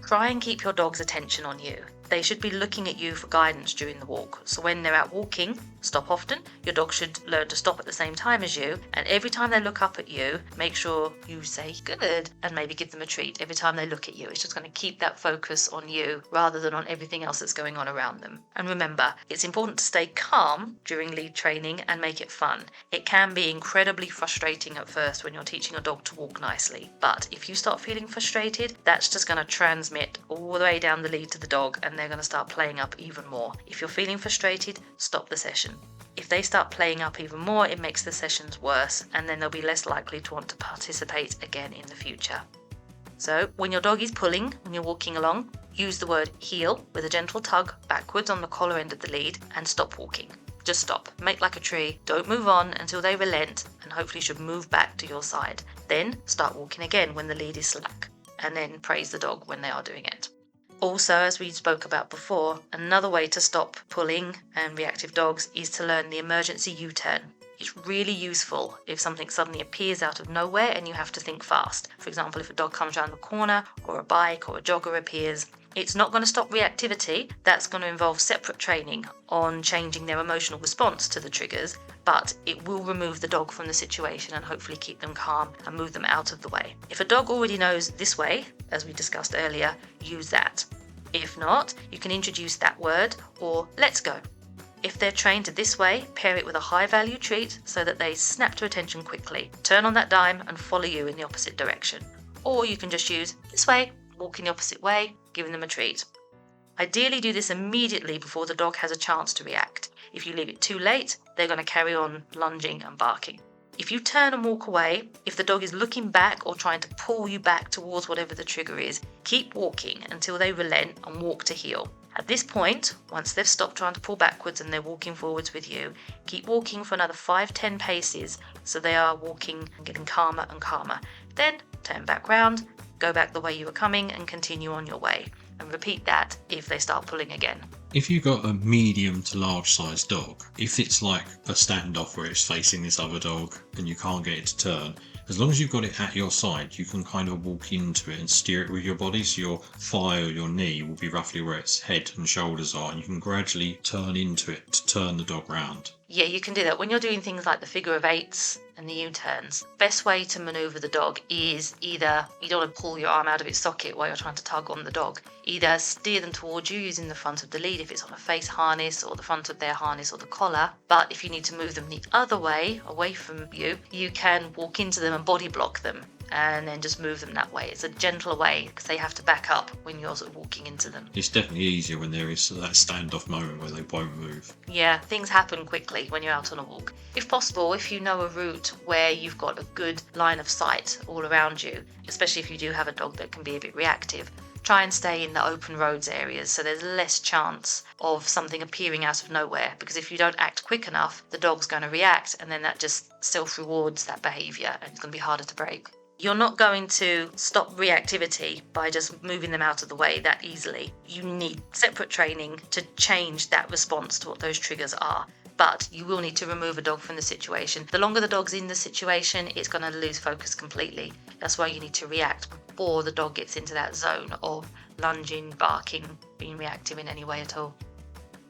Speaker 2: Try and keep your dog's attention on you. They should be looking at you for guidance during the walk. So when they're out walking, Stop often. Your dog should learn to stop at the same time as you, and every time they look up at you, make sure you say good and maybe give them a treat every time they look at you. It's just going to keep that focus on you rather than on everything else that's going on around them. And remember, it's important to stay calm during lead training and make it fun. It can be incredibly frustrating at first when you're teaching a dog to walk nicely, but if you start feeling frustrated, that's just going to transmit all the way down the lead to the dog, and they're going to start playing up even more. If you're feeling frustrated, stop the session. If they start playing up even more, it makes the sessions worse, and then they'll be less likely to want to participate again in the future. So when your dog is pulling, when you're walking along, use the word heel with a gentle tug backwards on the collar end of the lead and stop walking. Just stop, make like a tree, don't move on until they relent, and hopefully should move back to your side. Then start walking again when the lead is slack, and then praise the dog when they are doing it. Also, as we spoke about before, another way to stop pulling and reactive dogs is to learn the emergency U-turn. It's really useful if something suddenly appears out of nowhere and you have to think fast. For example, if a dog comes around the corner or a bike or a jogger appears, it's not going to stop reactivity. That's going to involve separate training on changing their emotional response to the triggers, but it will remove the dog from the situation and hopefully keep them calm and move them out of the way. If a dog already knows this way, as we discussed earlier, use that. If not, you can introduce that word or let's go. If they're trained to this way, pair it with a high-value treat so that they snap to attention quickly, turn on that dime and follow you in the opposite direction. Or you can just use this way, walk in the opposite way, giving them a treat. Ideally do this immediately before the dog has a chance to react. If you leave it too late, they're going to carry on lunging and barking. If you turn and walk away, if the dog is looking back or trying to pull you back towards whatever the trigger is, keep walking until they relent and walk to heel. At this point, once they've stopped trying to pull backwards and they're walking forwards with you, keep walking for another 5-10 paces so they are walking and getting calmer and calmer. Then turn back round, go back the way you were coming and continue on your way. And repeat that if they start pulling again.
Speaker 1: If you've got a medium to large sized dog, if it's like a standoff where it's facing this other dog and you can't get it to turn, as long as you've got it at your side, you can kind of walk into it and steer it with your body, so your thigh or your knee will be roughly where its head and shoulders are, and you can gradually turn into it to turn the dog round.
Speaker 2: Yeah, you can do that. When you're doing things like the figure of eights and the U-turns, best way to maneuver the dog is either, you don't want to pull your arm out of its socket while you're trying to tug on the dog, either steer them towards you using the front of the lead if it's on a face harness or the front of their harness or the collar. But if you need to move them the other way, away from you, you can walk into them and body block them and then just move them that way. It's a gentler way because they have to back up when you're sort of walking into them.
Speaker 1: It's definitely easier when there is that standoff moment where they won't move.
Speaker 2: Yeah, things happen quickly when you're out on a walk. If possible, if you know a route where you've got a good line of sight all around you, especially if you do have a dog that can be a bit reactive, try and stay in the open roads areas so there's less chance of something appearing out of nowhere, because if you don't act quick enough, the dog's going to react and then that just self-rewards that behaviour and it's going to be harder to break. You're not going to stop reactivity by just moving them out of the way that easily. You need separate training to change that response to what those triggers are. But you will need to remove a dog from the situation. The longer the dog's in the situation, it's going to lose focus completely. That's why you need to react before the dog gets into that zone of lunging, barking, being reactive in any way at all.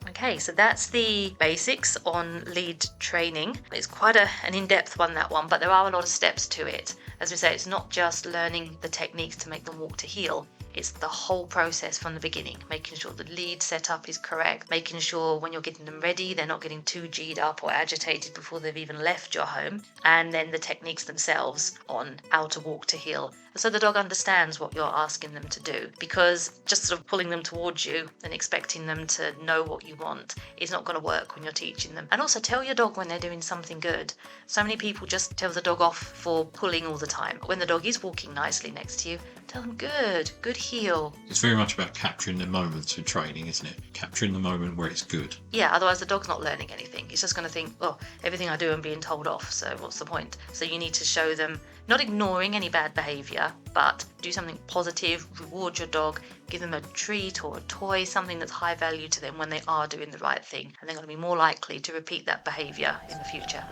Speaker 2: Okay, so that's the basics on lead training. It's quite an in-depth one, that one, but there are a lot of steps to it. As we say, it's not just learning the techniques to make them walk to heel. It's the whole process from the beginning, making sure the lead setup is correct, making sure when you're getting them ready, they're not getting too G'd up or agitated before they've even left your home, and then the techniques themselves on how to walk to heel. So the dog understands what you're asking them to do, because just sort of pulling them towards you and expecting them to know what you want is not going to work when you're teaching them. And also tell your dog when they're doing something good. So many people just tell the dog off for pulling all the time. When the dog is walking nicely next to you, tell them good heel.
Speaker 1: It's very much about capturing the moments in training, isn't it? Capturing the moment where it's good.
Speaker 2: Yeah, otherwise the dog's not learning anything. It's just going to think, oh, everything I do I'm being told off, so what's the point? So you need to show them, not ignoring any bad behaviour, but do something positive, reward your dog, give them a treat or a toy, something that's high value to them when they are doing the right thing, and they're going to be more likely to repeat that behaviour in the future.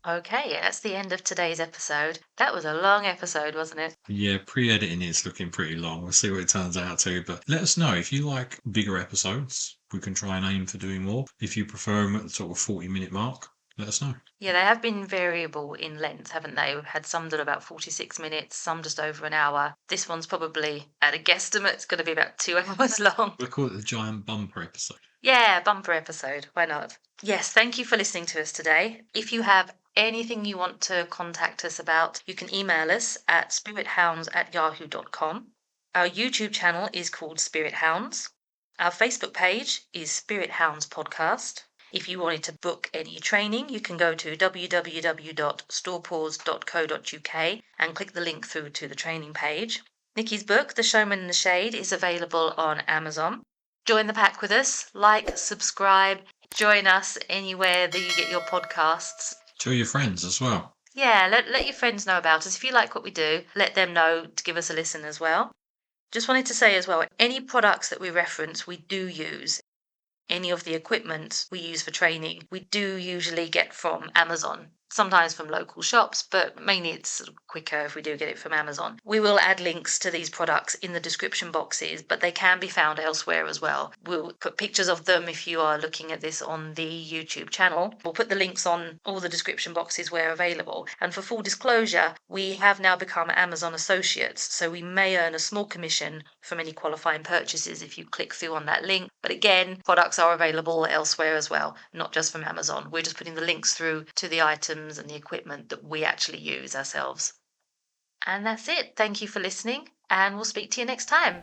Speaker 2: Okay, that's the end of today's episode. That was a long episode, wasn't it?
Speaker 1: Yeah, pre-editing it's looking pretty long. We'll see what it turns out to. But let us know if you like bigger episodes. We can try and aim for doing more. If you prefer them at the sort of 40-minute mark, let us know.
Speaker 2: Yeah, they have been variable in length, haven't they? We've had some that are about 46 minutes, some just over an hour. This one's probably, at a guesstimate, it's going to be about 2 hours long.
Speaker 1: We'll call it the giant bumper episode.
Speaker 2: Yeah, bumper episode. Why not? Yes, thank you for listening to us today. If you have anything you want to contact us about, you can email us at spirithounds@yahoo.com. Our YouTube channel is called Spirit Hounds. Our Facebook page is Spirit Hounds Podcast. If you wanted to book any training, you can go to www.storepause.co.uk and click the link through to the training page. Nikki's book, The Showman in the Shade, is available on Amazon. Join the pack with us, like, subscribe, join us anywhere that you get your podcasts.
Speaker 1: Tell your friends as well.
Speaker 2: Yeah, let your friends know about us. If you like what we do, let them know to give us a listen as well. Just wanted to say as well, any products that we reference, we do use. Any of the equipment we use for training, we do usually get from Amazon. Sometimes from local shops, but mainly it's sort of quicker if we do get it from Amazon. We will add links to these products in the description boxes, but they can be found elsewhere as well. We'll put pictures of them if you are looking at this on the YouTube channel. We'll put the links on all the description boxes where available. And for full disclosure, we have now become Amazon associates, so we may earn a small commission from any qualifying purchases if you click through on that link. But again, products are available elsewhere as well, not just from Amazon. We're just putting the links through to the items and the equipment that we actually use ourselves. And that's it. Thank you for listening, and we'll speak to you next time.